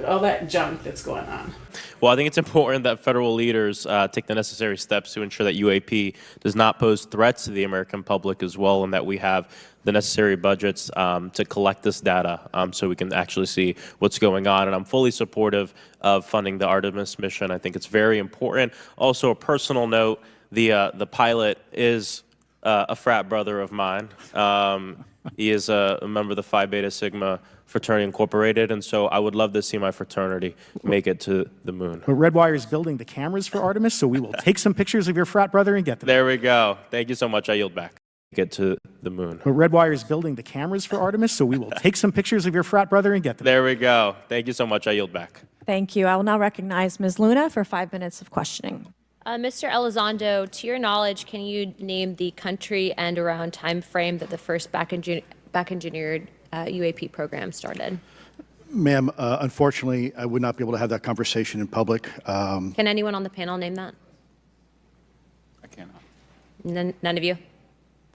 all that junk that's going on? Well, I think it's important that federal leaders take the necessary steps to ensure that UAP does not pose threats to the American public as well, and that we have the necessary budgets to collect this data so we can actually see what's going on. And I'm fully supportive of funding the Artemis mission. I think it's very important. Also, a personal note, the pilot is a frat brother of mine. He is a member of the Phi Beta Sigma Fraternity Incorporated, and so I would love to see my fraternity make it to the moon. Well, Redwire is building the cameras for Artemis, so we will take some pictures of your frat brother and get them. There we go. Thank you so much. I yield back. Get to the moon. Well, Redwire is building the cameras for Artemis, so we will take some pictures of your frat brother and get them. There we go. Thank you so much. I yield back. Thank you. I will now recognize Ms. Luna for 5 minutes of questioning. Mr. Elizondo, to your knowledge, can you name the country and around time frame that the first back engineered UAP program started? Ma'am, unfortunately, I would not be able to have that conversation in public. Can anyone on the panel name that? I cannot. None of you?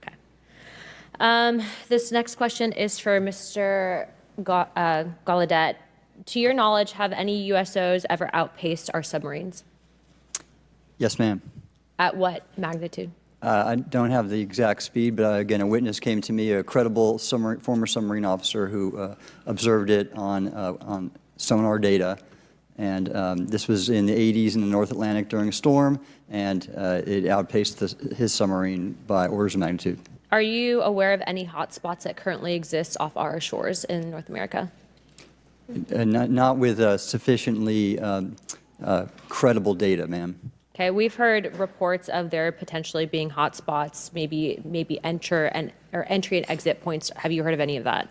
Okay. This next question is for Mr. Gallaudet. To your knowledge, have any USOs ever outpaced our submarines? Yes, ma'am. At what magnitude? I don't have the exact speed, but again, a witness came to me, a credible former submarine officer who observed it on sonar data. And this was in the 80s in the North Atlantic during a storm, and it outpaced his submarine by orders of magnitude. Are you aware of any hotspots that currently exist off our shores in North America? Not with sufficiently credible data, ma'am. Okay, we've heard reports of there potentially being hotspots, maybe entry and exit points. Have you heard of any of that?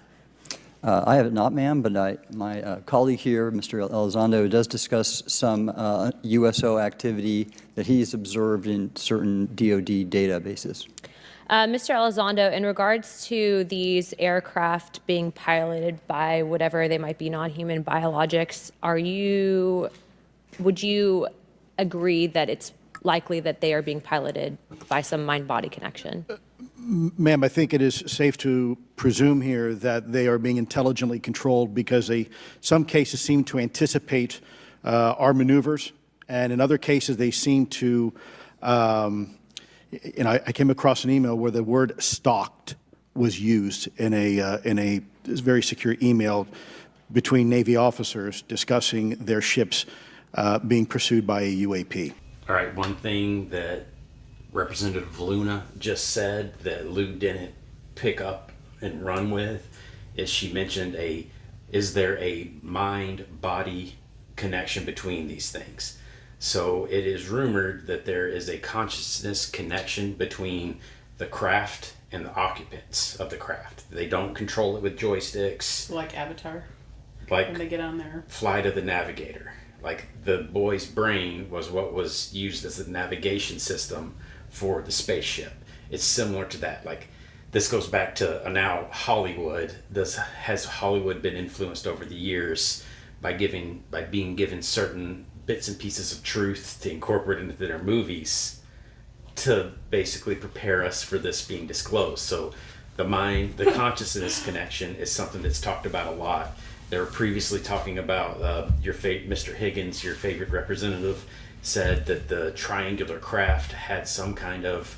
I have not, ma'am, but my colleague here, Mr. Elizondo, does discuss some USO activity that he's observed in certain DoD databases. Mr. Elizondo, in regards to these aircraft being piloted by whatever they might be, non-human biologics, would you agree that it's likely that they are being piloted by some mind-body connection? Ma'am, I think it is safe to presume here that they are being intelligently controlled because some cases seem to anticipate our maneuvers, and in other cases they seem to, I came across an email where the word stalked was used in a very secure email between Navy officers discussing their ships being pursued by a UAP. All right, one thing that Representative Luna just said that Lou didn't pick up and run with is she mentioned is there a mind-body connection between these things? So it is rumored that there is a consciousness connection between the craft and the occupants of the craft. They don't control it with joysticks. Like Avatar, like when they get on there. Flight of the Navigator. Like the boy's brain was what was used as the navigation system for the spaceship. It's similar to that. Like this goes back to now Hollywood. Has Hollywood been influenced over the years by being given certain bits and pieces of truth to incorporate into their movies to basically prepare us for this being disclosed. So the consciousness connection is something that's talked about a lot. They were previously talking about Mr. Higgins, your favorite representative, said that the triangular craft had some kind of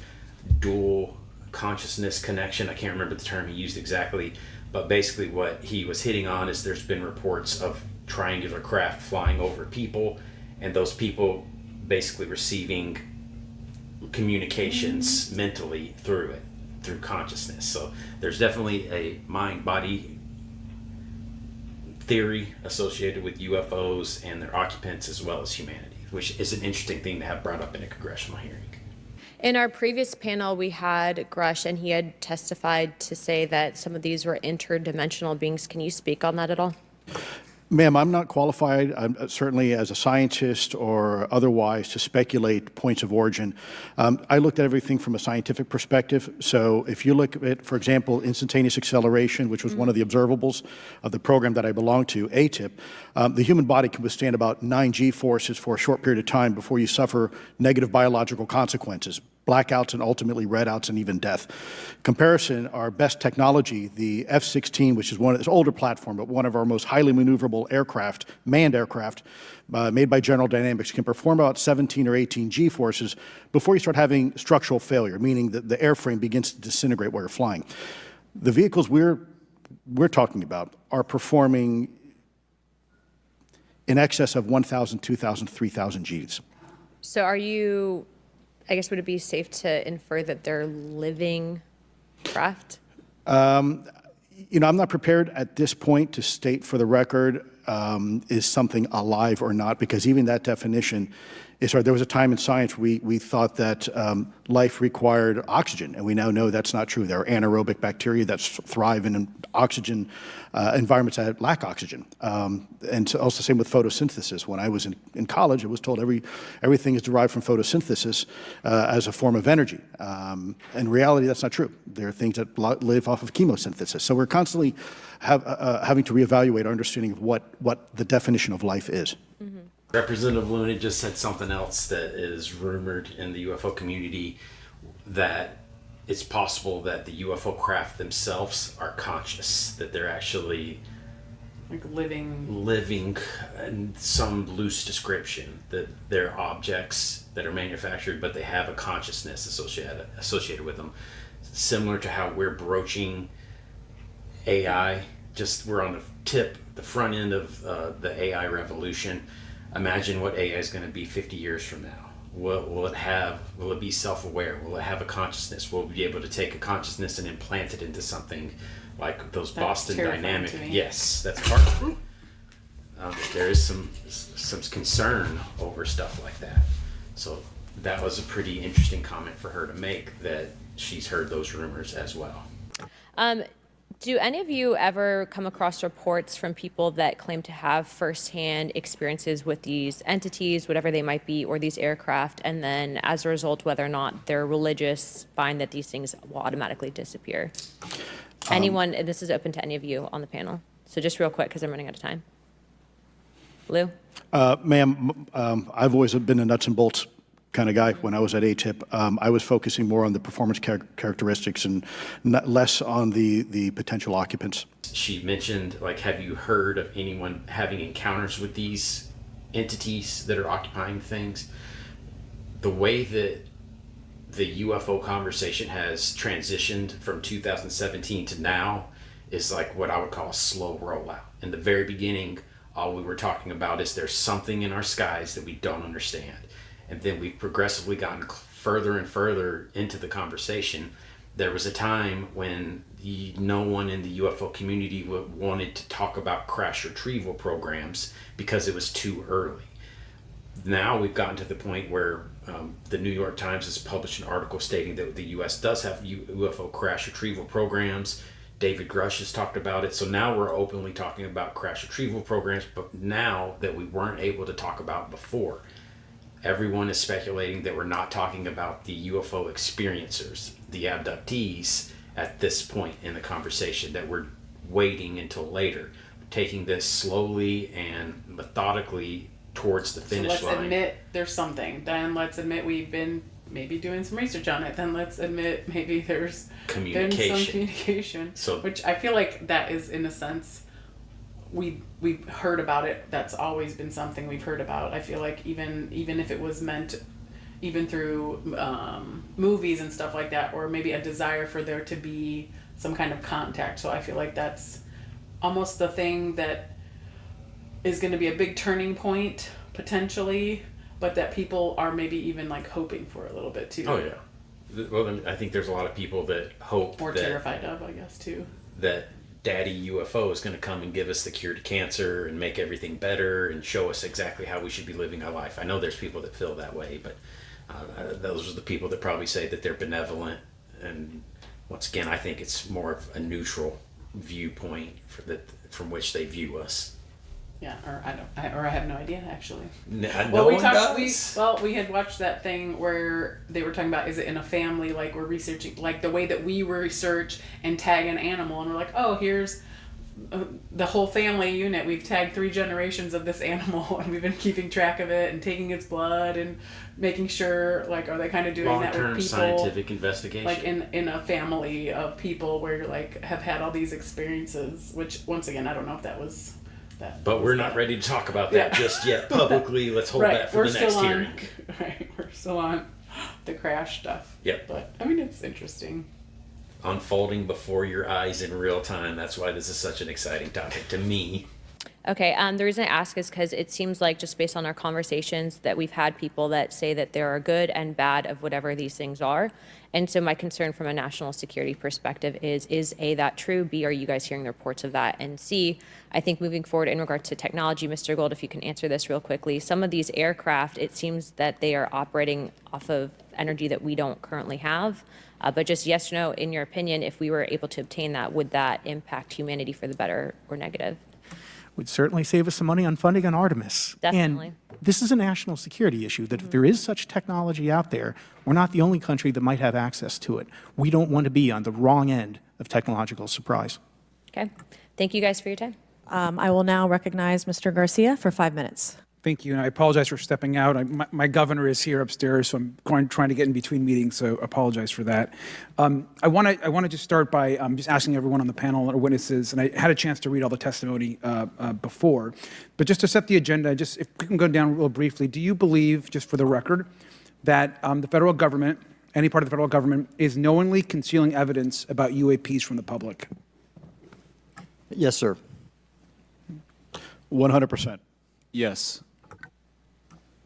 dual consciousness connection. I can't remember the term he used exactly, but basically what he was hitting on is there's been reports of triangular craft flying over people, and those people basically receiving communications mentally through consciousness. So there's definitely a mind-body theory associated with UFOs and their occupants as well as humanity, which is an interesting thing to have brought up in a congressional hearing. In our previous panel, we had Grush, and he had testified to say that some of these were interdimensional beings. Can you speak on that at all? Ma'am, I'm not qualified, certainly as a scientist or otherwise, to speculate points of origin. I looked at everything from a scientific perspective. So if you look at, for example, instantaneous acceleration, which was one of the observables of the program that I belong to, ATIP, the human body can withstand about 9 G-forces for a short period of time before you suffer negative biological consequences, blackouts and ultimately redouts and even death. Comparison, our best technology, the F-16, which is this older platform, but one of our most highly maneuverable aircraft, manned aircraft, made by General Dynamics, can perform about 17 or 18 G-forces before you start having structural failure, meaning that the airframe begins to disintegrate while you're flying. The vehicles we're talking about are performing in excess of 1,000, 2,000, 3,000 Gs. So I guess, would it be safe to infer that they're living craft? I'm not prepared at this point to state for the record is something alive or not, because even that definition is hard. There was a time in science we thought that life required oxygen, and we now know that's not true. There are anaerobic bacteria that thrive in oxygen environments that lack oxygen. And so also same with photosynthesis. When I was in college, I was told everything is derived from photosynthesis as a form of energy. In reality, that's not true. There are things that live off of chemosynthesis. So we're constantly having to reevaluate our understanding of what the definition of life is. Mm-hmm. Representative Luna just said something else that is rumored in the UFO community, that it's possible that the UFO craft themselves are conscious, that they're actually like living in some loose description, that they're objects that are manufactured, but they have a consciousness associated with them, similar to how we're broaching AI. Just we're on the front end of the AI revolution. Imagine what AI is going to be 50 years from now. Will it be self-aware? Will it have a consciousness? Will we be able to take a consciousness and implant it into something like those Boston Dynamics? Yes, that's part of it. There is some concern over stuff like that. So that was a pretty interesting comment for her to make, that she's heard those rumors as well. Do any of you ever come across reports from people that claim to have firsthand experiences with these entities, whatever they might be, or these aircraft, and then as a result, whether or not they're religious, find that these things will automatically disappear? Anyone, and this is open to any of you on the panel. So just real quick, because I'm running out of time. Lou? Ma'am, I've always been a nuts and bolts kind of guy when I was at ATIP. I was focusing more on the performance characteristics and less on the potential occupants. She mentioned, like, have you heard of anyone having encounters with these entities that are occupying things? The way that the UFO conversation has transitioned from 2017 to now is like what I would call a slow rollout. In the very beginning, all we were talking about is there's something in our skies that we don't understand. And then we've progressively gotten further and further into the conversation. There was a time when no one in the UFO community wanted to talk about crash retrieval programs because it was too early. Now we've gotten to the point where the New York Times has published an article stating that the U.S. does have UFO crash retrieval programs. David Grush has talked about it. So now we're openly talking about crash retrieval programs, but now that we weren't able to talk about before. Everyone is speculating that we're not talking about the UFO experiencers, the abductees, at this point in the conversation, that we're waiting until later, taking this slowly and methodically towards the finish line. Let's admit there's something. Then let's admit we've been maybe doing some research on it. Then let's admit maybe there's been some communication. So, which I feel like that is, in a sense, we've heard about it. That's always been something we've heard about. I feel like even if it was meant, even through movies and stuff like that, or maybe a desire for there to be some kind of contact. So I feel like that's almost the thing that is going to be a big turning point potentially, but that people are maybe even like hoping for a little bit too. Oh yeah. Well, I think there's a lot of people that hope or terrified of, I guess, too. That Daddy UFO is going to come and give us the cure to cancer and make everything better and show us exactly how we should be living our life. I know there's people that feel that way, but those are the people that probably say that they're benevolent. And once again, I think it's more of a neutral viewpoint from which they view us. Yeah, or I have no idea actually. We had watched that thing where they were talking about, is it in a family, like we're researching, like the way that we research and tag an animal, and we're like, oh, here's the whole family unit. We've tagged 3 generations of this animal, and we've been keeping track of it and taking its blood and making sure, like, are they kind of doing that with people? Scientific investigation. Like in a family of people where you like have had all these experiences, which once again, I don't know if that was. But we're not ready to talk about that just yet publicly. Let's hold that for the next hearing. Right, we're still on the crash stuff. Yep. But I mean, it's interesting. Unfolding before your eyes in real time. That's why this is such an exciting topic to me. Okay, the reason I ask is because it seems like, just based on our conversations, that we've had people that say that there are good and bad of whatever these things are. And so my concern from a national security perspective is A, that true? B, are you guys hearing the reports of that? And C, I think moving forward in regard to technology, Mr. Gold, if you can answer this real quickly, some of these aircraft, it seems that they are operating off of energy that we don't currently have. But just yes or no, in your opinion, if we were able to obtain that, would that impact humanity for the better or negative? Would certainly save us some money on funding on Artemis. Definitely. And this is a national security issue, that if there is such technology out there, we're not the only country that might have access to it. We don't want to be on the wrong end of technological surprise. Okay. Thank you guys for your time. I will now recognize Mr. Garcia for 5 minutes. Thank you, and I apologize for stepping out. My governor is here upstairs, so I'm trying to get in between meetings, so apologize for that. I want to just start by just asking everyone on the panel or witnesses, and I had a chance to read all the testimony before, but just to set the agenda, just if we can go down real briefly, do you believe, just for the record, that the federal government, any part of the federal government, is knowingly concealing evidence about UAPs from the public? Yes, sir. 100%. Yes.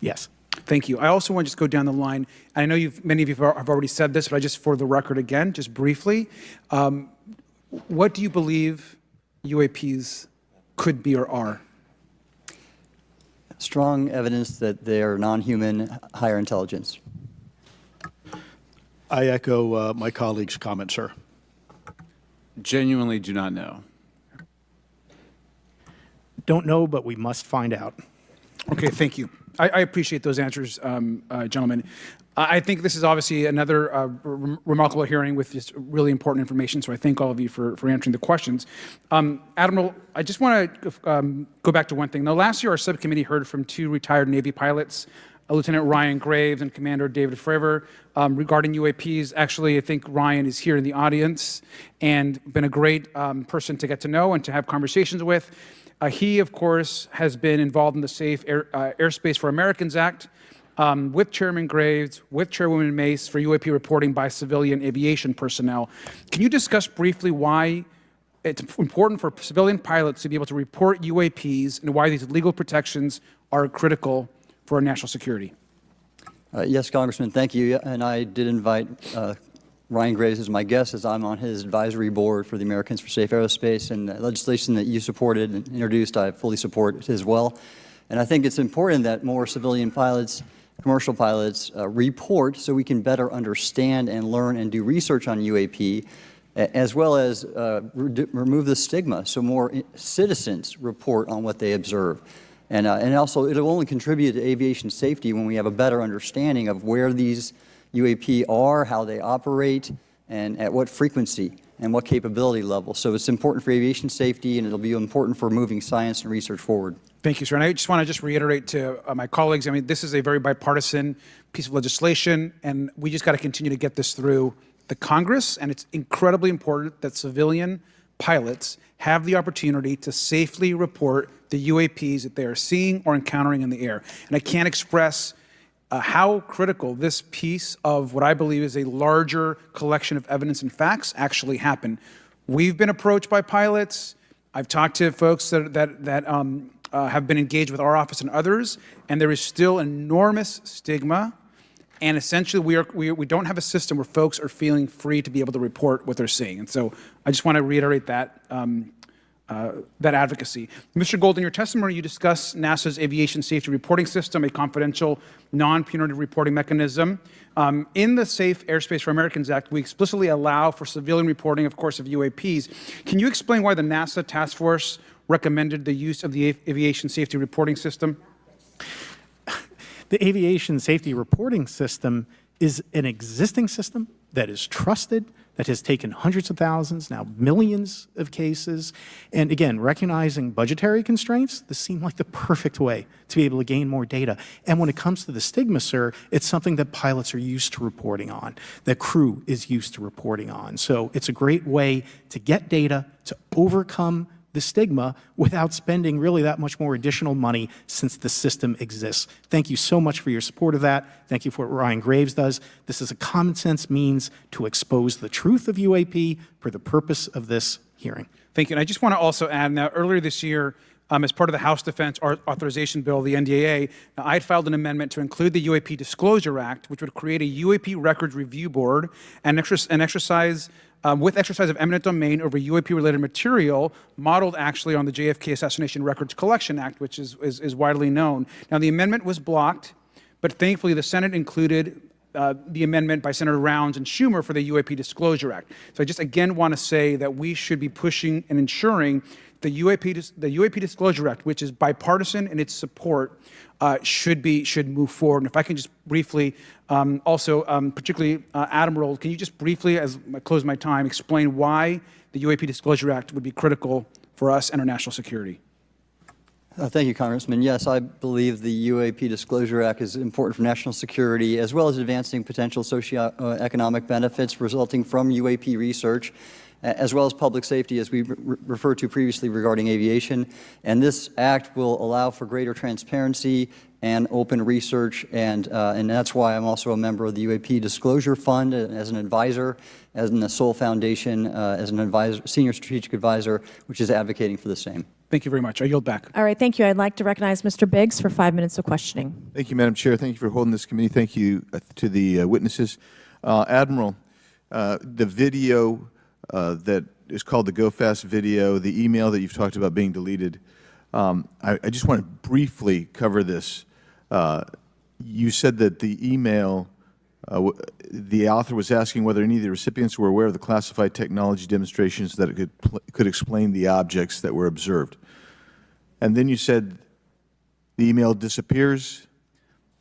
Yes. Thank you. I also want to just go down the line. I know many of you have already said this, but I just, for the record again, just briefly, what do you believe UAPs could be or are? Strong evidence that they are non-human, higher intelligence. I echo my colleague's comment, sir. Genuinely do not know. Don't know, but we must find out. Okay, thank you. I appreciate those answers, gentlemen. I think this is obviously another remarkable hearing with just really important information, so I thank all of you for answering the questions. Admiral, I just want to go back to one thing. Now, last year, our subcommittee heard from 2 retired Navy pilots, Lieutenant Ryan Graves and Commander David Fravor, regarding UAPs. Actually, I think Ryan is here in the audience and been a great person to get to know and to have conversations with. He, of course, has been involved in the Safe Airspace for Americans Act with Chairman Graves, with Chairwoman Mace for UAP reporting by civilian aviation personnel. Can you discuss briefly why it's important for civilian pilots to be able to report UAPs and why these legal protections are critical for our national security? Yes, Congressman, thank you. And I did invite Ryan Graves as my guest, as I'm on his advisory board for the Americans for Safe Aerospace, and legislation that you supported and introduced, I fully support as well. And I think it's important that more civilian pilots, commercial pilots, report so we can better understand and learn and do research on UAP, as well as remove the stigma so more citizens report on what they observe. And also, it'll only contribute to aviation safety when we have a better understanding of where these UAP are, how they operate, and at what frequency and what capability level. So it's important for aviation safety, and it'll be important for moving science and research forward. Thank you, sir. And I just want to reiterate to my colleagues, I mean, this is a very bipartisan piece of legislation, and we just got to continue to get this through the Congress, and it's incredibly important that civilian pilots have the opportunity to safely report the UAPs that they are seeing or encountering in the air. And I can't express how critical this piece of what I believe is a larger collection of evidence and facts actually happened. We've been approached by pilots. I've talked to folks that have been engaged with our office and others, and there is still enormous stigma. And essentially, we don't have a system where folks are feeling free to be able to report what they're seeing. And so I just want to reiterate that advocacy. Mr. Gold, in your testimony, you discuss NASA's aviation safety reporting system, a confidential, non-punitive reporting mechanism. In the Safe Airspace for Americans Act, we explicitly allow for civilian reporting, of course, of UAPs. Can you explain why the NASA task force recommended the use of the aviation safety reporting system? The aviation safety reporting system is an existing system that is trusted, that has taken hundreds of thousands, now millions of cases. And again, recognizing budgetary constraints, this seemed like the perfect way to be able to gain more data. And when it comes to the stigma, sir, it's something that pilots are used to reporting on, that crew is used to reporting on. So it's a great way to get data, to overcome the stigma without spending really that much more additional money since the system exists. Thank you so much for your support of that. Thank you for what Ryan Graves does. This is a common sense means to expose the truth of UAP for the purpose of this hearing. Thank you. And I just want to also add, now earlier this year, as part of the House Defense Authorization Bill, the NDAA, I had filed an amendment to include the UAP Disclosure Act, which would create a UAP Records Review Board and exercise of eminent domain over UAP-related material, modeled actually on the JFK Assassination Records Collection Act, which is widely known. Now, the amendment was blocked, but thankfully the Senate included the amendment by Senator Rounds and Schumer for the UAP Disclosure Act. So I just again want to say that we should be pushing and ensuring the UAP Disclosure Act, which is bipartisan in its support, should move forward. And if I can just briefly, particularly Admiral, can you just briefly, as I close my time, explain why the UAP Disclosure Act would be critical for us and our national security? Thank you, Congressman. Yes, I believe the UAP Disclosure Act is important for national security, as well as advancing potential socioeconomic benefits resulting from UAP research, as well as public safety, as we referred to previously regarding aviation. And this act will allow for greater transparency and open research, and that's why I'm also a member of the UAP Disclosure Fund as an advisor, as in the Soul Foundation, as an advisor, senior strategic advisor, which is advocating for the same. Thank you very much. I yield back. All right, thank you. I'd like to recognize Mr. Biggs for 5 minutes of questioning. Thank you, Madam Chair. Thank you for holding this committee. Thank you to the witnesses. Admiral, the video that is called the Go Fast video, the email that you've talked about being deleted, I just want to briefly cover this. You said that the email The author was asking whether any of the recipients were aware of the classified technology demonstrations that it could explain the objects that were observed. And then you said the email disappears.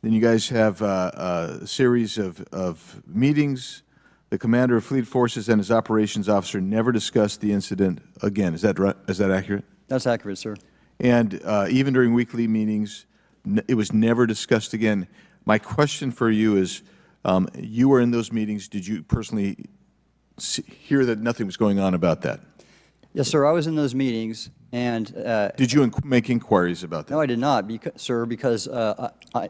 Then you guys have a series of meetings. The commander of fleet forces and his operations officer never discussed the incident again. Is that right? Is that accurate? That's accurate, sir. And even during weekly meetings, it was never discussed again. My question for you is, you were in those meetings. Did you personally hear that nothing was going on about that? Yes, sir. I was in those meetings, and did you make inquiries about that? No, I did not, sir, because I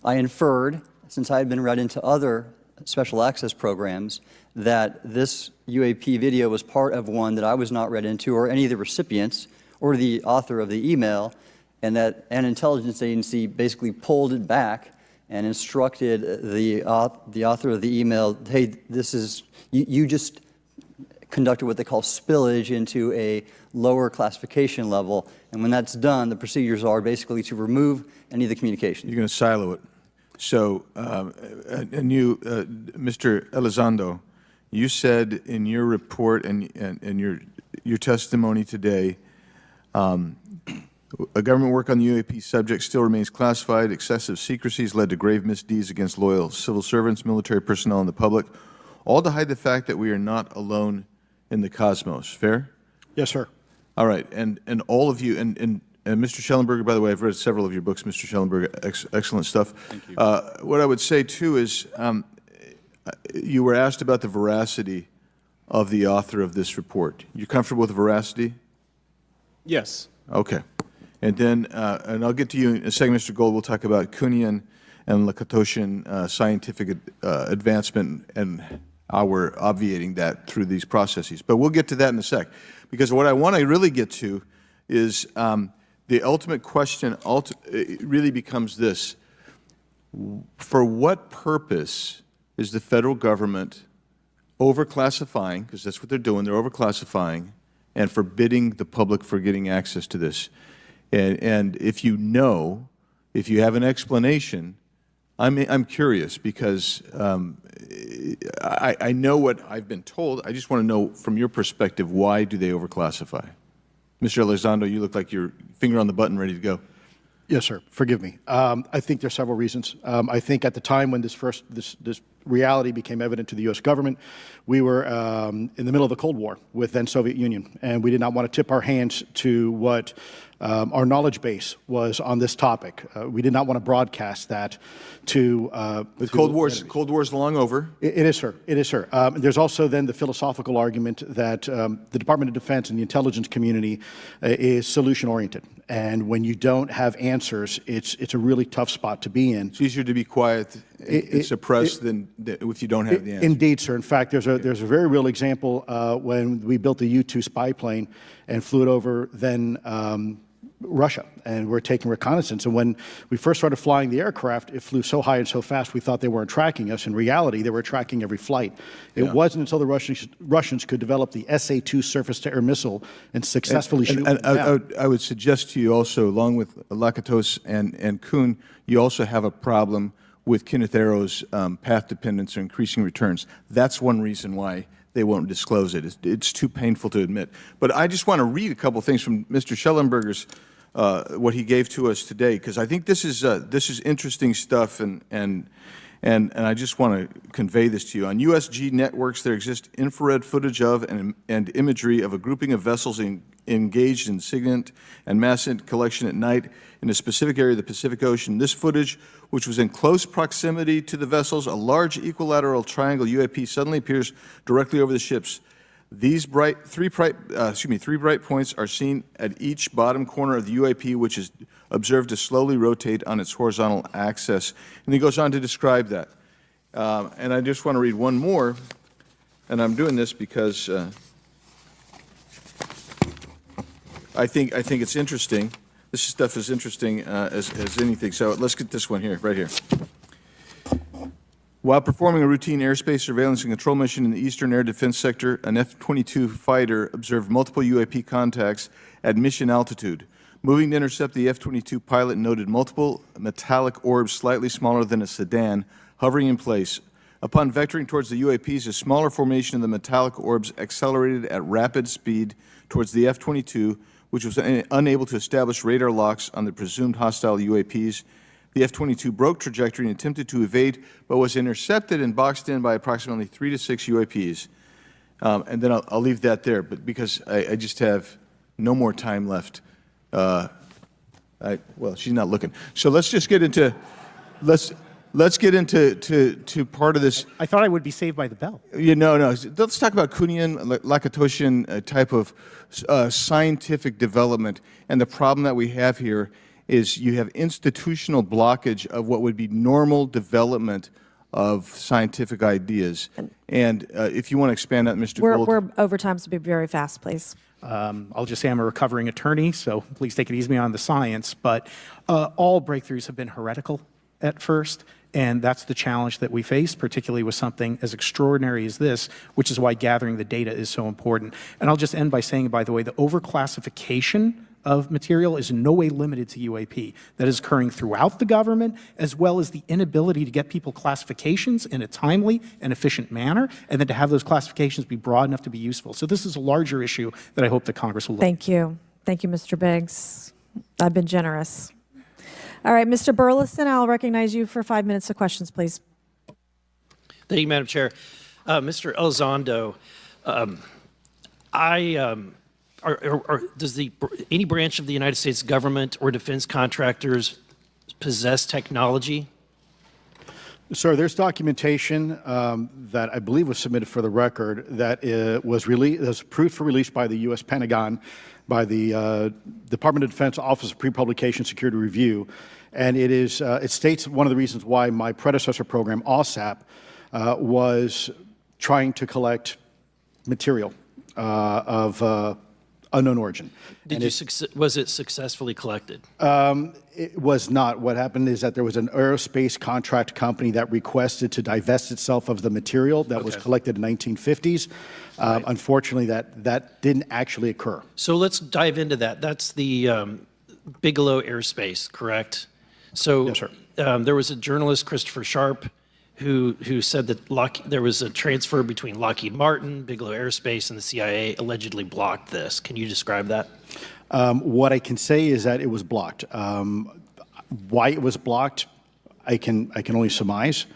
inferred, since I had been read into other special access programs, that this UAP video was part of one that I was not read into, or any of the recipients, or the author of the email, and that an intelligence agency basically pulled it back and instructed the author of the email, hey, this is, you just conducted what they call spillage into a lower classification level, and when that's done, the procedures are basically to remove any of the communication. You're going to silo it. So, and you, Mr. Elizondo, you said in your report and your testimony today, a government work on the UAP subject still remains classified. Excessive secrecies led to grave misdeeds against loyal civil servants, military personnel, and the public, all to hide the fact that we are not alone in the cosmos. Fair? Yes, sir. All right. And all of you, and Mr. Schellenberger, by the way, I've read several of your books, Mr. Schellenberger, excellent stuff. Thank you. What I would say, too, is you were asked about the veracity of the author of this report. You comfortable with the veracity? Yes. Okay. And then, and I'll get to you in a second, Mr. Gold. We'll talk about Kuhnian and Lakatoshian scientific advancement and how we're obviating that through these processes. But we'll get to that in a sec. Because what I want to really get to is the ultimate question it really becomes this. For what purpose is the federal government overclassifying, because that's what they're doing, they're overclassifying, and forbidding the public from getting access to this? And if you know, if you have an explanation, I'm curious, because I know what I've been told. I just want to know from your perspective, why do they overclassify? Mr. Elizondo, you look like your finger on the button, ready to go. Yes, sir. Forgive me. I think there are several reasons. I think at the time when this reality became evident to the U.S. government, we were in the middle of the Cold War with then Soviet Union, and we did not want to tip our hands to what our knowledge base was on this topic. We did not want to broadcast that to Cold War's long over. It is, sir. It is, sir. There's also then the philosophical argument that the Department of Defense and the intelligence community is solution-oriented. And when you don't have answers, it's a really tough spot to be in. It's easier to be quiet and suppressed than if you don't have the answer. Indeed, sir. In fact, there's a very real example when we built the U-2 spy plane and flew it over then Russia, and we're taking reconnaissance. And when we first started flying the aircraft, it flew so high and so fast we thought they weren't tracking us. In reality, they were tracking every flight. It wasn't until the Russians could develop the SA-2 surface-to-air missile and successfully shoot them down. I would suggest to you also, along with Lakatos and Kuhn, you also have a problem with Kenneth Arrow's path dependence or increasing returns. That's one reason why they won't disclose it. It's too painful to admit. But I just want to read a couple things from Mr. Schellenberger's what he gave to us today, because I think this is interesting stuff, and I just want to convey this to you. On USG networks, there exists infrared footage of and imagery of a grouping of vessels engaged in SIGINT and mass collection at night in a specific area of the Pacific Ocean. This footage, which was in close proximity to the vessels, a large equilateral triangle UAP suddenly appears directly over the ships. These three bright points are seen at each bottom corner of the UAP, which is observed to slowly rotate on its horizontal axis. And he goes on to describe that. And I just want to read one more, and I'm doing this because I think it's interesting. This stuff is interesting as anything. So let's get this one here, right here. While performing a routine airspace surveillance and control mission in the Eastern Air Defense Sector, an F-22 fighter observed multiple UAP contacts at mission altitude. Moving to intercept, the F-22 pilot noted multiple metallic orbs slightly smaller than a sedan hovering in place. Upon vectoring towards the UAPs, a smaller formation of the metallic orbs accelerated at rapid speed towards the F-22, which was unable to establish radar locks on the presumed hostile UAPs. The F-22 broke trajectory and attempted to evade, but was intercepted and boxed in by approximately 3 to 6 UAPs. And then I'll leave that there, but because I just have no more time left. Well, she's not looking. So let's just get into, let's get into part of this. I thought I would be saved by the bell. No. Let's talk about Kuhnian, Lakatoshian type of scientific development. And the problem that we have here is you have institutional blockage of what would be normal development of scientific ideas. And if you want to expand on Mr. Gould. We're over time, so be very fast, please. I'll just say I'm a recovering attorney, so please take it easy on the science. But all breakthroughs have been heretical at first, and that's the challenge that we face, particularly with something as extraordinary as this, which is why gathering the data is so important. And I'll just end by saying, by the way, the overclassification of material is in no way limited to UAP. That is occurring throughout the government, as well as the inability to get people classifications in a timely and efficient manner, and then to have those classifications be broad enough to be useful. So this is a larger issue that I hope that Congress will look at. Thank you. Thank you, Mr. Biggs. I've been generous. All right, Mr. Burleson, I'll recognize you for 5 minutes of questions, please. Thank you, Madam Chair. Mr. Elizondo, does any branch of the United States government or defense contractors possess technology? Sir, there's documentation that I believe was submitted for the record that was approved for release by the U.S. Pentagon, by the Department of Defense Office of Pre-Publication Security Review, and it states one of the reasons why my predecessor program, OSAP, was trying to collect material of unknown origin. Was it successfully collected? It was not. What happened is that there was an aerospace contract company that requested to divest itself of the material that was collected in the 1950s. Right. Unfortunately, that didn't actually occur. So let's dive into that. That's the Bigelow Aerospace, correct? So yes, sir. There was a journalist, Christopher Sharp, who said that there was a transfer between Lockheed Martin, Bigelow Aerospace, and the CIA allegedly blocked this. Can you describe that? What I can say is that it was blocked. Why it was blocked, I can only surmise.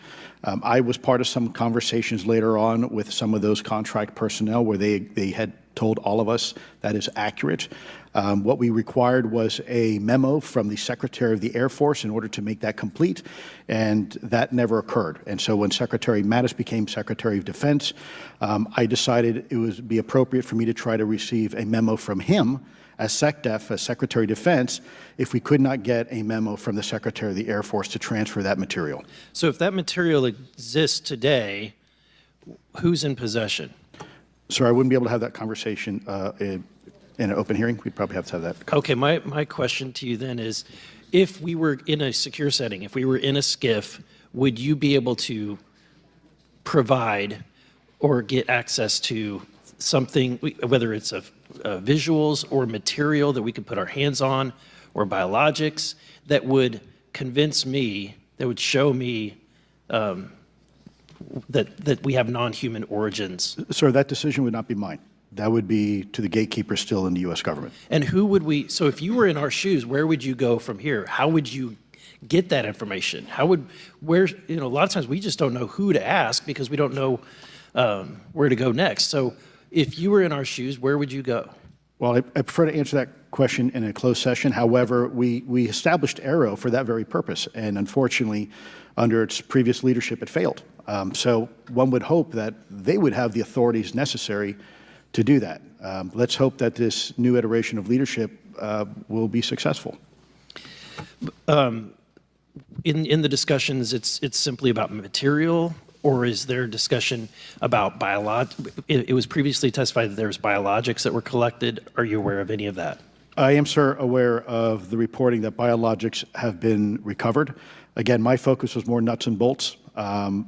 I was part of some conversations later on with some of those contract personnel where they had told all of us that is accurate. What we required was a memo from the Secretary of the Air Force in order to make that complete, and that never occurred. And so when Secretary Mattis became Secretary of Defense, I decided it would be appropriate for me to try to receive a memo from him as SecDef, as Secretary of Defense, if we could not get a memo from the Secretary of the Air Force to transfer that material. So if that material exists today, who's in possession? Sir, I wouldn't be able to have that conversation in an open hearing. We'd probably have to have that. Okay, my question to you then is, if we were in a secure setting, if we were in a SCIF, would you be able to provide or get access to something, whether it's visuals or material that we could put our hands on, or biologics, that would convince me, that would show me that we have non-human origins? Sir, that decision would not be mine. That would be to the gatekeeper still in the U.S. government. And who would we, so if you were in our shoes, where would you go from here? How would you get that information? A lot of times we just don't know who to ask because we don't know where to go next. So if you were in our shoes, where would you go? Well, I prefer to answer that question in a closed session. However, we established AARO for that very purpose, and unfortunately, under its previous leadership, it failed. So one would hope that they would have the authorities necessary to do that. Let's hope that this new iteration of leadership will be successful. In the discussions, it's simply about material, or is there discussion about it was previously testified that there was biologics that were collected. Are you aware of any of that? I am, sir, aware of the reporting that biologics have been recovered. Again, my focus was more nuts and bolts,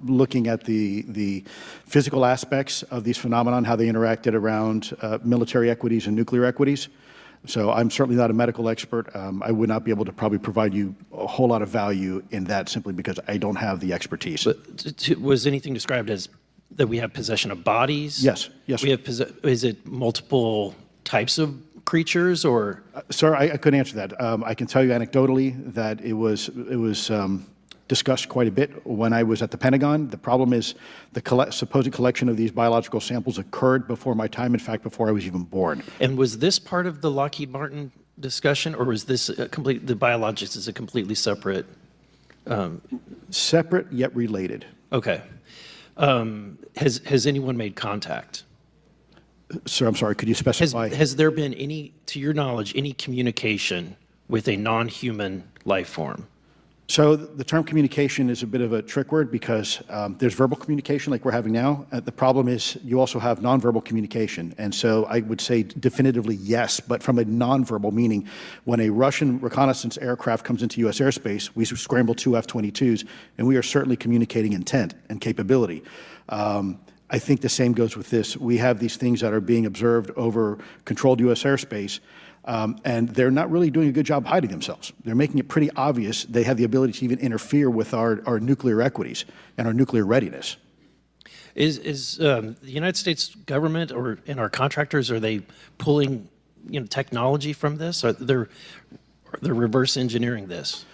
looking at the physical aspects of these phenomenon, how they interacted around military equities and nuclear equities. So I'm certainly not a medical expert. I would not be able to probably provide you a whole lot of value in that simply because I don't have the expertise. But was anything described as that we have possession of bodies? Yes, yes. We have is it multiple types of creatures or? Sir, I couldn't answer that. I can tell you anecdotally that it was discussed quite a bit when I was at the Pentagon. The problem is the supposed collection of these biological samples occurred before my time, in fact, before I was even born. And was this part of the Lockheed Martin discussion, or was this the biologics is a completely separate? Separate yet related. Okay. Has anyone made contact? Sir, I'm sorry, could you specify? Has there been any, to your knowledge, any communication with a non-human life form? So the term communication is a bit of a trick word because there's verbal communication like we're having now. The problem is you also have nonverbal communication. And so I would say definitively yes, but from a nonverbal meaning, when a Russian reconnaissance aircraft comes into U.S. airspace, we scramble 2 F-22s, and we are certainly communicating intent and capability. I think the same goes with this. We have these things that are being observed over controlled U.S. airspace, and they're not really doing a good job hiding themselves. They're making it pretty obvious they have the ability to even interfere with our nuclear equities and our nuclear readiness. Is the United States government and our contractors, are they pulling technology from this? Or they're reverse engineering this?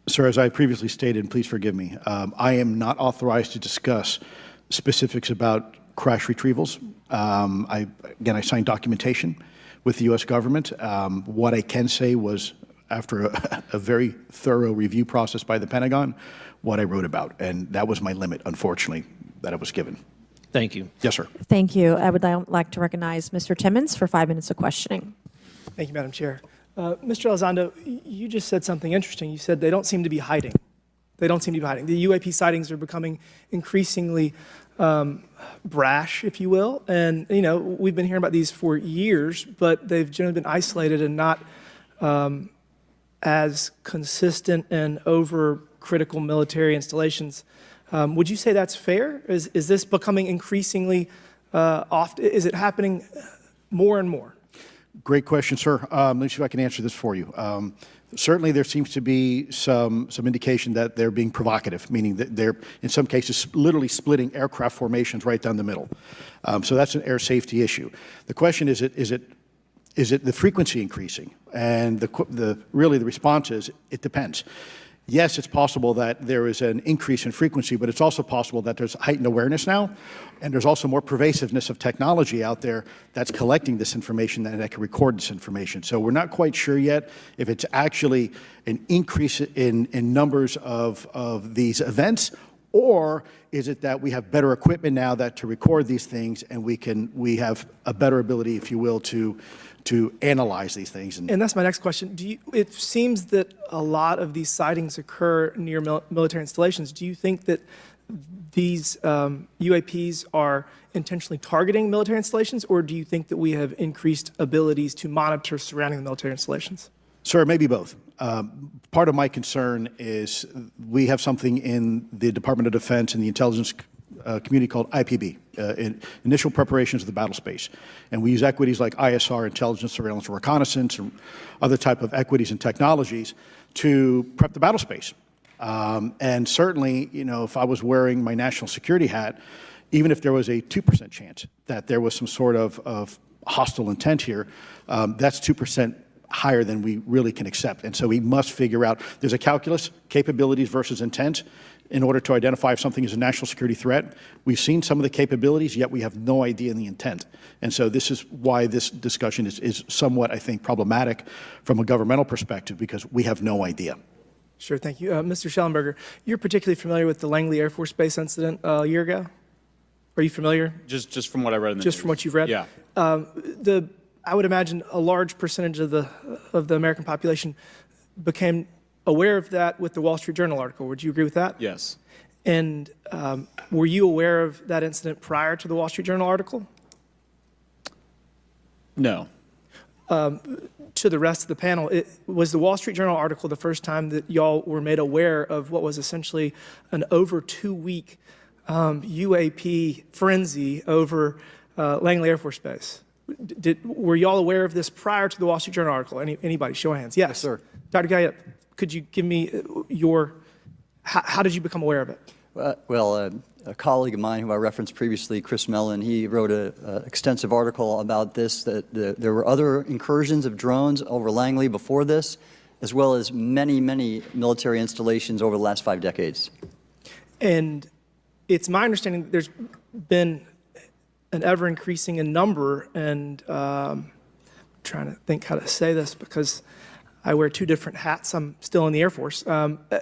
Sir, as I previously stated, and please forgive me, I am not authorized to discuss specifics about crash retrievals. I signed documentation with the U.S. government. What I can say was, after a very thorough review process by the Pentagon, what I wrote about. And that was my limit, unfortunately, that I was given. Thank you. Yes, sir. Thank you. I would like to recognize Mr. Timmons for 5 minutes of questioning. Thank you, Madam Chair. Mr. Elizondo, you just said something interesting. You said they don't seem to be hiding. They don't seem to be hiding. The UAP sightings are becoming increasingly brash, if you will. And, we've been hearing about these for years, but they've generally been isolated and not as consistent and over-critical military installations. Would you say that's fair? Is this becoming increasingly often? Is it happening more and more? Great question, sir. Let me see if I can answer this for you. Certainly, there seems to be some indication that they're being provocative, meaning that they're, in some cases, literally splitting aircraft formations right down the middle. So that's an air safety issue. The question is it the frequency increasing? And really the response is it depends. Yes, it's possible that there is an increase in frequency, but it's also possible that there's heightened awareness now, and there's also more pervasiveness of technology out there that's collecting this information and that can record this information. So we're not quite sure yet if it's actually an increase in numbers of these events, or is it that we have better equipment now that to record these things, and we have a better ability, if you will, to analyze these things. And that's my next question. It seems that a lot of these sightings occur near military installations. Do you think that these UAPs are intentionally targeting military installations, or do you think that we have increased abilities to monitor surrounding the military installations? Sir, maybe both. Part of my concern is we have something in the Department of Defense and the intelligence community called IPB, Initial Preparations of the Battle Space. And we use equities like ISR, intelligence, surveillance, and reconnaissance, and other type of equities and technologies to prep the battle space. And certainly, if I was wearing my national security hat, even if there was a 2% chance that there was some sort of hostile intent here, that's 2% higher than we really can accept. And so we must figure out, there's a calculus, capabilities versus intent, in order to identify if something is a national security threat. We've seen some of the capabilities, yet we have no idea in the intent. And so this is why this discussion is somewhat, I think, problematic from a governmental perspective, because we have no idea. Sure, thank you. Mr. Schellenberger, you're particularly familiar with the Langley Air Force Base incident a year ago? Are you familiar? Just from what I read in the Just news. from what you've read? Yeah. I would imagine a large percentage of the American population became aware of that with the Wall Street Journal article. Would you agree with that? Yes. And were you aware of that incident prior to the Wall Street Journal article? No. To the rest of the panel, was the Wall Street Journal article the first time that y'all were made aware of what was essentially an over 2-week UAP frenzy over Langley Air Force Base? Were you all aware of this prior to the Wall Street Journal article? Anybody? Show of hands. Yes, sir. Dr. Guyette, could you give me how did you become aware of it? A colleague of mine who I referenced previously, Chris Mellon, he wrote an extensive article about this, that there were other incursions of drones over Langley before this, as well as many, many military installations over the last 5 decades. And it's my understanding that there's been an ever-increasing in number, and I'm trying to think how to say this because I wear 2 different hats. I'm still in the Air Force.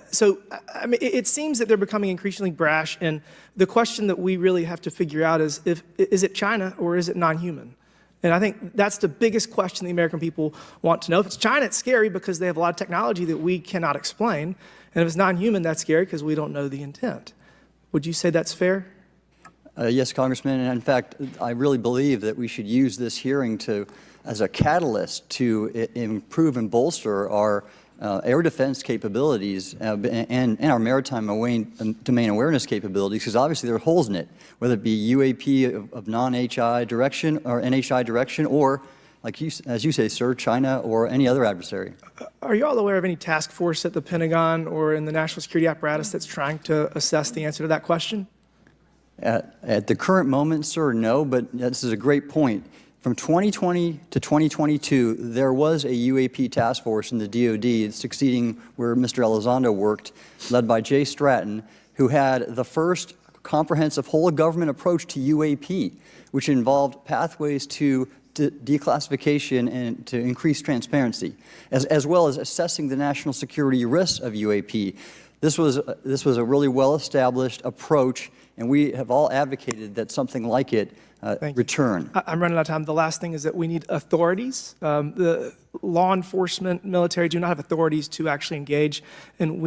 So, I mean, it seems that they're becoming increasingly brash, and the question that we really have to figure out is it China or is it non-human? And I think that's the biggest question the American people want to know. If it's China, it's scary because they have a lot of technology that we cannot explain. And if it's non-human, that's scary because we don't know the intent. Would you say that's fair? Yes, Congressman. And in fact, I really believe that we should use this hearing as a catalyst to improve and bolster our air defense capabilities and our maritime domain awareness capabilities, because obviously there are holes in it, whether it be UAP of non-HI direction or NHI direction, or, as you say, sir, China or any other adversary. Are you all aware of any task force at the Pentagon or in the national security apparatus that's trying to assess the answer to that question? At the current moment, sir, no, but this is a great point. From 2020 to 2022, there was a UAP task force in the DoD succeeding where Mr. Elizondo worked, led by Jay Stratton, who had the first comprehensive whole-of-government approach to UAP, which involved pathways to declassification and to increase transparency, as well as assessing the national security risks of UAP. This was a really well-established approach, and we have all advocated that something like it return. I'm running out of time. The last thing is that we need authorities. The law enforcement, military do not have authorities to actually engage, and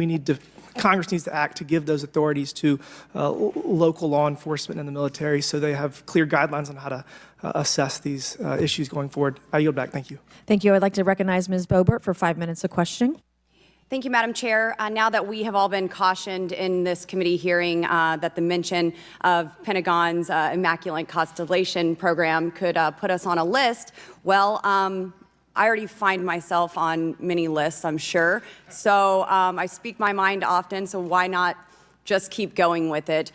Congress needs to act to give those authorities to local law enforcement and the military so they have clear guidelines on how to assess these issues going forward. I yield back. Thank you. Thank you. I'd like to recognize Ms. Boebert for 5 minutes of questioning. Thank you, Madam Chair. Now that we have all been cautioned in this committee hearing that the mention of Pentagon's Immaculate Constellation program could put us on a list, well, I already find myself on many lists, I'm sure. So I speak my mind often, so why not just keep going with it?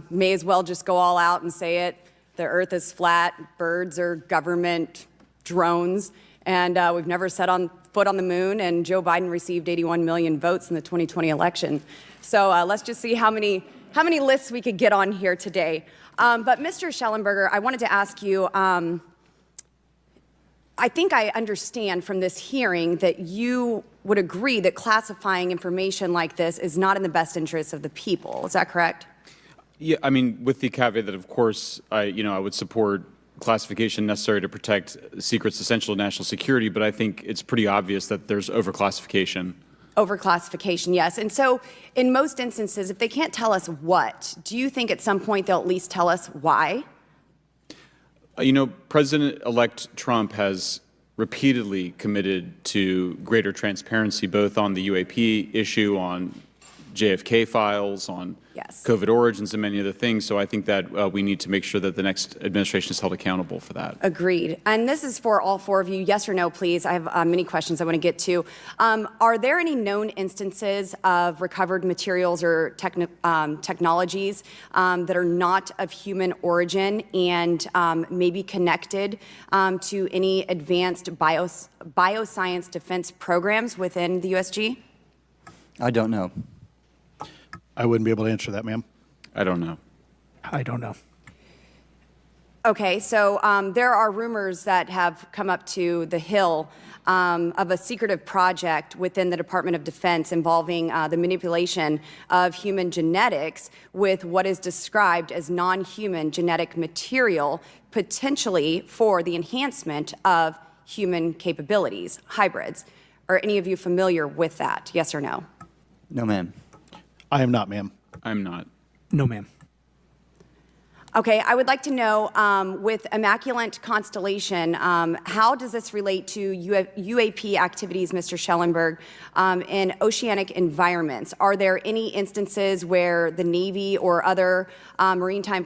May as well just go all out and say it. The Earth is flat, birds are government drones, and we've never set foot on the moon, and Joe Biden received 81 million votes in the 2020 election. So let's just see how many lists we could get on here today. But Mr. Schellenberger, I wanted to ask you, I think I understand from this hearing that you would agree that classifying information like this is not in the best interest of the people. Is that correct? Yeah, I mean, with the caveat that, of course, I would support classification necessary to protect secrets essential to national security, but I think it's pretty obvious that there's overclassification. Overclassification, yes. And so in most instances, if they can't tell us what, do you think at some point they'll at least tell us why? President-elect Trump has repeatedly committed to greater transparency, both on the UAP issue, on JFK files, on COVID origins, and many other things. So I think that we need to make sure that the next administration is held accountable for that. Agreed. And this is for all 4 of you. Yes or no, please. I have many questions I want to get to. Are there any known instances of recovered materials or technologies that are not of human origin and maybe connected to any advanced bioscience defense programs within the USG? I don't know. I wouldn't be able to answer that, ma'am. I don't know. I don't know. Okay, so there are rumors that have come up to the Hill of a secretive project within the Department of Defense involving the manipulation of human genetics with what is described as non-human genetic material, potentially for the enhancement of human capabilities, hybrids. Are any of you familiar with that? Yes or no? No, ma'am. I am not, ma'am. I'm not. No, ma'am. Okay, I would like to know, with Immaculate Constellation, how does this relate to UAP activities, Mr. Schellenberg, in oceanic environments? Are there any instances where the Navy or other maritime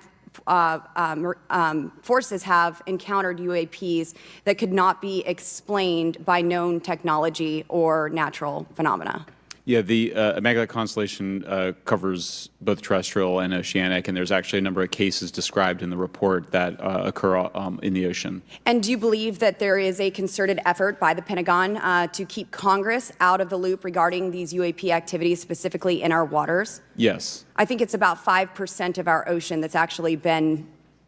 forces have encountered UAPs that could not be explained by known technology or natural phenomena? Yeah, the Immaculate Constellation covers both terrestrial and oceanic, and there's actually a number of cases described in the report that occur in the ocean. And do you believe that there is a concerted effort by the Pentagon to keep Congress out of the loop regarding these UAP activities, specifically in our waters? Yes. I think it's about 5% of our ocean that's actually been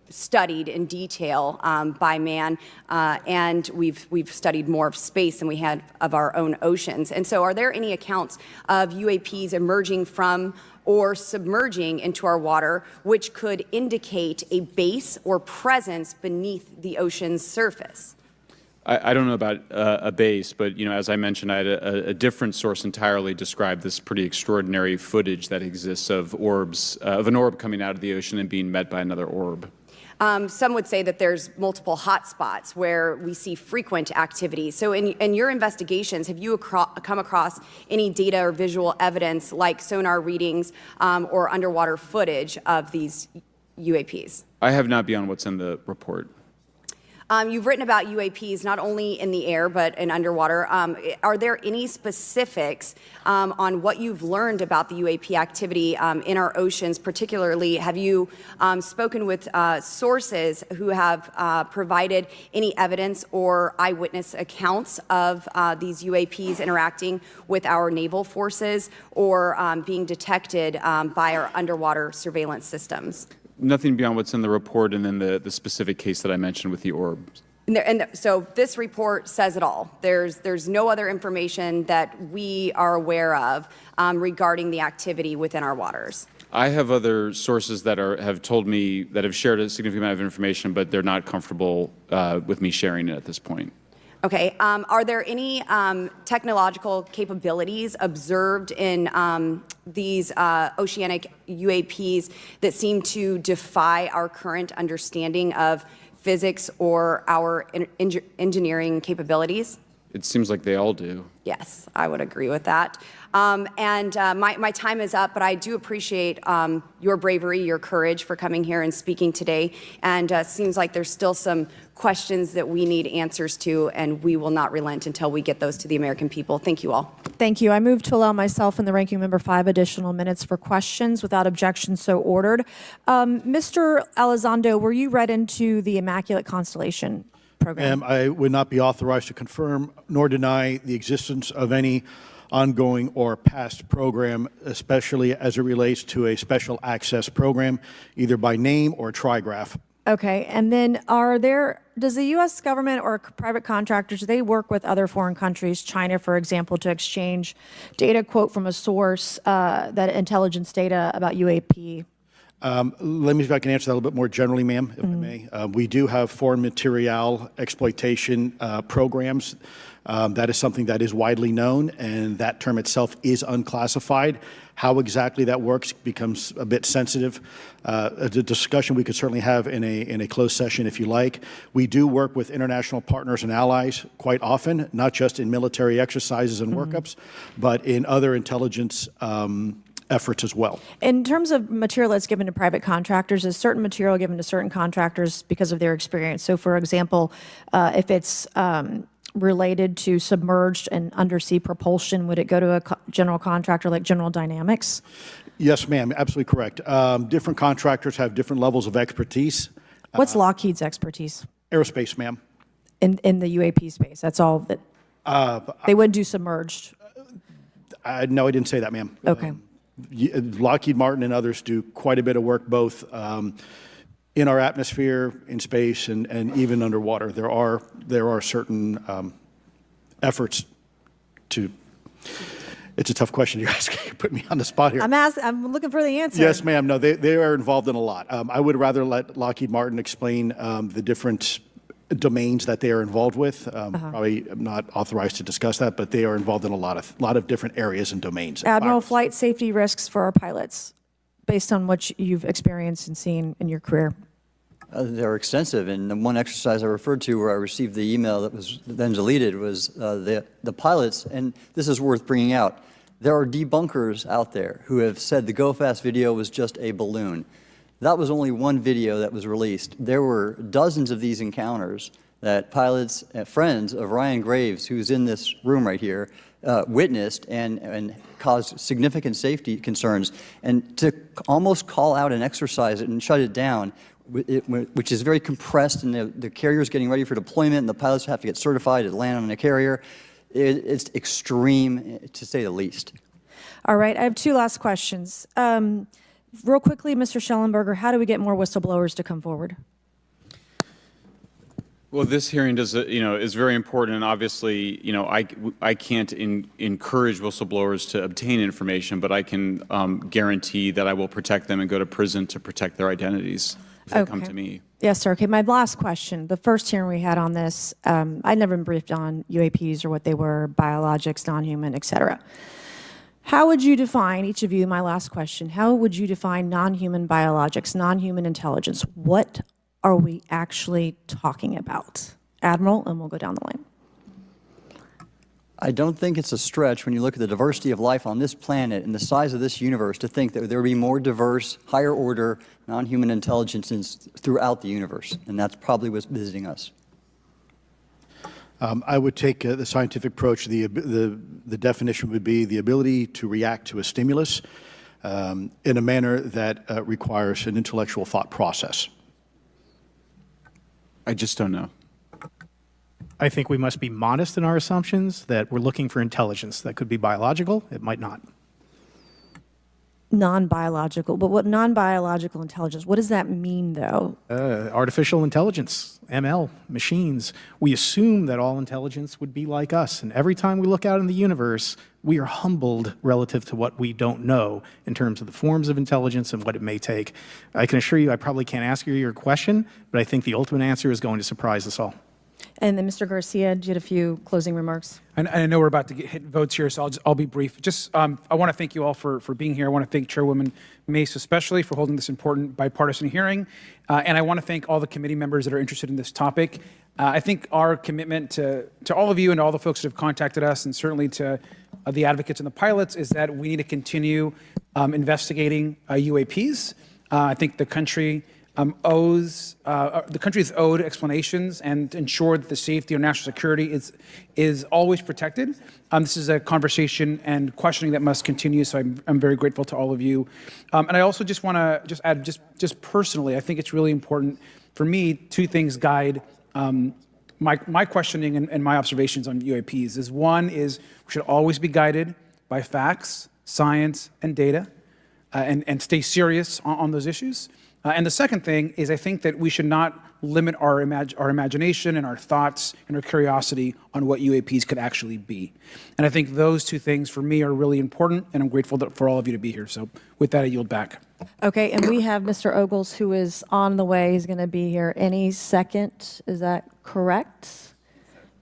studied in detail by man, and we've studied more of space than we had of our own oceans. And so are there any accounts of UAPs emerging from or submerging into our water which could indicate a base or presence beneath the ocean's surface? I don't know about a base, but as I mentioned, I had a different source entirely describe this pretty extraordinary footage that exists of orbs, of an orb coming out of the ocean and being met by another orb. Some would say that there's multiple hotspots where we see frequent activity. So in your investigations, have you come across any data or visual evidence like sonar readings or underwater footage of these UAPs? I have not beyond what's in the report. You've written about UAPs not only in the air but in underwater. Are there any specifics on what you've learned about the UAP activity in our oceans? Particularly, have you spoken with sources who have provided any evidence or eyewitness accounts of these UAPs interacting with our naval forces or being detected by our underwater surveillance systems? Nothing beyond what's in the report and then the specific case that I mentioned with the orbs. So this report says it all. There's no other information that we are aware of regarding the activity within our waters. I have other sources that have told me that have shared a significant amount of information, but they're not comfortable with me sharing it at this point. Okay. Are there any technological capabilities observed in these oceanic UAPs that seem to defy our current understanding of physics or our engineering capabilities? It seems like they all do. Yes, I would agree with that. My time is up, but I do appreciate your bravery, your courage for coming here and speaking today. And it seems like there's still some questions that we need answers to, and we will not relent until we get those to the American people. Thank you all. Thank you. I move to allow myself and the ranking member 5 additional minutes for questions without objection, so ordered. Mr. Elizondo, were you read into the Immaculate Constellation program? I would not be authorized to confirm nor deny the existence of any ongoing or past program, especially as it relates to a special access program, either by name or trigraph. Okay, and then does the U.S. government or private contractors, they work with other foreign countries, China, for example, to exchange data, quote from a source, that intelligence data about UAP? Let me see if I can answer that a little bit more generally, ma'am, if I may. We do have foreign material exploitation programs. That is something that is widely known, and that term itself is unclassified. How exactly that works becomes a bit sensitive. A discussion we could certainly have in a closed session if you like. We do work with international partners and allies quite often, not just in military exercises and workups, but in other intelligence efforts as well. In terms of material that's given to private contractors, is certain material given to certain contractors because of their experience? So, for example, if it's related to submerged and undersea propulsion, would it go to a general contractor like General Dynamics? Yes, ma'am, absolutely correct. Different contractors have different levels of expertise. What's Lockheed's expertise? Aerospace, ma'am. In the UAP space, that's all that they would do submerged? No, I didn't say that, ma'am. Okay. Lockheed Martin and others do quite a bit of work both in our atmosphere, in space, and even underwater. There are certain efforts to. It's a tough question you're asking. You put me on the spot here. I'm looking for the answer. Yes, ma'am. No, they are involved in a lot. I would rather let Lockheed Martin explain the different domains that they are involved with. Probably not authorized to discuss that, but they are involved in a lot of different areas and domains. Admiral, flight safety risks for our pilots, based on what you've experienced and seen in your career. They're extensive, and the one exercise I referred to where I received the email that was then deleted was the pilots, and this is worth bringing out. There are debunkers out there who have said the Go Fast video was just a balloon. That was only one video that was released. There were dozens of these encounters that pilots, friends of Ryan Graves, who's in this room right here, witnessed and caused significant safety concerns. And to almost call out and exercise it and shut it down, which is very compressed, and the carrier's getting ready for deployment, and the pilots have to get certified to land on a carrier, it's extreme, to say the least. All right, I have two last questions. Real quickly, Mr. Schellenberger, how do we get more whistleblowers to come forward? Well, this hearing does, is very important, and obviously, I can't encourage whistleblowers to obtain information, but I can guarantee that I will protect them and go to prison to protect their identities if they come to me. Yes, sir. Okay, my last question. The first hearing we had on this, I'd never been briefed on UAPs or what they were, biologics, non-human, et cetera. How would you define, each of you, my last question, how would you define non-human biologics, non-human intelligence? What are we actually talking about? Admiral, and we'll go down the line. I don't think it's a stretch when you look at the diversity of life on this planet and the size of this universe to think that there would be more diverse, higher order, non-human intelligences throughout the universe, and that's probably what's visiting us. I would take the scientific approach. The definition would be the ability to react to a stimulus in a manner that requires an intellectual thought process. I just don't know. I think we must be modest in our assumptions that we're looking for intelligence. That could be biological, it might not. Non-biological, but what non-biological intelligence, what does that mean, though? Artificial intelligence, ML, machines. We assume that all intelligence would be like us, and every time we look out in the universe, we are humbled relative to what we don't know in terms of the forms of intelligence and what it may take. I can assure you I probably can't ask you your question, but I think the ultimate answer is going to surprise us all. And then, Mr. Garcia, do you have a few closing remarks? And I know we're about to hit votes here, so I'll be brief. I want to thank you all for being here. I want to thank Chairwoman Mace especially for holding this important bipartisan hearing. And I want to thank all the committee members that are interested in this topic. I think our commitment to all of you and all the folks that have contacted us, and certainly to the advocates and the pilots, is that we need to continue investigating UAPs. I think the country the country is owed explanations and ensure that the safety or national security is always protected. This is a conversation and questioning that must continue, so I'm very grateful to all of you. And I also just want to add, just personally, I think it's really important for me, two things guide my questioning and my observations on UAPs. One is we should always be guided by facts, science, and data, and stay serious on those issues. And the second thing is I think that we should not limit our imagination and our thoughts and our curiosity on what UAPs could actually be. And I think those two things for me are really important, and I'm grateful for all of you to be here. So with that, I yield back. Okay, and we have Mr. Ogles, who is on the way. He's going to be here any second. Is that correct?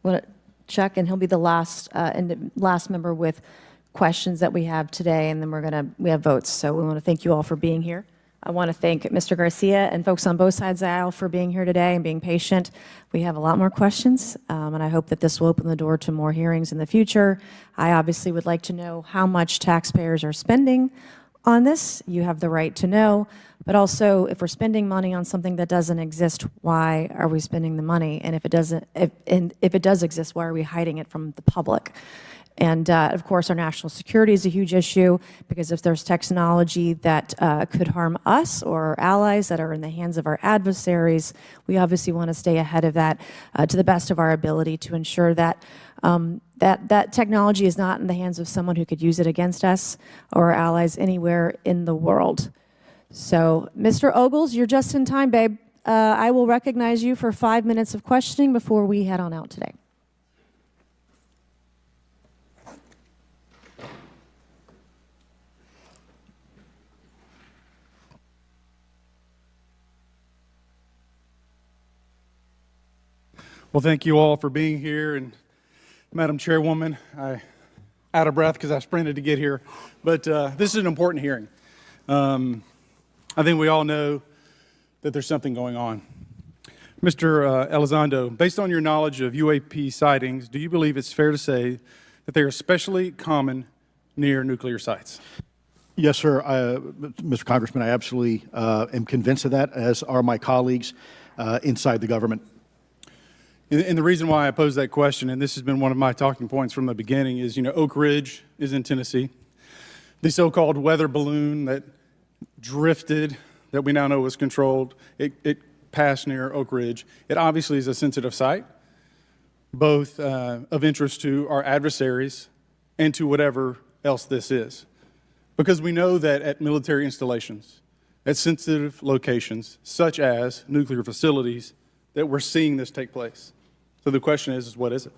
Want to check, and he'll be the last member with questions that we have today, and then we have votes. So we want to thank you all for being here. I want to thank Mr. Garcia and folks on both sides of the aisle for being here today and being patient. We have a lot more questions, and I hope that this will open the door to more hearings in the future. I obviously would like to know how much taxpayers are spending on this. You have the right to know, but also if we're spending money on something that doesn't exist, why are we spending the money? And if it does exist, why are we hiding it from the public? And of course, our national security is a huge issue, because if there's technology that could harm us or our allies that are in the hands of our adversaries, we obviously want to stay ahead of that to the best of our ability to ensure that that technology is not in the hands of someone who could use it against us or our allies anywhere in the world. So, Mr. Ogles, you're just in time, babe. I will recognize you for 5 minutes of questioning before we head on out today. Well, thank you all for being here, and Madam Chairwoman, I'm out of breath because I sprinted to get here, but this is an important hearing. I think we all know that there's something going on. Mr. Elizondo, based on your knowledge of UAP sightings, do you believe it's fair to say that they are especially common near nuclear sites? Yes, sir. Mr. Congressman, I absolutely am convinced of that, as are my colleagues inside the government. And the reason why I pose that question, and this has been one of my talking points from the beginning, is, Oak Ridge is in Tennessee. The so-called weather balloon that drifted, that we now know was controlled, it passed near Oak Ridge. It obviously is a sensitive site, both of interest to our adversaries and to whatever else this is. Because we know that at military installations, at sensitive locations, such as nuclear facilities, that we're seeing this take place. So the question is what is it?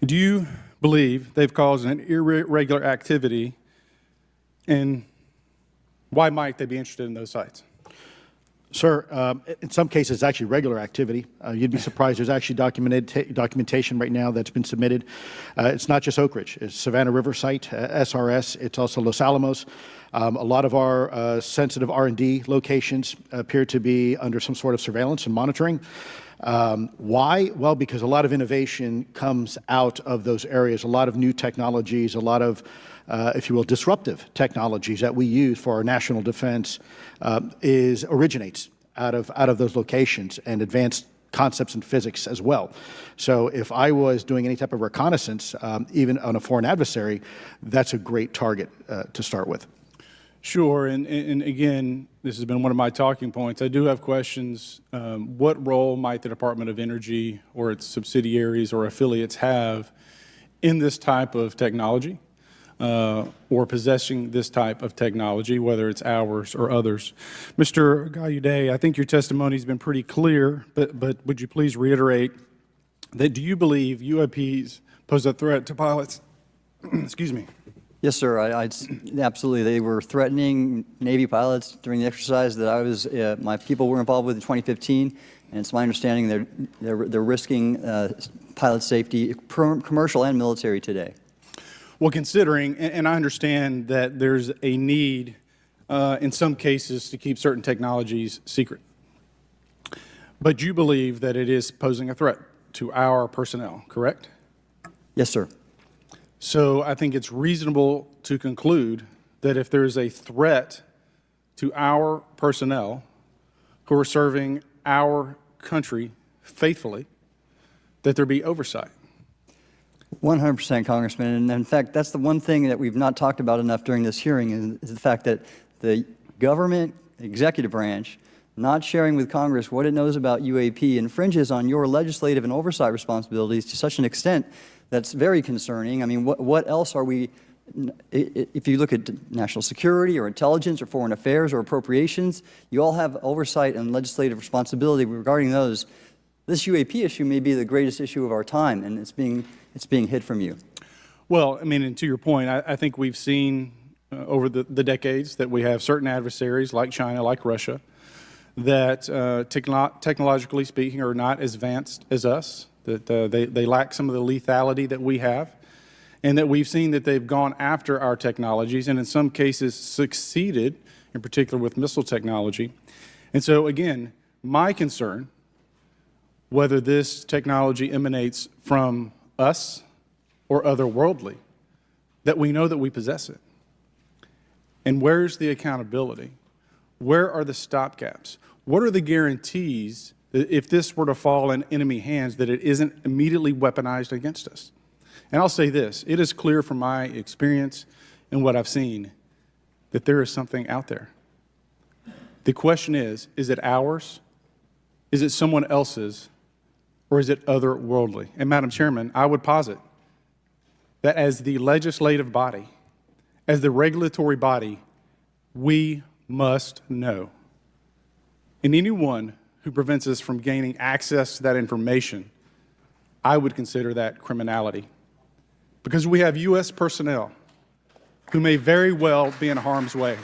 Do you believe they've caused an irregular activity, and why might they be interested in those sites? Sir, in some cases, it's actually regular activity. You'd be surprised. There's actually documentation right now that's been submitted. It's not just Oak Ridge. It's Savannah River site, SRS. It's also Los Alamos. A lot of our sensitive R&D locations appear to be under some sort of surveillance and monitoring. Why? Well, because a lot of innovation comes out of those areas, a lot of new technologies, a lot of if you will, disruptive technologies that we use for our national defense originates out of those locations, and advanced concepts in physics as well. So if I was doing any type of reconnaissance, even on a foreign adversary, that's a great target to start with. Sure, and again, this has been one of my talking points. I do have questions. What role might the Department of Energy or its subsidiaries or affiliates have in this type of technology? Or possessing this type of technology, whether it's ours or others. Mr. Gallaudet, I think your testimony has been pretty clear, but would you please reiterate that do you believe UAPs pose a threat to pilots? Excuse me. Yes, sir. Absolutely. They were threatening Navy pilots during the exercise that my people were involved with in 2015, and it's my understanding they're risking pilot safety, commercial and military today. Well, considering, and I understand that there's a need in some cases to keep certain technologies secret, but you believe that it is posing a threat to our personnel, correct? Yes, sir. So I think it's reasonable to conclude that if there is a threat to our personnel who are serving our country faithfully, that there be oversight. 100%, Congressman. And in fact, that's the one thing that we've not talked about enough during this hearing is the fact that the government executive branch not sharing with Congress what it knows about UAP infringes on your legislative and oversight responsibilities to such an extent that's very concerning. I mean, what else are we, if you look at national security or intelligence or foreign affairs or appropriations, you all have oversight and legislative responsibility regarding those. This UAP issue may be the greatest issue of our time, and it's being hid from you. Well, I mean, and to your point, I think we've seen over the decades that we have certain adversaries like China, like Russia, that technologically speaking are not as advanced as us, that they lack some of the lethality that we have, and that we've seen that they've gone after our technologies and in some cases succeeded, in particular with missile technology. And so again, my concern, whether this technology emanates from us or otherworldly, that we know that we possess it. And where's the accountability? Where are the stopgaps? What are the guarantees that if this were to fall in enemy hands, that it isn't immediately weaponized against us? And I'll say this, it is clear from my experience and what I've seen that there is something out there. The question is it ours? Is it someone else's? Or is it otherworldly? And Madam Chairman, I would posit that as the legislative body, as the regulatory body, we must know. And anyone who prevents us from gaining access to that information, I would consider that criminality. Because we have U.S. personnel who may very well be in harm's way.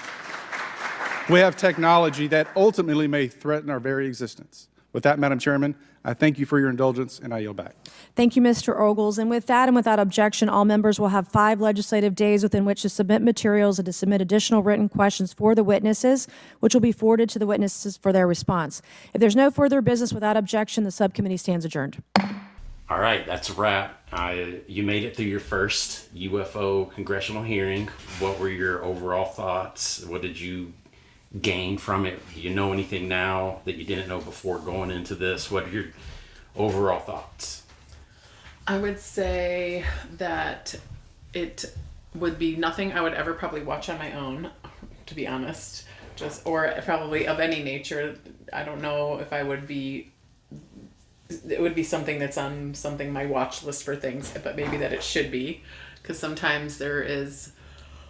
We have technology that ultimately may threaten our very existence. With that, Madam Chairman, I thank you for your indulgence, and I yield back. Thank you, Mr. Ogles. And with that and without objection, all members will have 5 legislative days within which to submit materials and to submit additional written questions for the witnesses, which will be forwarded to the witnesses for their response. If there's no further business without objection, the subcommittee stands adjourned. All right, that's a wrap. You made it through your first UFO congressional hearing. What were your overall thoughts? What did you gain from it? Do you know anything now that you didn't know before going into this? What are your overall thoughts? I would say that it would be nothing I would ever probably watch on my own, to be honest. Or probably of any nature. I don't know if it would be something that's on my watch list for things, but maybe that it should be, because sometimes there is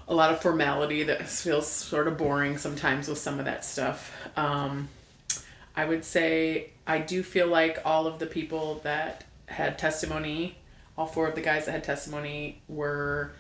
a lot of formality that feels sort of boring sometimes with some of that stuff. I would say I do feel like all of the people that had testimony, all 4 of the guys that had testimony, were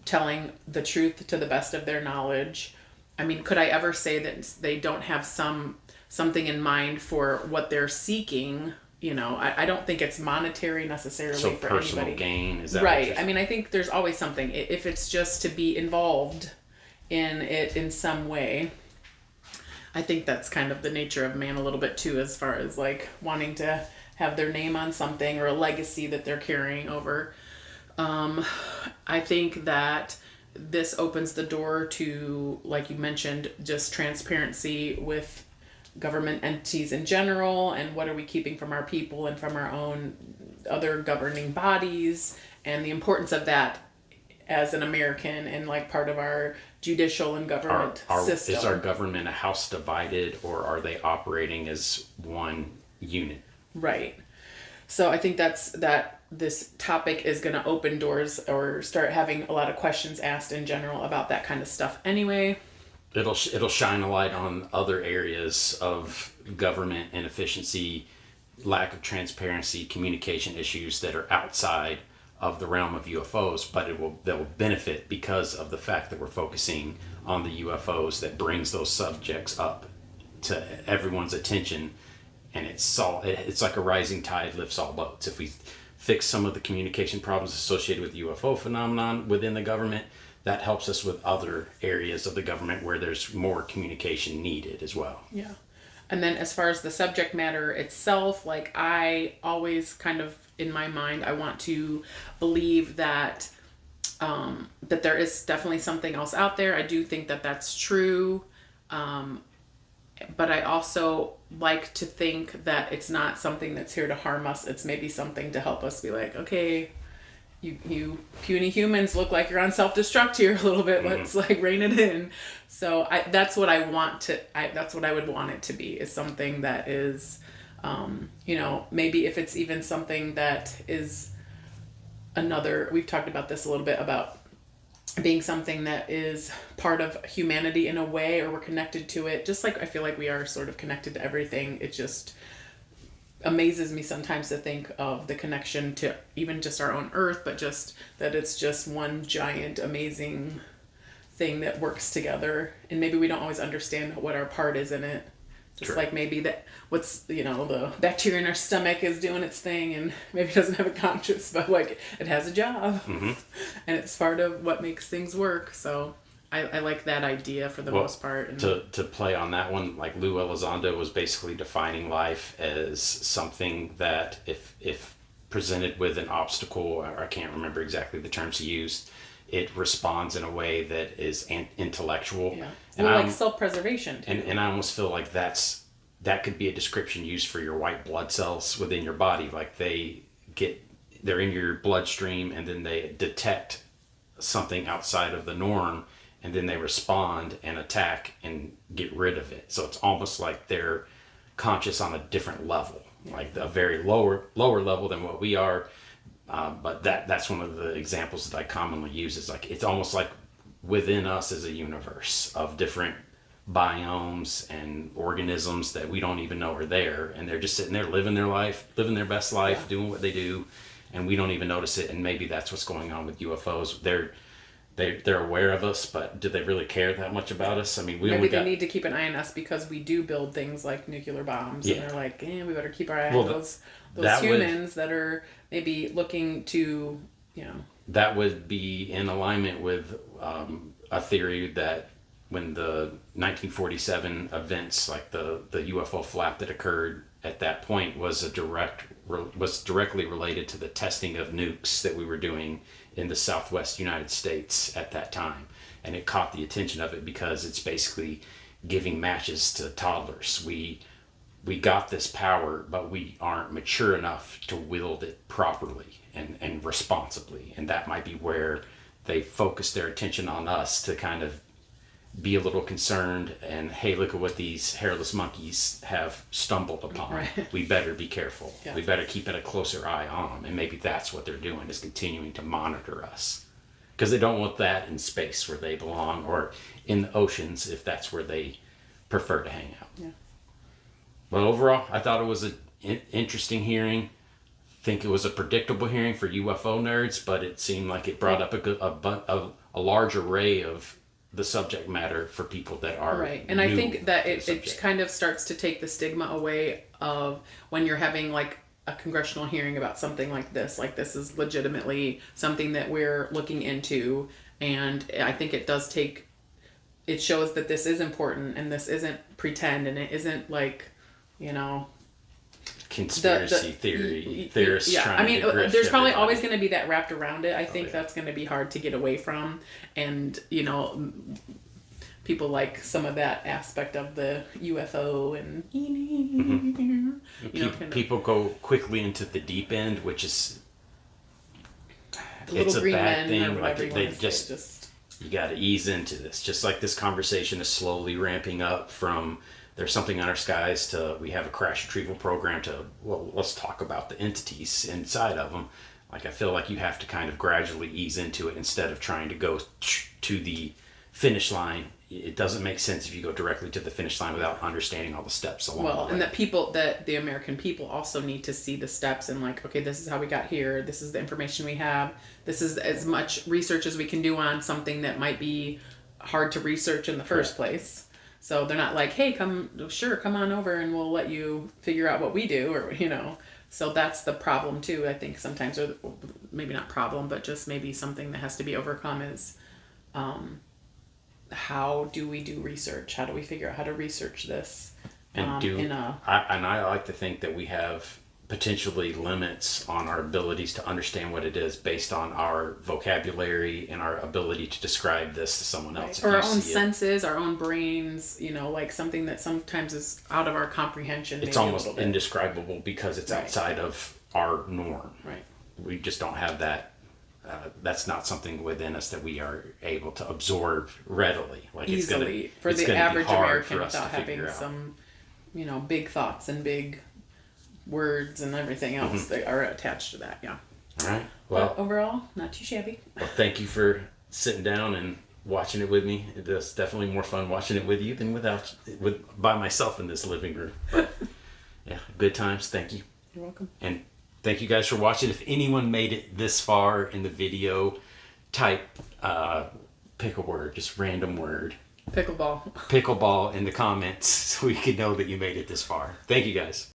telling the truth to the best of their knowledge. I mean, could I ever say that they don't have something in mind for what they're seeking? You know, I don't think it's monetary necessarily So for personal anybody. gain, is that right? I mean, I think there's always something. If it's just to be involved in it in some way, I think that's kind of the nature of man a little bit too, as far as like wanting to have their name on something or a legacy that they're carrying over. I think that this opens the door to, like you mentioned, just transparency with government entities in general, and what are we keeping from our people and from our own other governing bodies, and the importance of that as an American and like part of our judicial and government system. Is our government a house divided, or are they operating as one unit? Right. So I think that this topic is going to open doors or start having a lot of questions asked in general about that kind of stuff anyway. It'll shine a light on other areas of government inefficiency, lack of transparency, communication issues that are outside of the realm of UFOs, but that will benefit because of the fact that we're focusing on the UFOs. That brings those subjects up to everyone's attention, and it's like a rising tide lifts all boats. If we fix some of the communication problems associated with the UFO phenomenon within the government, that helps us with other areas of the government where there's more communication needed as well. Yeah. And then as far as the subject matter itself, like I always kind of, in my mind, I want to believe that that there is definitely something else out there. I do think that that's true. But I also like to think that it's not something that's here to harm us. It's maybe something to help us be like, okay, you puny humans look like you're on self-destruct here a little bit. Let's like rein it in. So that's what I want to, that's what I would want it to be, is something that is, you know, maybe if it's even something that is we've talked about this a little bit about being something that is part of humanity in a way, or we're connected to it. Just like I feel like we are sort of connected to everything. It just amazes me sometimes to think of the connection to even just our own earth, but just that it's just one giant amazing thing that works together, and maybe we don't always understand what our part is in it. Just like maybe that what's, you know, the bacteria in our stomach is doing its thing and maybe doesn't have a conscience, but like it has a job, and it's part of what makes things work. So I like that idea for the most part. And to play on that one, like Lou Elizondo was basically defining life as something that if presented with an obstacle, or I can't remember exactly the terms he used, it responds in a way that is intellectual. Yeah. And well, like self-preservation too. And I almost feel like that could be a description used for your white blood cells within your body. Like they're in your bloodstream, and then they detect something outside of the norm, and then they respond and attack and get rid of it. So it's almost like they're conscious on a different level, like a very lower level than what we are. But that's one of the examples that I commonly use, is like it's almost like within us is a universe of different biomes and organisms that we don't even know are there, and they're just sitting there living their life, living their best life, doing what they do, and we don't even notice it. And maybe that's what's going on with UFOs. They're aware of us, but do they really care that much about us? I mean, maybe they need to keep an eye on us because we do build things like nuclear bombs, and they're like, we better keep our eye on those humans that are maybe looking to, you know. That would be in alignment with a theory that when the 1947 events, like the UFO flap that occurred at that point, was a direct was directly related to the testing of nukes that we were doing in the Southwest United States at that time. And it caught the attention of it because it's basically giving matches to toddlers. We got this power, but we aren't mature enough to wield it properly and responsibly. And that might be where they focus their attention on us to kind of be a little concerned and, hey, look at what these hairless monkeys have stumbled upon. Right. We better be careful. Yeah. We better keep a closer eye on them. And maybe that's what they're doing, is continuing to monitor us. Because they don't want that in space where they belong, or in the oceans if that's where they prefer to hang out. Yeah. But overall, I thought it was an interesting hearing. I think it was a predictable hearing for UFO nerds, but it seemed like it brought up a large array of the subject matter for people that are right. And I new think that to the it subject. kind of starts to take the stigma away of when you're having like a congressional hearing about something like this is legitimately something that we're looking into. And I think it does take, it shows that this is important and this isn't pretend, and it isn't like, you know, conspiracy theorists yeah, trying I mean, to grift there's probably everybody. always going to be that wrapped around it. I think that's going to be hard to get away from, and you know, people like some of that aspect of the UFO and you know, kind of People go quickly into the deep end, which is the it's little a green bad men or thing. Like whatever you they wanna say, just you got to ease into this. Just like this conversation is slowly ramping up from there's something on our skies to we have a crash retrieval program to, well, let's talk about the entities inside of them. Like I feel like you have to kind of gradually ease into it instead of trying to go to the finish line. It doesn't make sense if you go directly to the finish line without understanding all the steps along well, the way. and that the American people also need to see the steps and like, okay, this is how we got here. This is the information we have. This is as much research as we can do on something that might be hard to research in the first place. So they're not like, hey, come on over and we'll let you figure out what we do, or, you know. So that's the problem too. I think sometimes, or maybe not problem, but just maybe something that has to be overcome is, how do we do research? How do we figure out how to research this? And I like to think that we have potentially limits on our abilities to understand what it is based on our vocabulary and our ability to describe this to someone else. Or our own senses, our own brains, you know, like something that sometimes is out of our comprehension. It's maybe almost a little bit. indescribable because it's outside of our norm. Right. We just don't have that. That's not something within us that we are able to absorb readily. Like Easily it's for gonna the average be hard American for us to without having figure out. some, you know, big thoughts and big words and everything else that are attached to that. Yeah. All right. Well, overall, not too shabby. Well, thank you for sitting down and watching it with me. It is definitely more fun watching it with you than by myself in this living room. But yeah, good times. Thank you. You're welcome. And thank you guys for watching. If anyone made it this far in the video, type pick a word, just random word. Pickleball. Pickleball in the comments so we can know that you made it this far. Thank you guys.